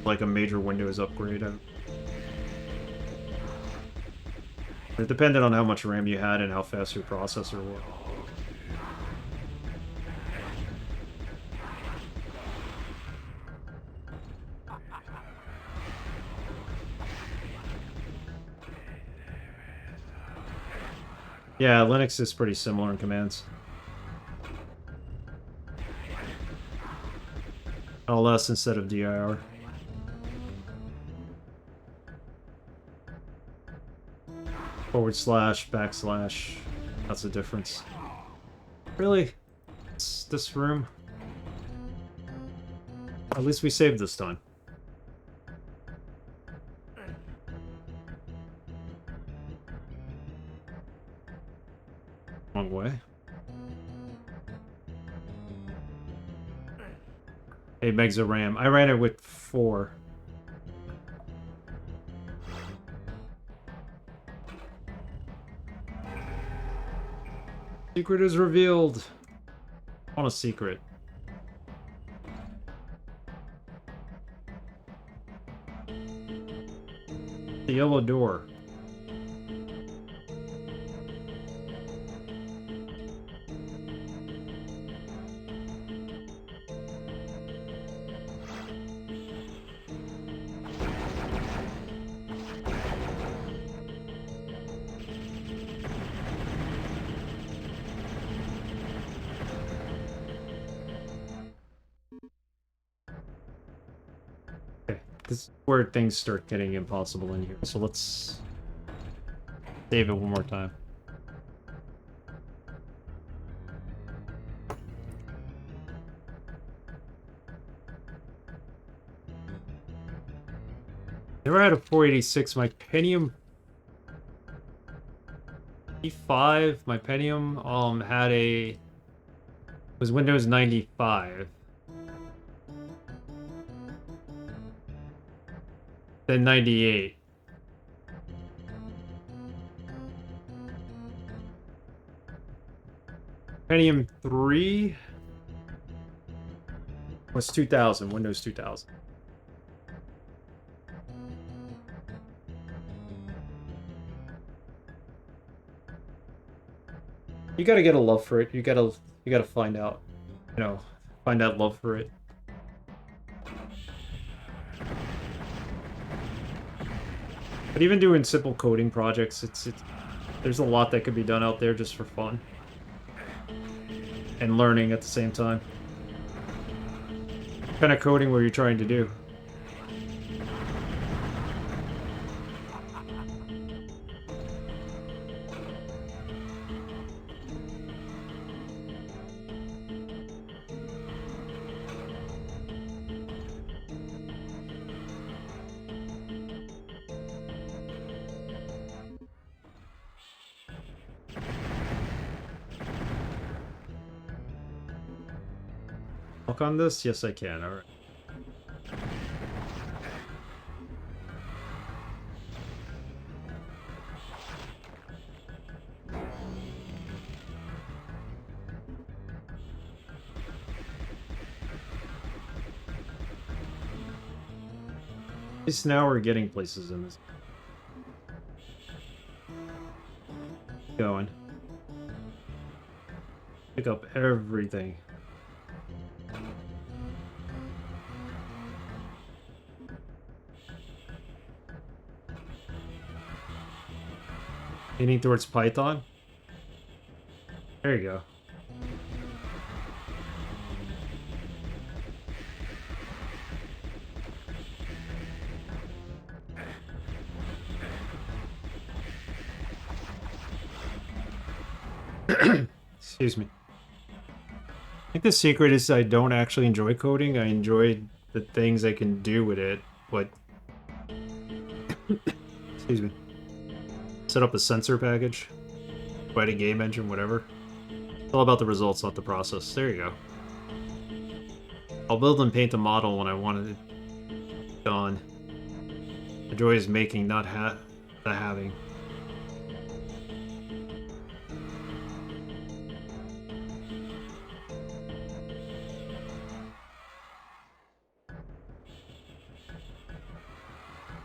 Like a major Windows upgrade. It depended on how much RAM you had and how fast your processor was. Yeah, Linux is pretty similar in commands. LS instead of dir. // backslash. That's the difference. Really? This room? At least we saved this time. Wrong way. 8 megs of RAM. I ran it with 4. Secret is revealed. I want a secret. The yellow door. This is where things start getting impossible in here. So let's save it one more time. Never had a 486. My Pentium E5, my Pentium had a was Windows 95. Then 98. Pentium 3 was 2000, Windows 2000. You gotta get a love for it. You gotta find out, find that love for it. But even doing simple coding projects, there's a lot that could be done out there just for fun. And learning at the same time. What kind of coding were you trying to do? On this? Yes, I can. All right. At least now we're getting places in this. Going. Pick up everything. Leaning towards Python? There you go. Excuse me. I think the secret is I don't actually enjoy coding. I enjoy the things I can do with it, but... Excuse me. Set up a sensor package, write a game engine, whatever. It's all about the results, not the process. There you go. I'll build and paint a model when I want it done. The joy is making, not the having.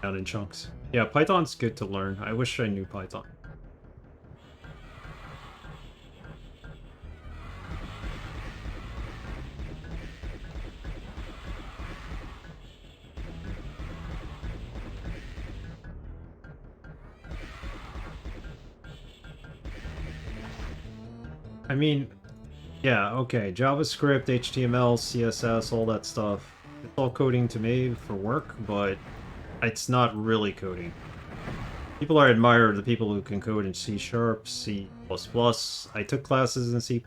Out in chunks. Yeah, Python's good to learn. I wish I knew Python. I mean, yeah, okay. JavaScript, HTML, CSS, all that stuff. It's all coding to me for work, but it's not really coding. People I admire the people who can code in C#, C++. I took classes in C++,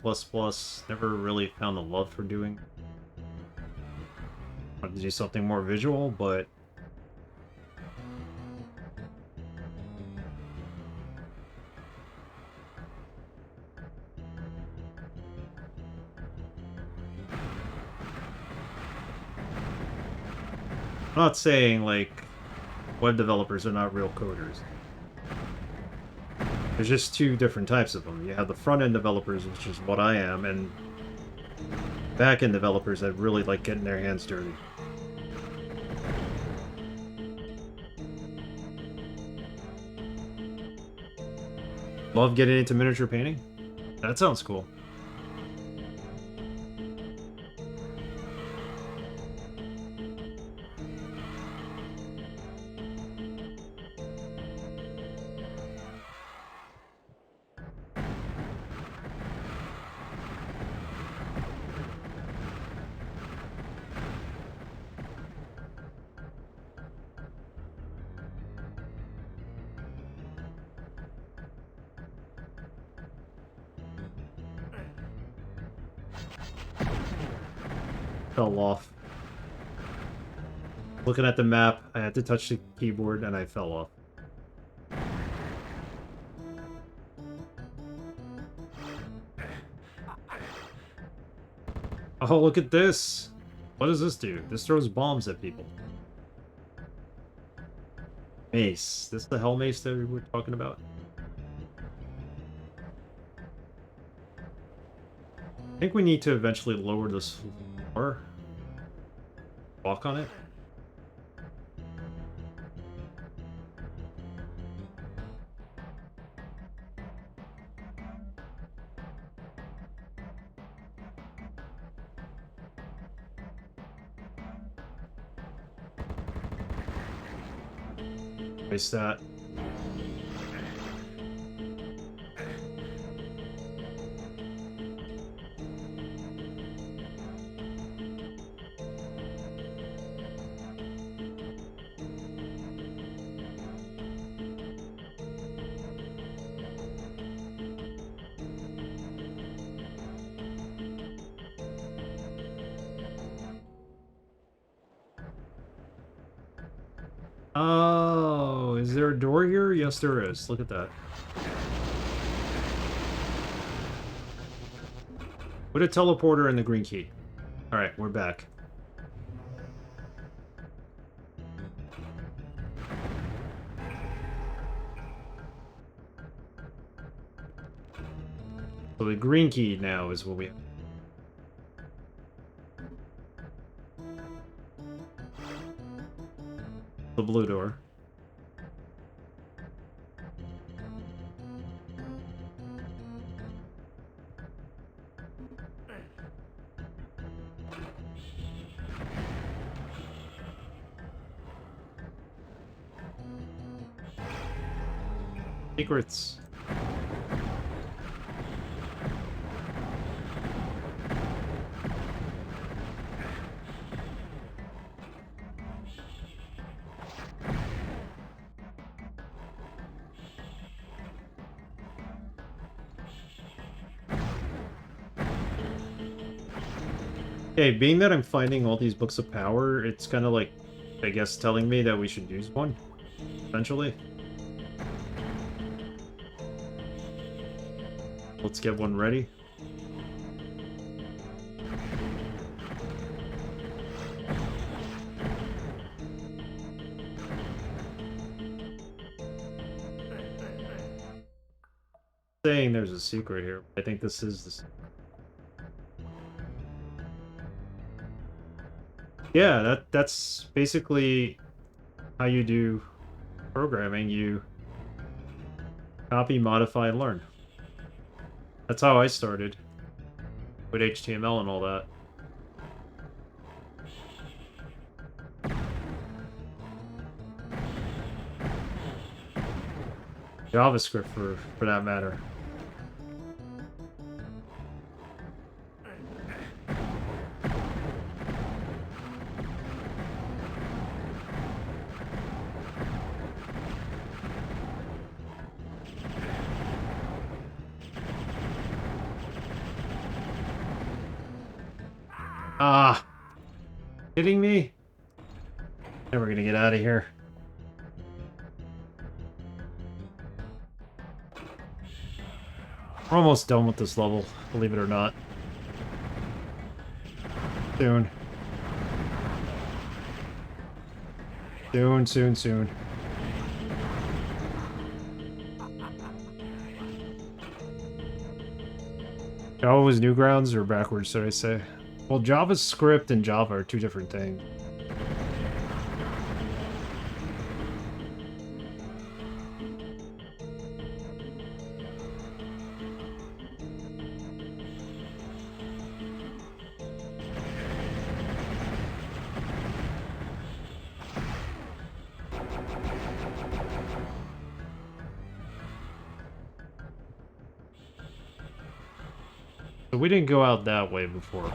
never really found the love for doing. I wanted to do something more visual, but... I'm not saying, like, web developers are not real coders. There's just two different types of them. You have the front-end developers, which is what I am, and back-end developers that really like getting their hands dirty. Love getting into miniature painting? That sounds cool. Fell off. Looking at the map, I had to touch the keyboard and I fell off. Oh, look at this! What does this do? This throws bombs at people. Mace. This the hell mace that we were talking about? I think we need to eventually lower this floor. Walk on it. Waste that. Oh, is there a door here? Yes, there is. Look at that. Put a teleporter in the green key. Alright, we're back. So the green key now is what we have. The blue door. Secrets. Okay, being that I'm finding all these books of power, it's kind of like, I guess, telling me that we should use one, eventually. Let's get one ready. Saying there's a secret here. I think this is the... Yeah, that's basically how you do programming. You copy, modify, learn. That's how I started with HTML and all that. JavaScript for that matter. Ah, kidding me? Never gonna get out of here. We're almost done with this level, believe it or not. Soon. Soon, soon, soon. Java was Newgrounds, or backwards, should I say? Well, JavaScript and Java are two different things. So we didn't go out that way before.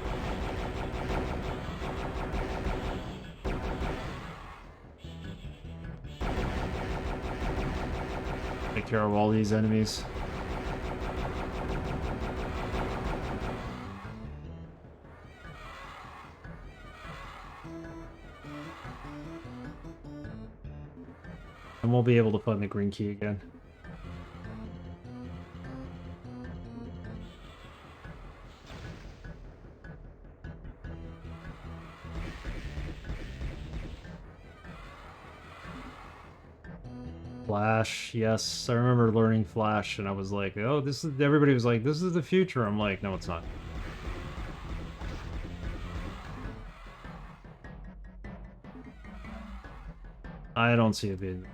Take care of all these enemies. And we'll be able to find the green key again. Flash. Yes, I remember learning Flash, and I was like, "Oh, this is." Everybody was like, "This is the future." I'm like, "No, it's not." I don't see it being.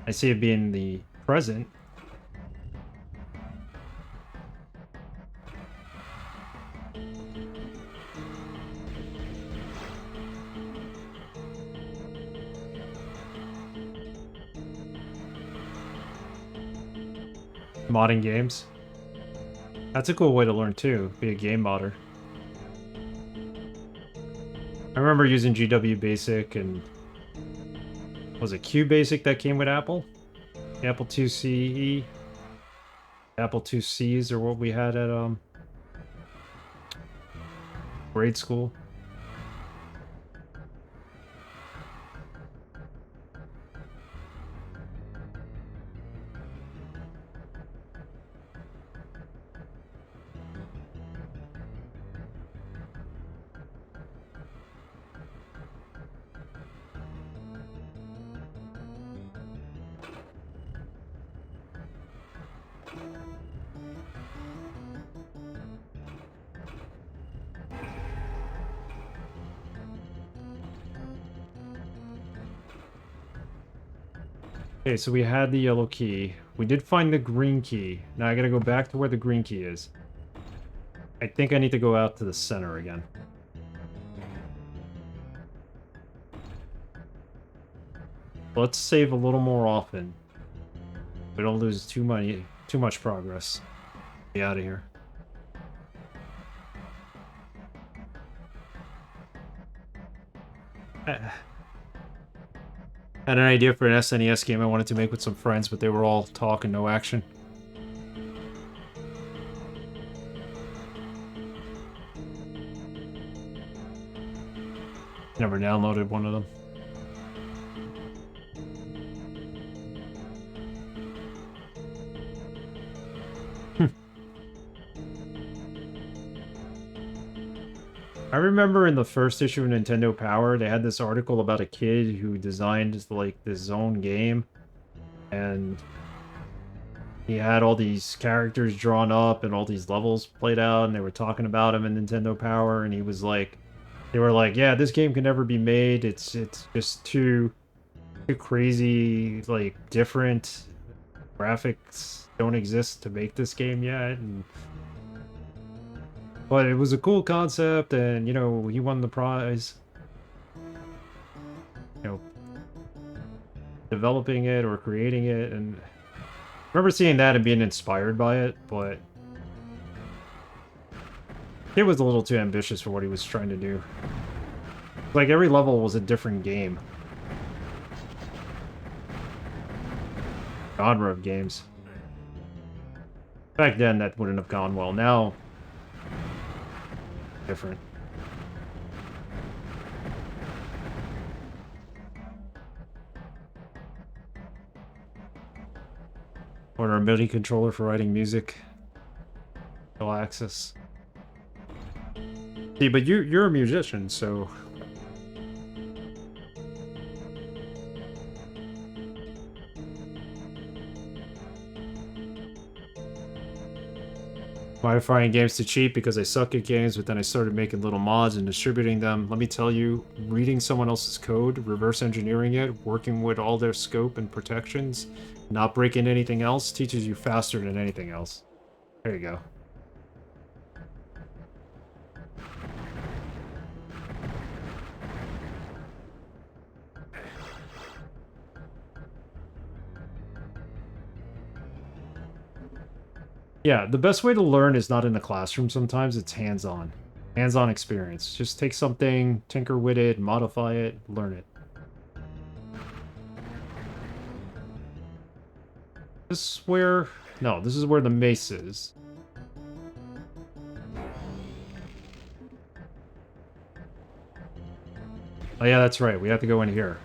I see it being the present. Modding games. That's a cool way to learn too. Be a game modder. I remember using GW Basic and was it Q Basic that came with Apple? The Apple IIe, Apple IIcs are what we had at grade school. Okay, so we had the yellow key. We did find the green key. Now I gotta go back to where the green key is. I think I need to go out to the center again. Let's save a little more often. We don't lose too much progress. Be out of here. Had an idea for an SNES game I wanted to make with some friends, but they were all talk and no action. Never downloaded one of them. I remember in the first issue of Nintendo Power, they had this article about a kid who designed like this own game, and he had all these characters drawn up and all these levels played out, and they were talking about him in Nintendo Power, and he was like, they were like, yeah, this game can never be made. It's just too crazy, like different graphics don't exist to make this game yet, and but it was a cool concept, and, you know, he won the prize. You know, developing it or creating it, and I remember seeing that and being inspired by it, but it was a little too ambitious for what he was trying to do. Like, every level was a different game. Genre of games. Back then, that wouldn't have gone well. Now, different. Order a MIDI controller for writing music. No access. See, but you're a musician, so modifying games to cheat because I suck at games, but then I started making little mods and distributing them. Let me tell you, reading someone else's code, reverse engineering it, working with all their scope and protections, not breaking anything else, teaches you faster than anything else. There you go. Yeah, the best way to learn is not in the classroom sometimes, it's hands-on. Hands-on experience. Just take something, tinker with it, modify it, learn it. This is where... No, this is where the mace is. Oh yeah, that's right, we have to go in here.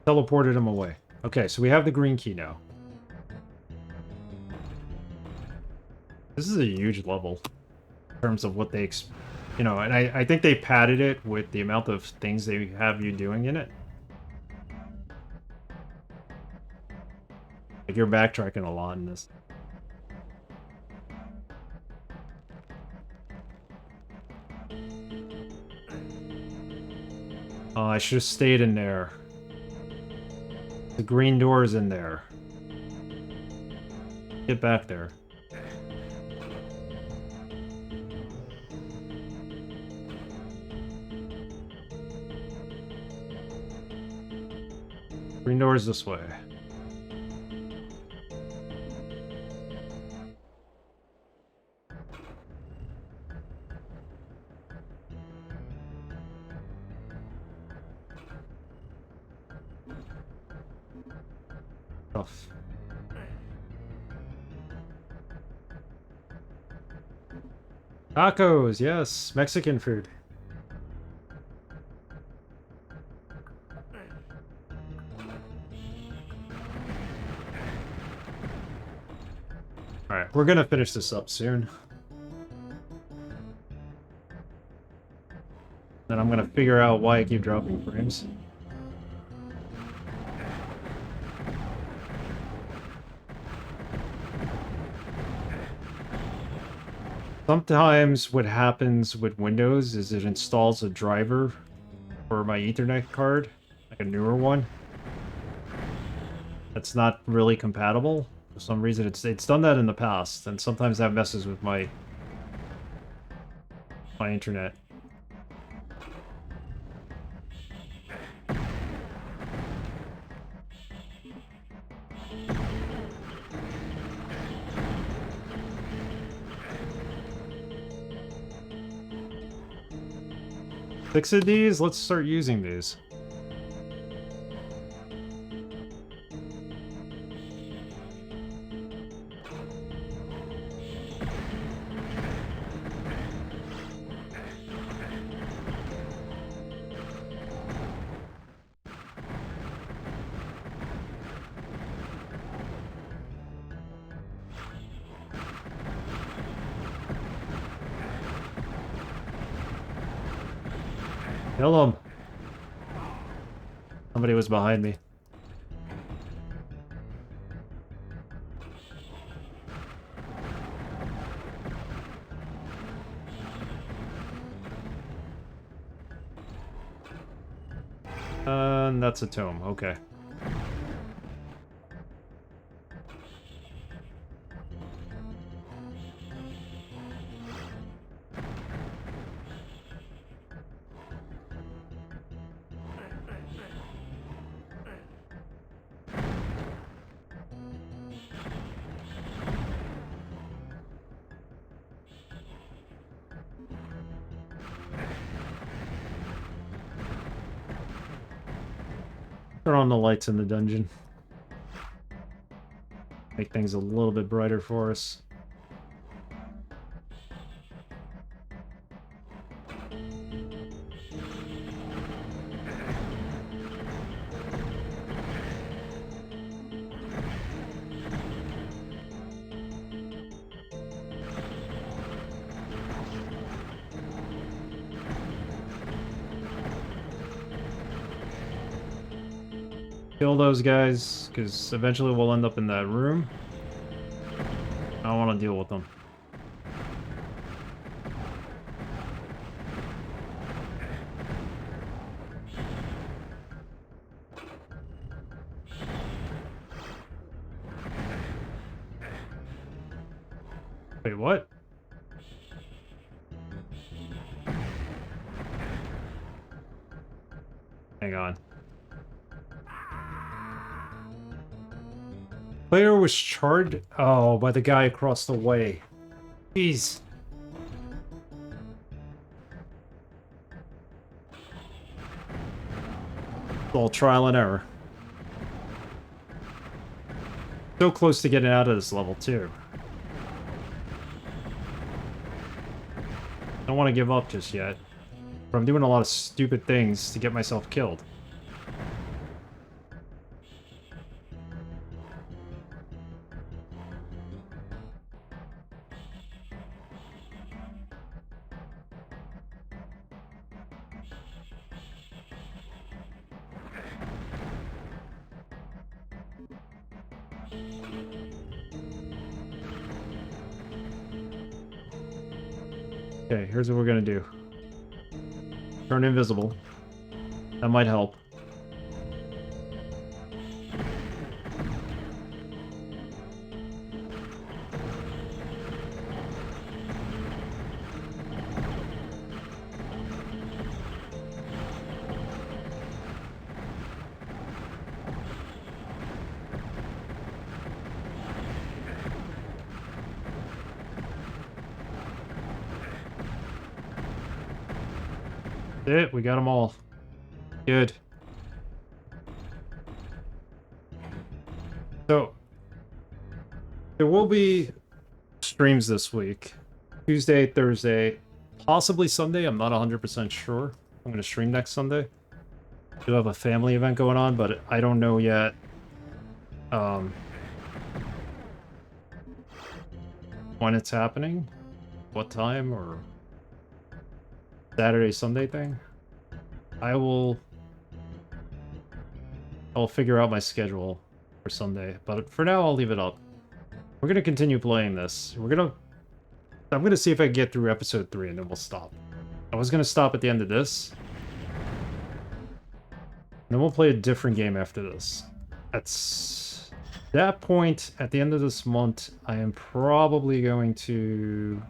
Teleported him away. Okay, so we have the green key now. This is a huge level in terms of what they You know, and I think they padded it with the amount of things they have you doing in it. Like, you're backtracking a lot in this. Oh, I should have stayed in there. The green door is in there. Get back there. Green door is this way. Tough. Tacos, yes, Mexican food. Alright, we're gonna finish this up soon. Then I'm gonna figure out why I keep dropping frames. Sometimes what happens with Windows is it installs a driver for my Ethernet card, like a newer one, that's not really compatible. For some reason, it's done that in the past, and sometimes that messes with my internet. Six of these? Let's start using these. Kill him. Somebody was behind me. And that's a tome, okay. Turn on the lights in the dungeon. Make things a little bit brighter for us. Kill those guys, because eventually we'll end up in that room. I don't want to deal with them. Wait, what? Hang on. Player was charged? Oh, by the guy across the way. Jeez. It's all trial and error. So close to getting out of this level, too. Don't want to give up just yet. But I'm doing a lot of stupid things to get myself killed. Okay, here's what we're gonna do. Turn invisible. That might help. It, we got them all. Good. So, there will be streams this week. Tuesday, Thursday, possibly Sunday. I'm not 100% sure. I'm going to stream next Sunday. I do have a family event going on, but I don't know yet. When it's happening, what time, or Saturday, Sunday thing. I'll figure out my schedule for Sunday, but for now I'll leave it up. We're gonna continue playing this. I'm gonna see if I can get through episode 3 and then we'll stop. I was gonna stop at the end of this. And then we'll play a different game after this. At that point, at the end of this month, I am probably going to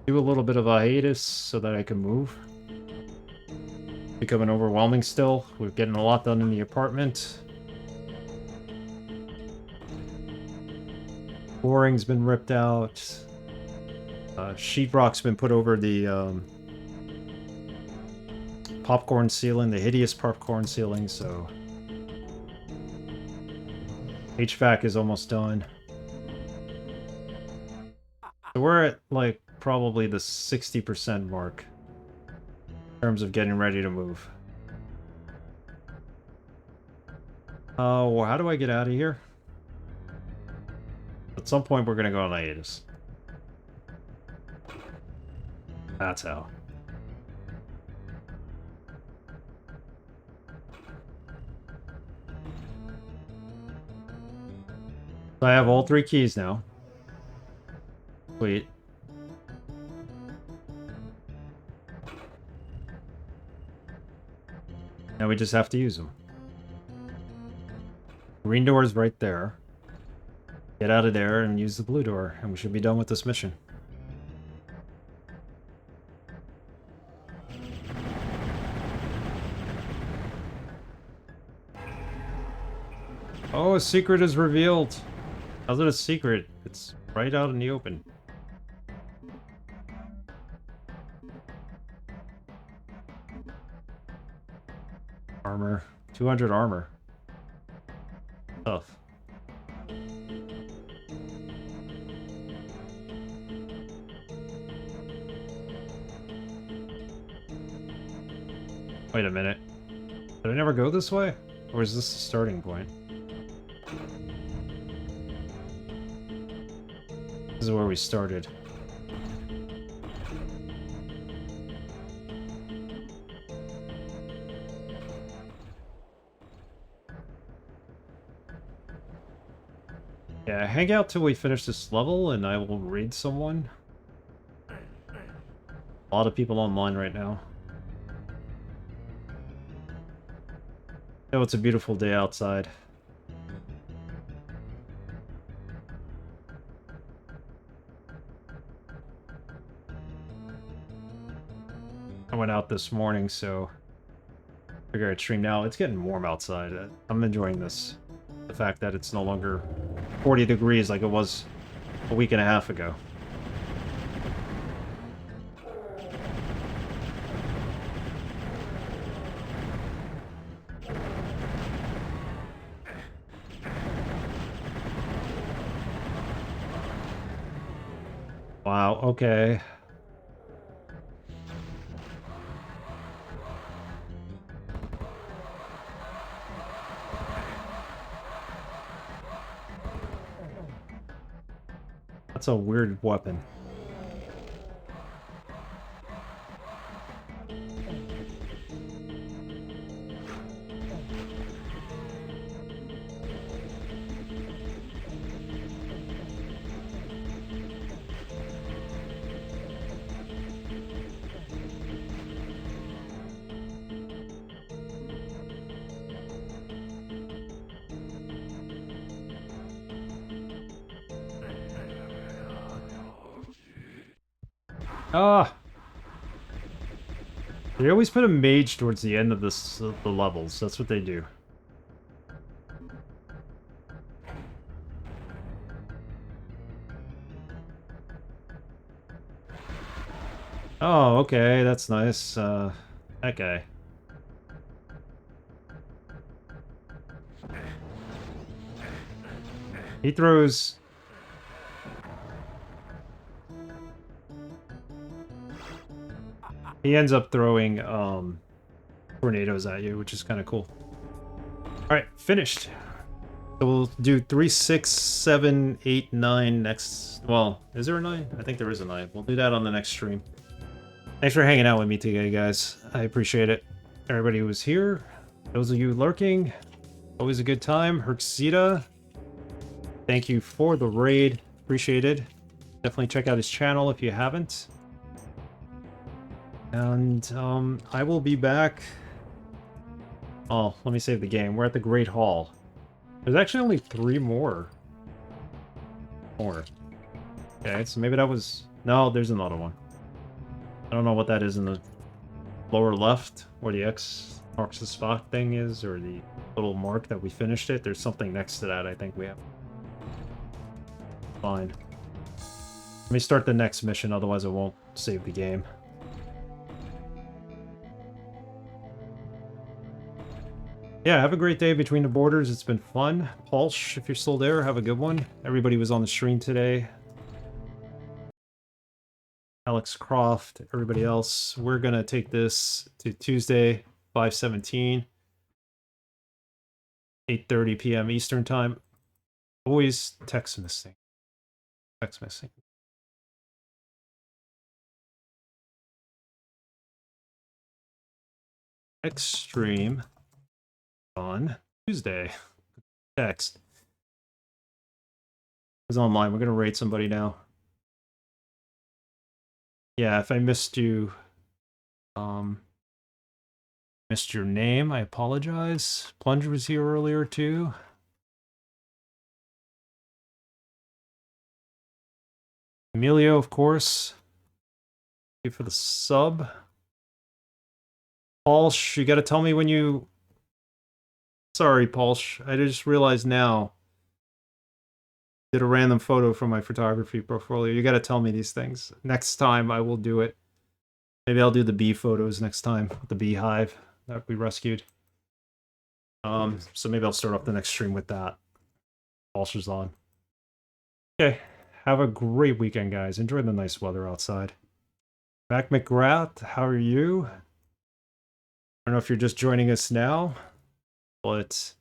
do a little bit of a hiatus so that I can move. Becoming overwhelming still. We're getting a lot done in the apartment. Flooring's been ripped out. Sheetrock's been put over the popcorn ceiling, the hideous popcorn ceiling, so HVAC is almost done. So we're at, like, probably the 60% mark in terms of getting ready to move. Oh, well, how do I get out of here? At some point, we're gonna go on hiatus. That's how. So I have all 3 keys now. Wait. Now we just have to use them. Green door is right there. Get out of there and use the blue door, and we should be done with this mission. Oh, a secret is revealed. How's it a secret? It's right out in the open. Armor. 200 armor. Tough. Wait a minute. Did I never go this way? Or is this the starting point? This is where we started. Yeah, hang out till we finish this level and I will raid someone. A lot of people online right now. Oh, it's a beautiful day outside. I went out this morning, so I figure I'd stream now. It's getting warm outside. I'm enjoying this. The fact that it's no longer 40 degrees like it was a week and a half ago. Wow, okay. That's a weird weapon. Ah! They always put a mage towards the end of the levels. That's what they do. Oh, okay, that's nice. Okay. He throws... He ends up throwing, tornadoes at you, which is kind of cool. Alright, finished. So we'll do 3, 6, 7, 8, 9 next... Well, is there a 9? I think there is a 9. We'll do that on the next stream. Thanks for hanging out with me today, guys. I appreciate it. Everybody who was here, those of you lurking, always a good time. Herxita, thank you for the raid. Appreciated. Definitely check out his channel if you haven't. And I will be back. Oh, let me save the game. We're at the Great Hall. There's actually only 3 more. Okay, so maybe that was... No, there's another one. I don't know what that is in the lower left, where the X marks the spot thing is, or the little mark that we finished it. There's something next to that I think we have. Fine. Let me start the next mission, otherwise I won't save the game. Yeah, have a great day between the borders. It's been fun. Pulse, if you're still there, have a good one. Everybody was on the stream today. Alex Croft, everybody else. We're gonna take this to Tuesday, 5/17, 8:30 p.m. Eastern time. Always text missing. Text missing. Next stream on Tuesday. Text. Is online. We're gonna raid somebody now. Yeah, if I missed you, missed your name, I apologize. Plunger was here earlier too. Emilio, of course. Thank you for the sub. Paulsh, you gotta tell me when you... Sorry, Paulsh. I just realized now. Did a random photo from my photography portfolio. You gotta tell me these things. Next time I will do it. Maybe I'll do the bee photos next time. The beehive that we rescued. So maybe I'll start off the next stream with that. Paulsh on. Okay. Have a great weekend, guys. Enjoy the nice weather outside. Mac McGrath, how are you? I don't know if you're just joining us now, but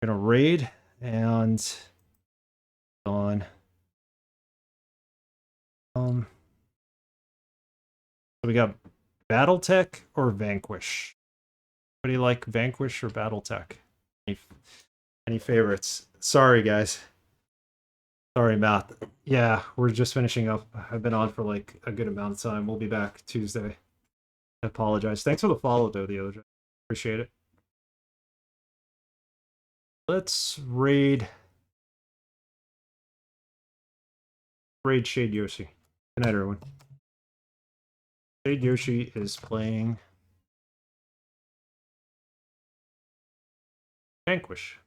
I'm gonna raid and on. So we got BattleTech or Vanquish. Anybody like Vanquish or BattleTech? Any favorites? Sorry, guys. Sorry, Matt. Yeah, we're just finishing up. I've been on for like a good amount of time. We'll be back Tuesday. I apologize. Thanks for the follow, though, the other day. Appreciate it. Let's raid Shade Yoshi. Good night, everyone. Shade Yoshi is playing Vanquish.